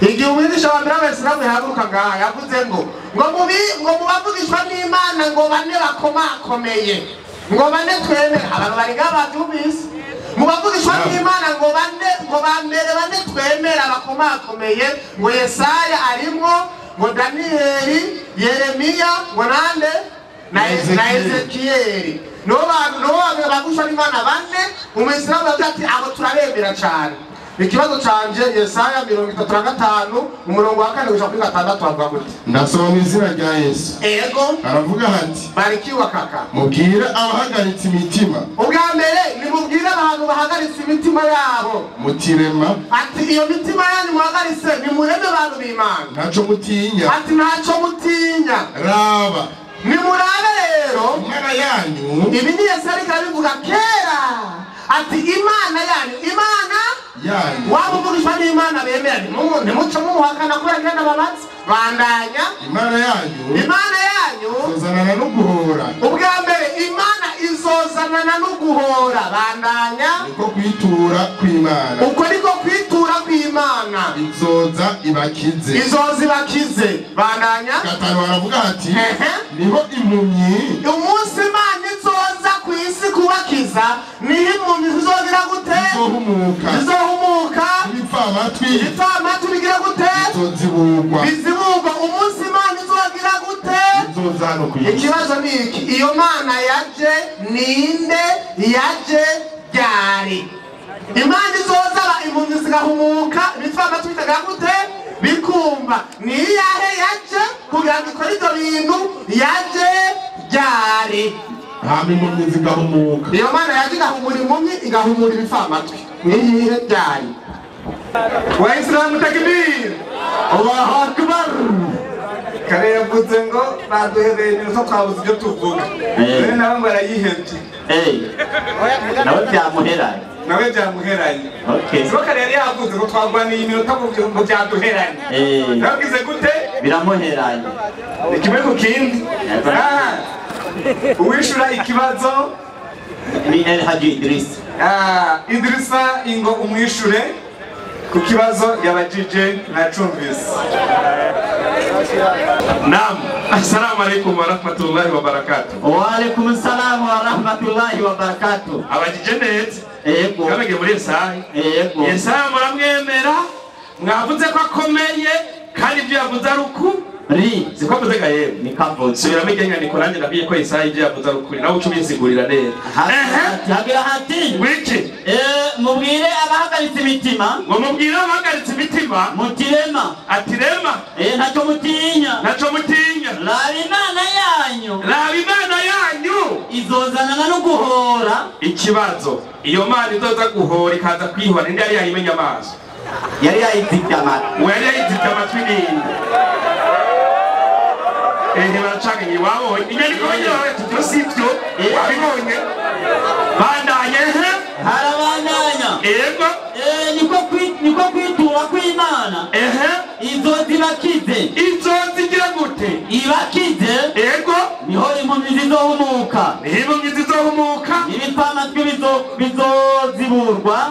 igihe umwigisha wa mbere w'Abisilamu yahaguruka ngaha yavuze ngo mu bavugishwa n'Imana ngo bane bakomakomeye ngo bane twemera abantu bari ngababyumvise mu bavugishwa n'Imana ngo bambere bane twemera bakomakomeye ngo Yesaya arimo ngo Daniyeli Yeremiya ngo nande na Ezekiyeli no bavugishwa n'Imana bane umuyisilamu yavuze ati abo turabemera cyane. Ikibazo canje Yesaya 35 umurongo wa 4 gushika kuri 6 avuga gute? Ndasoma izina rya Yesu. Ego aravuga ati barikiwa kaka mubwire abahagaritse imitima. Ubwa mbere ni mubwire abantu bahagaritse imitima yabo mutirema ati iyo mitima yanyu muhagaritse ni mureme abantu b'Imana ntaco mutinya ati ntaco mutinya raba ni murabe rero Imana yanyu ibi ni Yesaya kabivuga kera ati Imana yanyu Imana wabuvugishwa n'Imana bemeranye ntimuce mumuhakana kubera ngenda babatse bandanya Imana yanyu izozanana no guhora. Ubwa mbere Imana izozanana no guhora bandanya niko kwitura kw'Imana uko niko kwitura kw'Imana izoza ibakize bandanya gatanu baravuga ati niho impumyi umunsi Imana izoza ku isi kubakiza niho impumyi zizogira gute zizohumuka ibipfamatwi bigira gute bizibugwa umunsi Imana izogira gute ikibazo ni iki iyo Mana yaje ninde yaje ryari Imana izoza impumyi zigahumuka ibipfamatwi bitagira gute bikumva ni yahe yaje kugira ngo ikore ibyo bintu yaje ryari hama impumyi zigahumuka iyo Mana yaje igahumura impumyi igahumura ibipfamatwi niyihe ryari Waislamu takbir Allahu akbar kare yavuze ngo baduhereye iminota twabuze ibyo tuvuga rero nawe ngo arayihebye nawe byamuheranye so kare yari yavuze ngo twagwaniye iminota ngo byaduheranye nabigize gute biramuheranye ni kimwe ku kindi uwishura ikibazo ni Haji Idrisa ingo umwishure ku kibazo yabajije nacumvise. Naam, assalamu alaikum wa rahmatullahi wa barakatuh. Wa alaikum assalam wa rahmatullahi wa barakatuh. Abajije neza yego kabege muri Yesaya yego Yesaya muramwemera mwavuze ko akomeye kandi ibyo yavuze ari uku ziko avuze ga yewe ni kavuze subira migenya ni koranje ndabiye ko Yesaya ibyo yavuze ari ukuri nawe ucubisigurira neza yagira hati wiki mubwire abahagaritse imitima ngo mubwire abahagaritse imitima mutirema atirema ntacyo mutinya labi Imana yanyu izozanana no guhora ikibazo iyo Mana izoza guhora ikaza kwihora ndi yari yayimenya amaso yari yayizitya amatwi ninde baracanga nyi wabonye inyandiko yawe tutosivyo wabibonye bandanye harabandanya ego niko kwitura kw'Imana izozigira gute ibakize ego niho impumyi zizohumuka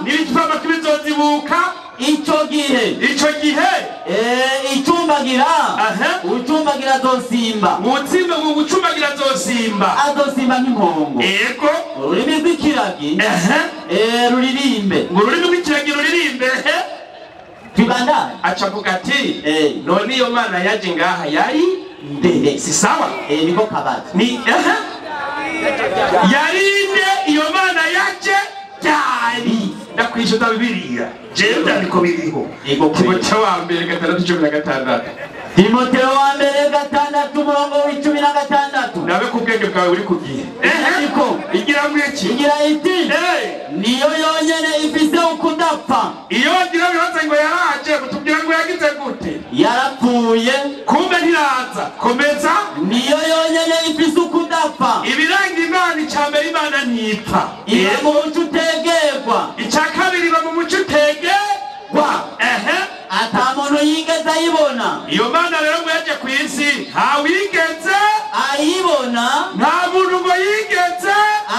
n'ibipfamatwi bizozibuka ico gihe icumbagira ucumbagira azosimba azosimba nk'impongo ego ururimi rw'ikiragi ruririmbe twibandane acavuga ati none iyo mana yaje ngaha yari nde si sawa niko kabaza ni yarinde iyo mana yaje cyari ndakwishuta bibiliya jewe byandiko biriho Timoteyo wa mbere 6:16 Timoteyo wa mbere 6:16 nabe ku bwenge bwawe uri kugiye niko igira mwiki igira iti niyo yonyene ifise ukudapfa iyo wagira bibaza ngo yaraje kutubwira ngo yagize gute yarapfuye kumbe ntiraza komeza niyo yonyene ifise ukudapfa ibiranga imana icambere imana ntipfa iba mu muco utegerwa icya kabiri iba mu muco utegerwa ata muntu yigeze ayibona iyo mana rero ngo yaje ku isi ntawigeze ayibona nta muntu ngo yigeze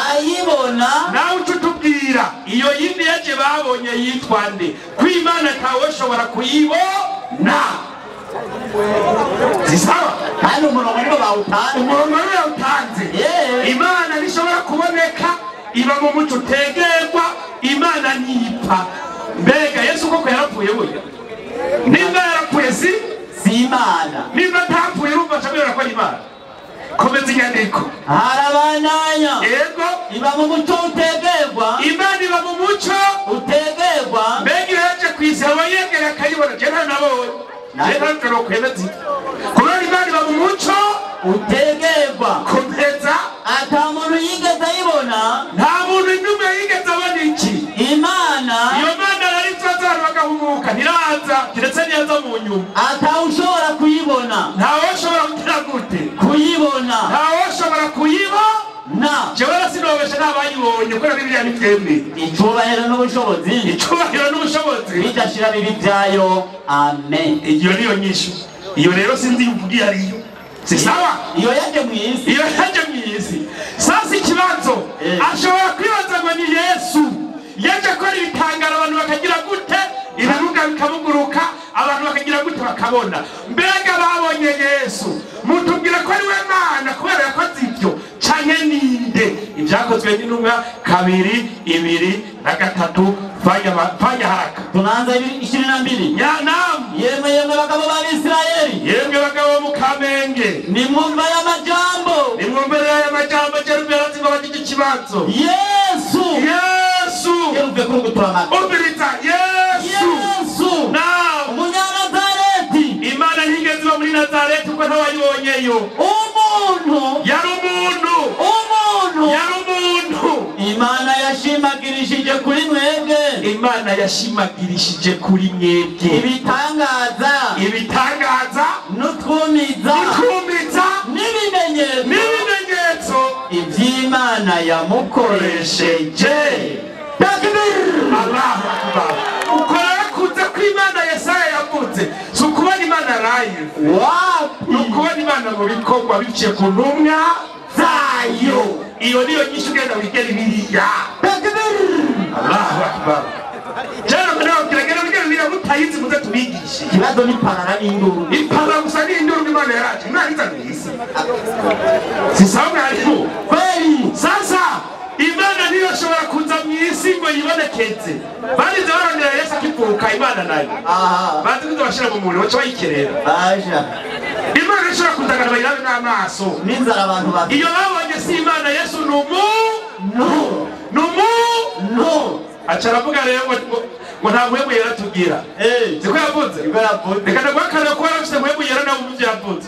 ayibona nawe uca utubwira iyo yindi yaje babonye yitwa nde ko imana ntawushobora kuyibona zisawa kandi umurongo nibo bawutanze imana ntishobora kuboneka iba mu muco utegerwa imana ntipfa mbega Yesu koko yarapfuye burya nimba yarapfuye si imana nimba atapfuye urumva ashobora ko ari imana komeza inyandiko harabananya ego iba mu muco utegerwa imana iba mu muco utegerwa mbega iyo yaje ku isi aba yegera akayibona je ntanabonye je ntantero kwemeza kubera imana iba mu muco utegerwa komeza ata muntu yigeze ayibona nta muntu n'umwe yigeze abona iki imana iyo mana yari izaza abantu bagahumuka ntiraza kiretse neza mu nyuma atawushobora kuyibona ntawushobora kugira gute kuyibona ntawushobora kuyibona jewe sinobeshe n'abayibonye kubera bibiliya ntibyemeye icubahiro n'ubushobozi bidashira bibi byayo amen iyo niyo nyishu iyo rero sinzi uvuga iyo ariyo si sawa iyo yaje mu isi sasa ikibazo ashobora kwibaza ngo ni Yesu yaje akora ibitangaro abantu bakagira gute ibibuga bikabuguruka abantu bakagira gute bakabona mbega babonye Yesu mutubwira ko ari we Mana kubera yakoze ibyo canke ninde ibyakozwe n'intumwa 2:2 fanya haraka tunaanza 22 yemwe bagabo b'Abisirayeli yemwe bagabo mu Kamenge nimwumva y'amajambo cyarubera ngo bagije ikibazo Yesu yeruve kurugutura amata ubirita Yesu Umunyanazareti imana ntigeze iba muri Nazareti kuko ntawayibonyeyo yari umuntu imana yashimagirishije kuri mwebwe ibitangaza n'utwumiza n'ibimenyetso iby'imana yamukoresheje Allahu Akbar ukora kuze ko imana Yesaya yavuze so kubona imana live ukubona imana mu bikorwa biciye ku ntumwa zayo iyo niyo nyinshi ugenda wigera ibiriya Allahu Akbar jana mwana kiragera bigera mutayizi muze tubigishe ikibazo ni parara n'induru gusa n'induru imana yaraje mwariza mwisi sisawa ariko kweli sasa imana niyo shobora kuza mwisi ngo yibonekeze barize barondera Yesu akivuka imana nayo bazi ko bashira mu muriro cyo bayikerera imana ishobora kuzagana bayirabe n'amaso n'inzara abantu bazi iyo babonye si imana Yesu numu acaravuga rero ngo nta muhemu yaratugira ziko yavuze reka ndagwakana ko warafise muhemu yara nawe umuvyo yavuze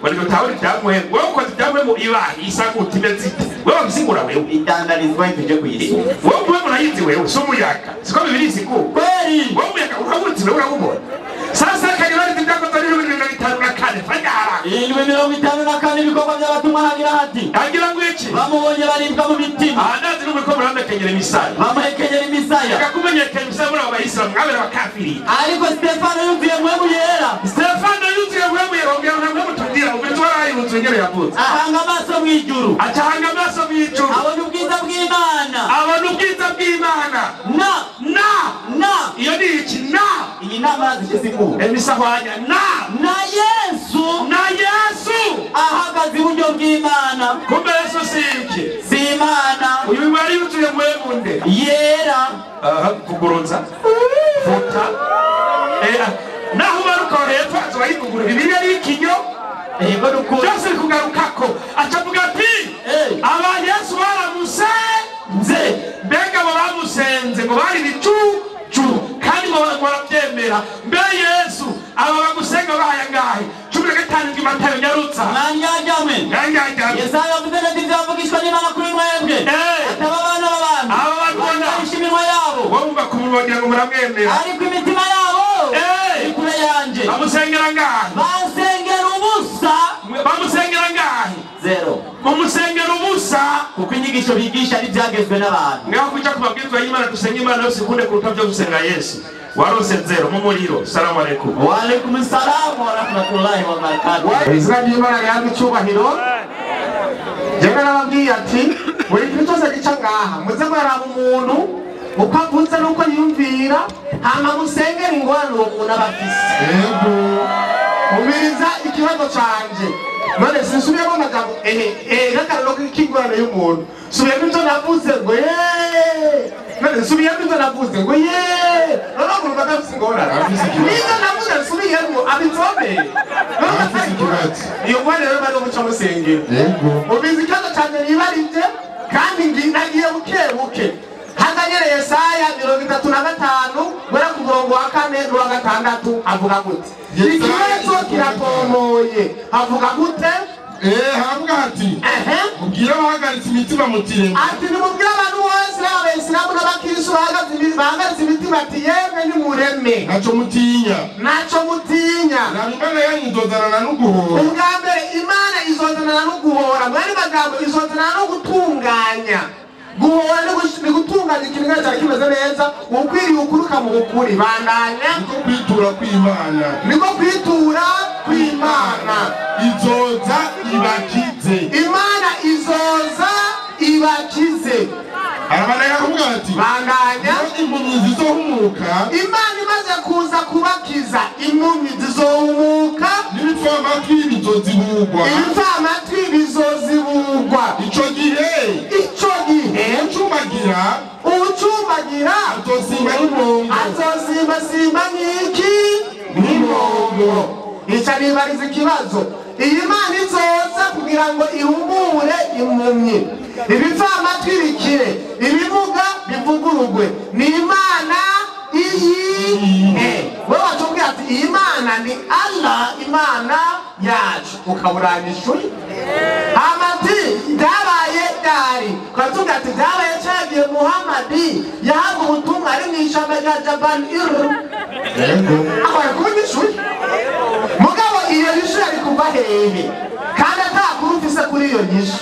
wari gutahura ibyamuhemu wowe ukoze ibyamuhemu ibahi isa gute imeze ite wewe wabisigura wewe idandarizwa tuje kuyireba wowe muhemu nayizi wewe si umuyaga siko bibiri isiku kweli wowe umuyaga urawuzi wewe urawubona sasa kanyarari ibyakoze ari 54 fanya haraka 54 ibikorwa by'abatumwa hagira hati agira ngo iki bamubonye baribwa mu mitima ndazi n'umwe ko muramekenyera imisaya bamuhekenyera imisaya akakumenyekera imisaya muri abayisilamu mwabera bakafiri ariko Stefano yuzuye mwemu yera ongera ntabwo mutubwira ubwo warayibutse ngero yavuze ahanga amaso mu ijuru abona ubwiza bw'Imana iyo ni iki mungu emisahwanya na Yesu ahagaze iburyo bw'Imana. kumbe Yesu siki Si Imana uyu mwari utuye munde yera kuguruza futa naho baruka hepfo azobari kugura bibiliya n'ikinyo ego nuko byose kugarukako acavuga ati aba Yesu baramusenze mbega abo bamusenze ngo bari bicucu kandi ngo barabyemera mbe Yesu aba bagusenga bahayangahe 15 Matayo nyarutsa nanjyajyame Yesaya avuze ati byavugishwa n'Imana kuri mwebwe ataba abana b'abantu aba bakunda iminwa yabo wumva kumubonera ngo muramwemera ariko imitima yabo ikure yanje bamusengera ngahe basengera ubusa bamusengera ngahe zero bamusengera ubusa kuko inyigisho bigisha ari byagezwe n'abantu ngaho kuja kubabwizwa y'Imana dusenga Imana yose kunde kuruta byo gusenga Yesu warose zero mu muriro. Salamu alaikum. Wa alaikum salam wa rahmatullahi wa barakatuh. Izina ry'Imana rihabwe icyubahiro. Jewe nababwiye ati buri kintu cyose gica ngaha muze mwaraba umuntu uko avutse n'uko yumvira hama musengera ingorane uwo muntu aba afise. Yego. Umiriza ikibazo canje none sinsubiyemo amajambo n'akararo k'ingorane y'umuntu subiyemo ibyo navuze ngo none nsubiyemo ibyo navuze ngo none umuntu badafise ingorane n'ibyo navuze nsubiyemo abizome iyo ngorane rero bari umuco musengera ubizi ikibazo canje nibarije kandi nagiye buke haganyere Yesaya 35 gwera ku murongo wa 4 n'uwa 6 avuga gute ikibazo kiratomoye avuga gute havuga ati mubwira abahagaritse imitima mutiremo ati nimubwira abantu bose n'abisilamu n'abakristo bahagaritse imitima ati yemwe nimureme naco mutinya Imana yanyu izozanana n'uguhora ubwa mbere Imana izozanana n'uguhora mwari magambo izozanana no gutunganya guhora ni gutunganya ikintu cyari kimeze neza ukwiriye ukuruka mu bukuri bandanya niko kwitura kw'Imana izoza ibakize Imana izoza ibakize arabaneka kuvuga ati bandanya impumyi zizohumuka Imana imaze kuza kubakiza impumyi zizohumuka n'ibipfamatwi bizozibugwa ico gihe ucumbagira azosimba n'iki n'impongo ica nibariza ikibazo iyi Mana izoza kugira ngo ihumure impumyi ibipfamatwi bikire ibivuga bivugurugwe ni Imana we watubwira ati iyi Mana ni Allah Imana yacu ukaburanisha amati byabaye dari kwatubwira ati byabaye cyagiye Muhammadi yahabwa ubutumwa ari mu ishamba rya Jabal aho kunyishuye mugabo iyo nyishu ari kuva hehe kandi atakuru ufise kuri iyo nyishu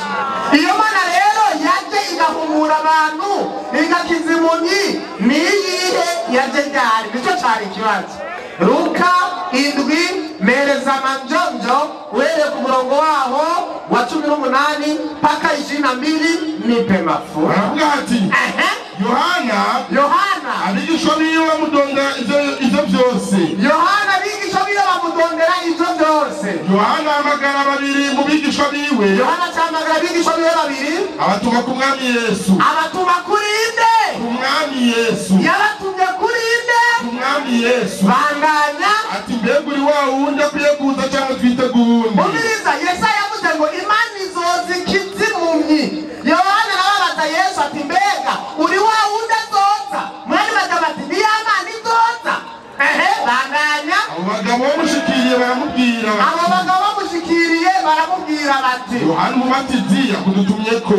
iyo Mana rero yaje igahumura abantu igakiza impumyi niyihe yaje ryari nicyo cyari ikibazo Luka 7 mereza manjonjo wele ku murongo waho wa 18 paka 22 nipe mafu aravuga ati Yohana abigishwa biwe bamudondera ivyo byose Yohana abigishwa biwe bamudondera ivyo byose Yohana amagara babiri mu bigishwa biwe Yohana cyamagara abigishwa biwe babiri abatuma ku mwami Yesu abatuma kuri nde ku mwami Yesu yabatumye kuri nde ku mwami Yesu bandanya ati mbega uri wa wundi akwiye kuza cyangwa twitega uwundi umiriza Yesaya yavuze ngo Imana izozikiza impumyi Yohana arababaza Yesu ati mbega uri wa wundi azoza mwari bagabo ati ni ya Mana izoza bandanya abo bagabo bamushikiriye baramubwira bati Yohana umubatizi yakudutumyeko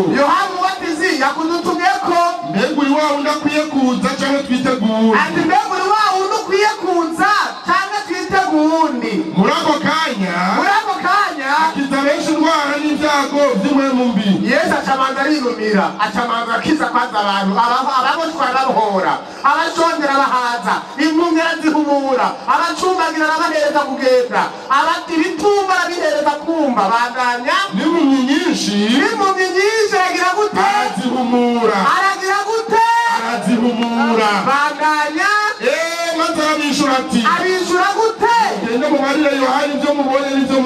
mbega uri wa wundi akwiye kuza cyangwa twitega uwundi ati mbega uri wa wundi ukwiye kuza cyangwa twitega uwundi muri ako kanya akiza benshi indwara n'ibyago by'impwemu mbi Yesu acamanza arirumira acamanza akiza kwaza abantu ababoshwa babohora abashondera bahaza impumyi arazihumura abacumbagira arabahereza kugenda abati ibitumba arabihereza kumva bandanya n'impumyi nyinshi aragira gute arazihumura bandanya maze arabishura ati abishura gute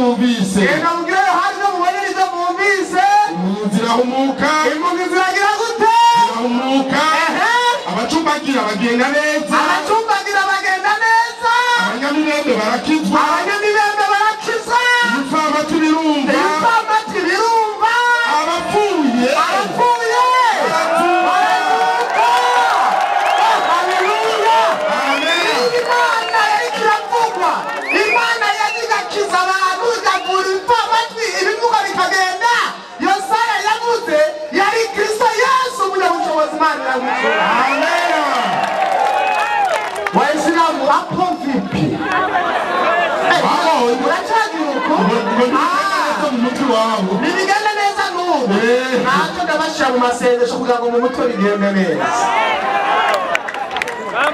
mwumvise. Genda mubwire Yohana ibyo mubonye n'ibyo mwumvise. Zirahumuka. Impunzi ziragira gute? Zirahumuka. Abacumbagira bagenda neza. Abacumbagira bagenda neza. Abanyamirembe barakizwa. Abanyamirembe barakizwa. Ibipfamatwi birumva. Ibipfamatwi birumva. Abapfuye. Abapfuye. Barazuka. Haleluya. Amen. Imana yariko iravugwa. Imana yagigakiza abantu igavura ibipfamatwi ibimuga bikagenda. Yesaya yavuze yari Kristo Yesu umunyabushobozi Imana iramukora. Amen. Waisilamu hapo vipi? Urachagira uko? Umutwe wabo Nibigenda neza n'ubu. Ntacyo ndabashira mu masengesho kugira ngo mu mutwe bigende neza.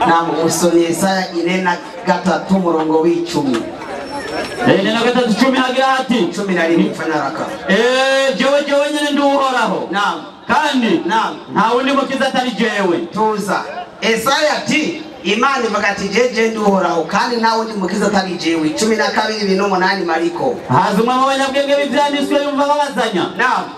Ntabwo usomye Yesaya 4:3 umurongo w'icumi. 4:10 hagira hati 11 fanaraka. Jewe nyene nduhoraho. Naam. Kandi nta wundi mukiza atari jewe. Tuza. Yesaya ati Imana ivuga ati jeje nduhoraho kandi nta wundi mukiza atari jewe. 12:8 Mariko. Haza umwe mu banyabwenge b'ivyanditswe yumva babazanya.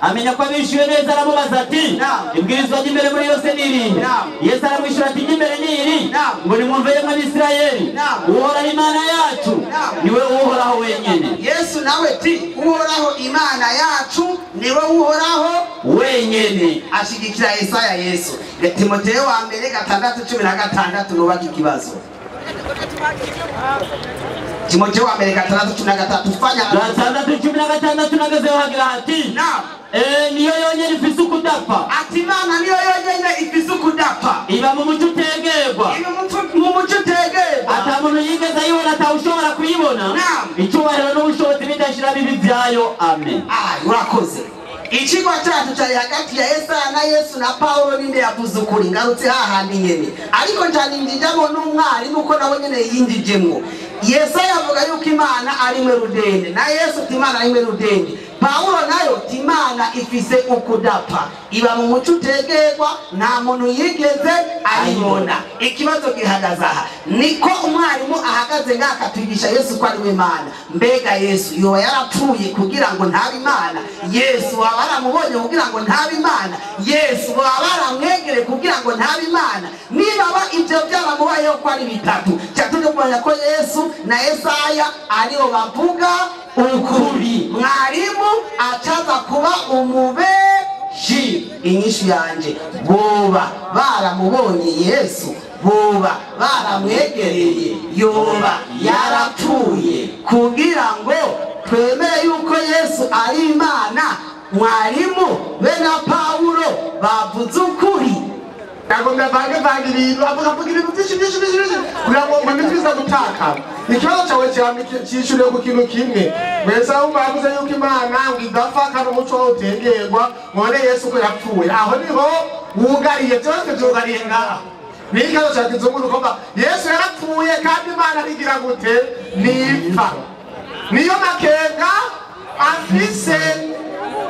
Amenya ko abishyuye neza aramubaza ati ibwirizwa ry'imbere muri yose n'irindi. Yesu aramwishyura ati ry'imbere n'iri ngo nimwumve yemwe Abisirayeli uhoraho Imana yacu niwe uhoraho wenyene. Yesu nawe ati uhoraho Imana yacu niwe uhoraho wenyene. Ashigikira Yesaya Yesu. Timoteyo wa mbere 6:16 nubaka ikibazo. Timoteyo wa mbere 6:13 fanya 6:16 nagezeho hagira hati niyo yonyene ifise ukudapfa. Ati Imana niyo yonyene ifise ukudapfa. Iba mu muco utegerwa. Iba mu muco utegerwa. Ata muntu yigeze ayibona atawushobora kuyibona. Icyubahiro n'ubushobozi bidashira bibi byayo. Amen. Urakoze. Ichigwa cyacu cyari hagati ya Yesaya na Yesu na Paulo ninde yavuze ukuri ngarutse hahandi nyene. Ariko njanindijamo n'umwarimu uko nabo nyene yindijemo. Yesaya avuga yuko Imana ari mwe rudende na Yesu ati Imana ari mwe rudende. Paulo nayo Imana ifise ukudapfa. Iba mu muco utegerwa nta muntu yigeze ayibona. Ikibazo gihagaze aha niko umwarimu ahagaze ngakatwigisha Yesu ko ari we Imana. Mbega Yesu yoba yarapfuye kugira ngo ntabe Imana? Yesu waba baramubonye kugira ngo ntabe Imana? Yesu waba baramwegere kugira ngo ntabe Imana? Niba ibyo byaramubayeho ko ari bitatu cyatuje kumenya ko Yesu na Yesaya aribo bavuga ukuri. Mwarimu acaza kuba umubeshi. Inyishu yanje boba baramubonye Yesu, boba baramwegereye, yoba yarapfuye kugira ngo twemere yuko Yesu ari Imana. Mwarimu be na Paulo bavuze ukuri. Kagomba vange ibintu avuga ibintu byinshi kugira ngo mpamitiza gutaka. Ikibazo cyawe cyishyuriye ku kintu kimwe. Mwese aho bavuze yuko Imana ngidapfa kandi umuco utegerwa none Yesu ko yapfuye. Aho niho wugariye byose byugariye ngaho. N'ikibazo cyagize umuntu ukomba Yesu yarapfuye kandi Imana rigira gute nipfa. Niyo makenga afise.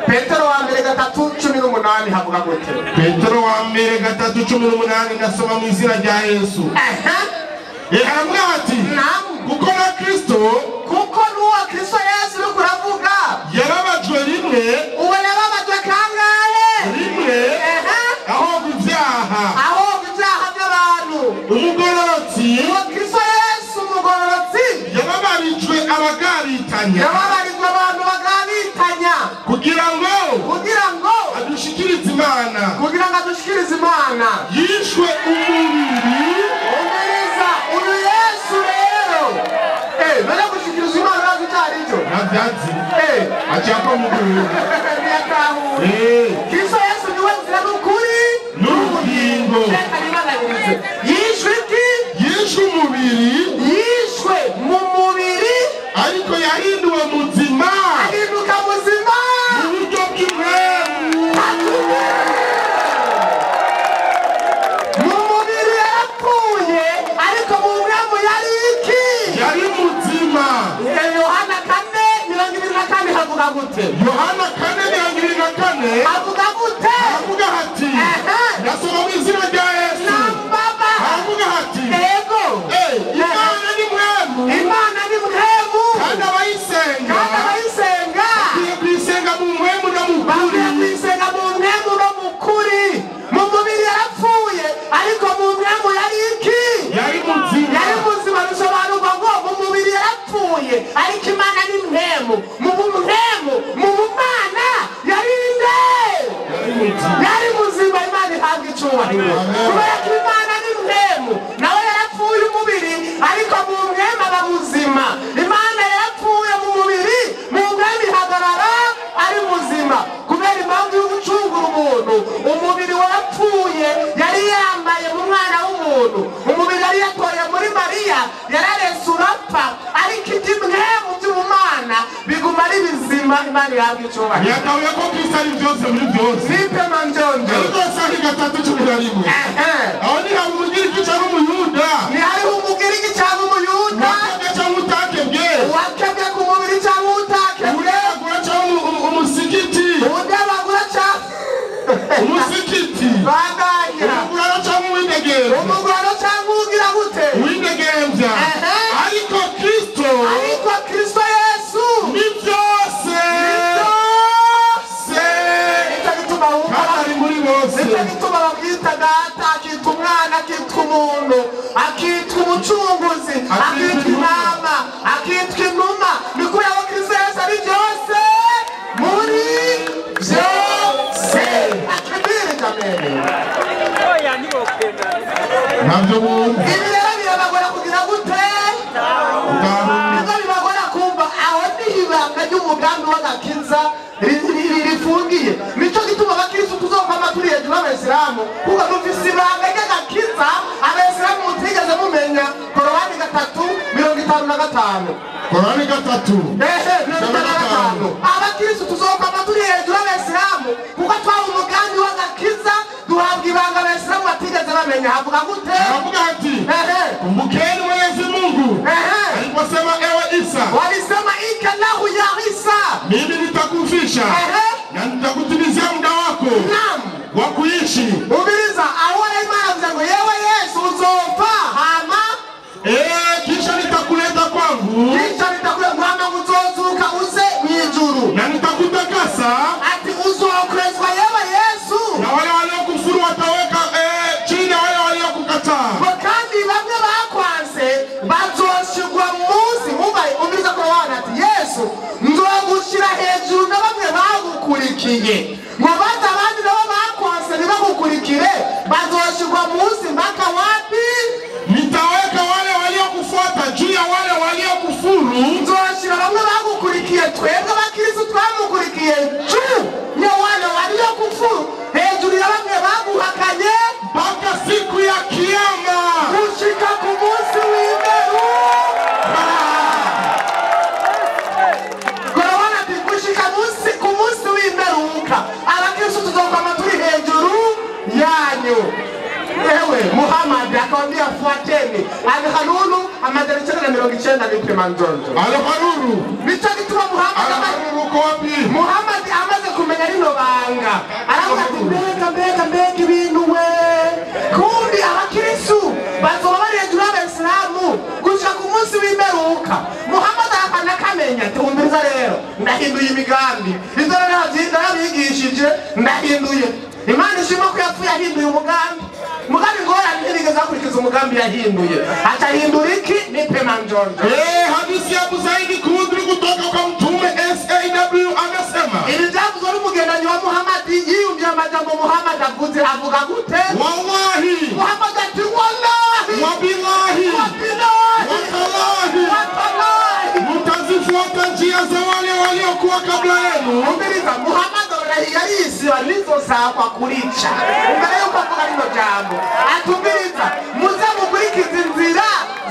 Petero wa mbere 3:18 havuga gute? Petero wa mbere 3:18 ndasoma mu izina rya Yesu. Haravuga ati kuko na Kristo kuko nuwa Kristo Yesu uri kuravuga yarabajwe rimwe. Uwe yarabajwe kangahe? Rimwe aho ibyaha by'abantu. Umugororotsi uwo Kristo Yesu umugororotsi yababarijwe abagaritanya. Yababarijwe abantu bagabitanya kugira ngo adushikirize Imana. Kugira ngo adushikirize Imana yishwe umubiri. Umuriza uyu Yesu rero bera gushikiriza Imana nazo cyaricyo nabyazi achapa muguru Kristo Yesu niwe nzira n'ukuri n'ubugingo. Yishwe umubiri. Yishwe mu mubiri ariko yahinduwe muzima. Ahinduka muzima mu buryo bw'imwemu. Mu mubiri yarapfuye ariko mu mwemu yari iki? Yari muzima. Yohana 4:24 havuga gute? Yohana 4:24 havuga gute? Havuga hati ndasoma mu izina rya Yesu. Havuga hati Imana ni mwemu. Imana ni mwemu kandi abayisenga icyubahiro kubera ko Imana ni mwemu nawe yarapfuye umubiri ariko mu mwemu aba muzima Imana yarapfuye mu mubiri mu mwemu ihagarara ari muzima kubera impamvu yo gucungura umuntu umubiri warapfuye yari yambaye mu mwana w'umuntu umubiri yari yatoye muri Mariya yararese urapfa ariko iby'umwemu by'ubumana biguma ari bizima Imana ihabwa icyubahiro yatahuye ko Kristo ari byose muri byose nipe manjonjo Sahi gatatu cumi na rimwe aho ni hari umugiriki cyangwa umuyuda ni hariho umugiriki cyangwa umuyuda wakebwe cyangwa utakebwe wakebwe ku mubiri cyangwa utakebwe udabagura cyangwa umusigiti udabagura cyangwa umusigiti baganya umugurano cyangwa uwidegembya umugurano cyangwa ugira gute uwidegembya ariko Kristo Yesu ni byose bituma babwita data akitwa umwana akitwa umuntu akitwa umucunguzi akitwa intama akitwa inuma ni kubera ko Kristo Yesu ari byose muri byose akibiri kamere ntabyo bumva ibi rero birabagora kugira gute nibwo bibagora kumva aho niho ibanga ry'umugambi w'agakiza rifungiye nicyo gituma abakristo tuzokwama turi hejuru y'Abayisilamu kuko dufise ibanga ry'agakiza Abayisilamu mutigeze mumenya Korowani 3:55 Korowani 3:55 abakristo tuzokwama turi hejuru y'Abayisilamu kuko twaha umugambi w'agakiza duhabwa ibanga Abayisilamu batigeze bamenya havuga gute havuga ati kumbukeni Mwenyezi Mungu aliposema ewe Isa walisema ikalahu ya Isa mimi nitakufisha na nitakutimizia muda wako wa kuishi ubiriza awone Imana ngo yewe Yesu uzopfa hama kisha nitakuleta kwangu mwana uzozuka uze mwijuru na nitakutakasa ati uzokrezwa yewe Yesu na wale waliokufuru wataweka chini wale waliokukataa kandi bamwe bakwanse bazoshigwa munsi mubaye ubiriza ko wana ati Yesu nzogushira hejuru na bamwe bagukurikiye ngo baza abandi nabo bakwanse nibagukurikire bazoshigwa munsi mpaka wapi nitaweka wale waliokufuata juu ya wale waliokufuru nzoshira bamwe bagukurikiye twebwe abakristo twamukurikiye juu ya wale waliokufuru hejuru ya bamwe baguhakanye mpaka siku ya kiyama gushika ku munsi w'imperuka Korowani ati gushika ku munsi w'imperuka abakristo tuzokwama turi hejuru yanyu ewe Muhammad akawambia fuateni Al-Haruru amajana 990 nipe manjonjo Al-Haruru nico gituma Muhammad amaze kumenya rino banga aravuga ati mbega ibintu we kumbi abakristo bazoba bari hejuru y'Abayisilamu gushika ku munsi w'imperuka Muhammad akana kamenya tumbiza rero ndahinduye imigambi izo narabigishije ndahinduye Imana ishima ko yapfuye ahinduye umugambi ngora ntirigeze akurikiza umugambi yahinduye atahindura iki nipe manjonjo hadithi ya Buzaidi kuhudhuri kutoka kwa mtume SAW anasema ili jambo n'umugendanyi wa Muhammad yiyumvye amajambo Muhammad avuze avuga gute wallahi Muhammad ati wallahi wabillahi watallahi mtazifuata njia za wale waliokuwa kabla yenu umbiriza Muhammad yari walizosakwa kurica imbere yuko avuga rino jambo atumbiriza muze mukurikiza inzira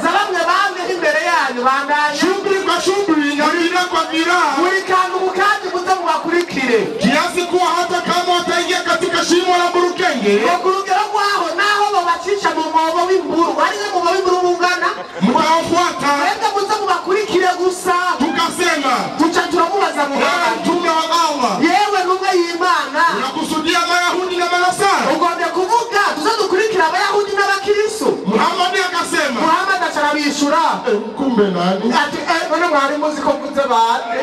za bamwe bamwe imbere yanyu bandanye shughuli kwa shughuli na bila kwa bila buri kantu kandi muze mubakurikire kiasi kuwa hata kama wataingia katika shimo la burukenge kurugero rwaho naho babacisha mu mwobo w'imburu ari mu mwobo w'imburu bungana mutawafuata reka muze mubakurikire gusa tukasema tuca turamubaza Muhammad mtume wa Allah yewe nubwo y'Imana unakusudia Mayahudi na Manasara ugombye kuvuga tuzadukurikira Abayahudi n'Abakristo Muhammad akasema Muhammad acarabishura kumbe nani ati none mwari muzi ko mvuze bande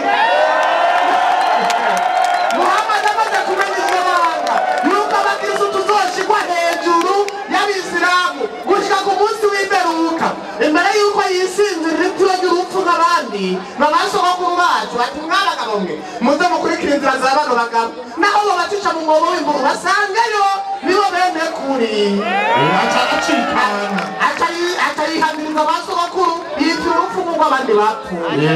Muhammad amaze kumenya iryo banga nuko abakristo tuzoshigwa hejuru y'Abisilamu gushika ku munsi w'imperuka imbere yuko yisinzirira ituro ry'urupfu nk'abandi babasogokuru bacu ati mwabagabo mwe muze mukurikira inzira za bano bagabo naho babacisha mu mwobo w'imburu basangayo nibo bene kuri acakana atayihamiriza abasogokuru yitira urupfu nk'ubwo abandi bapfuye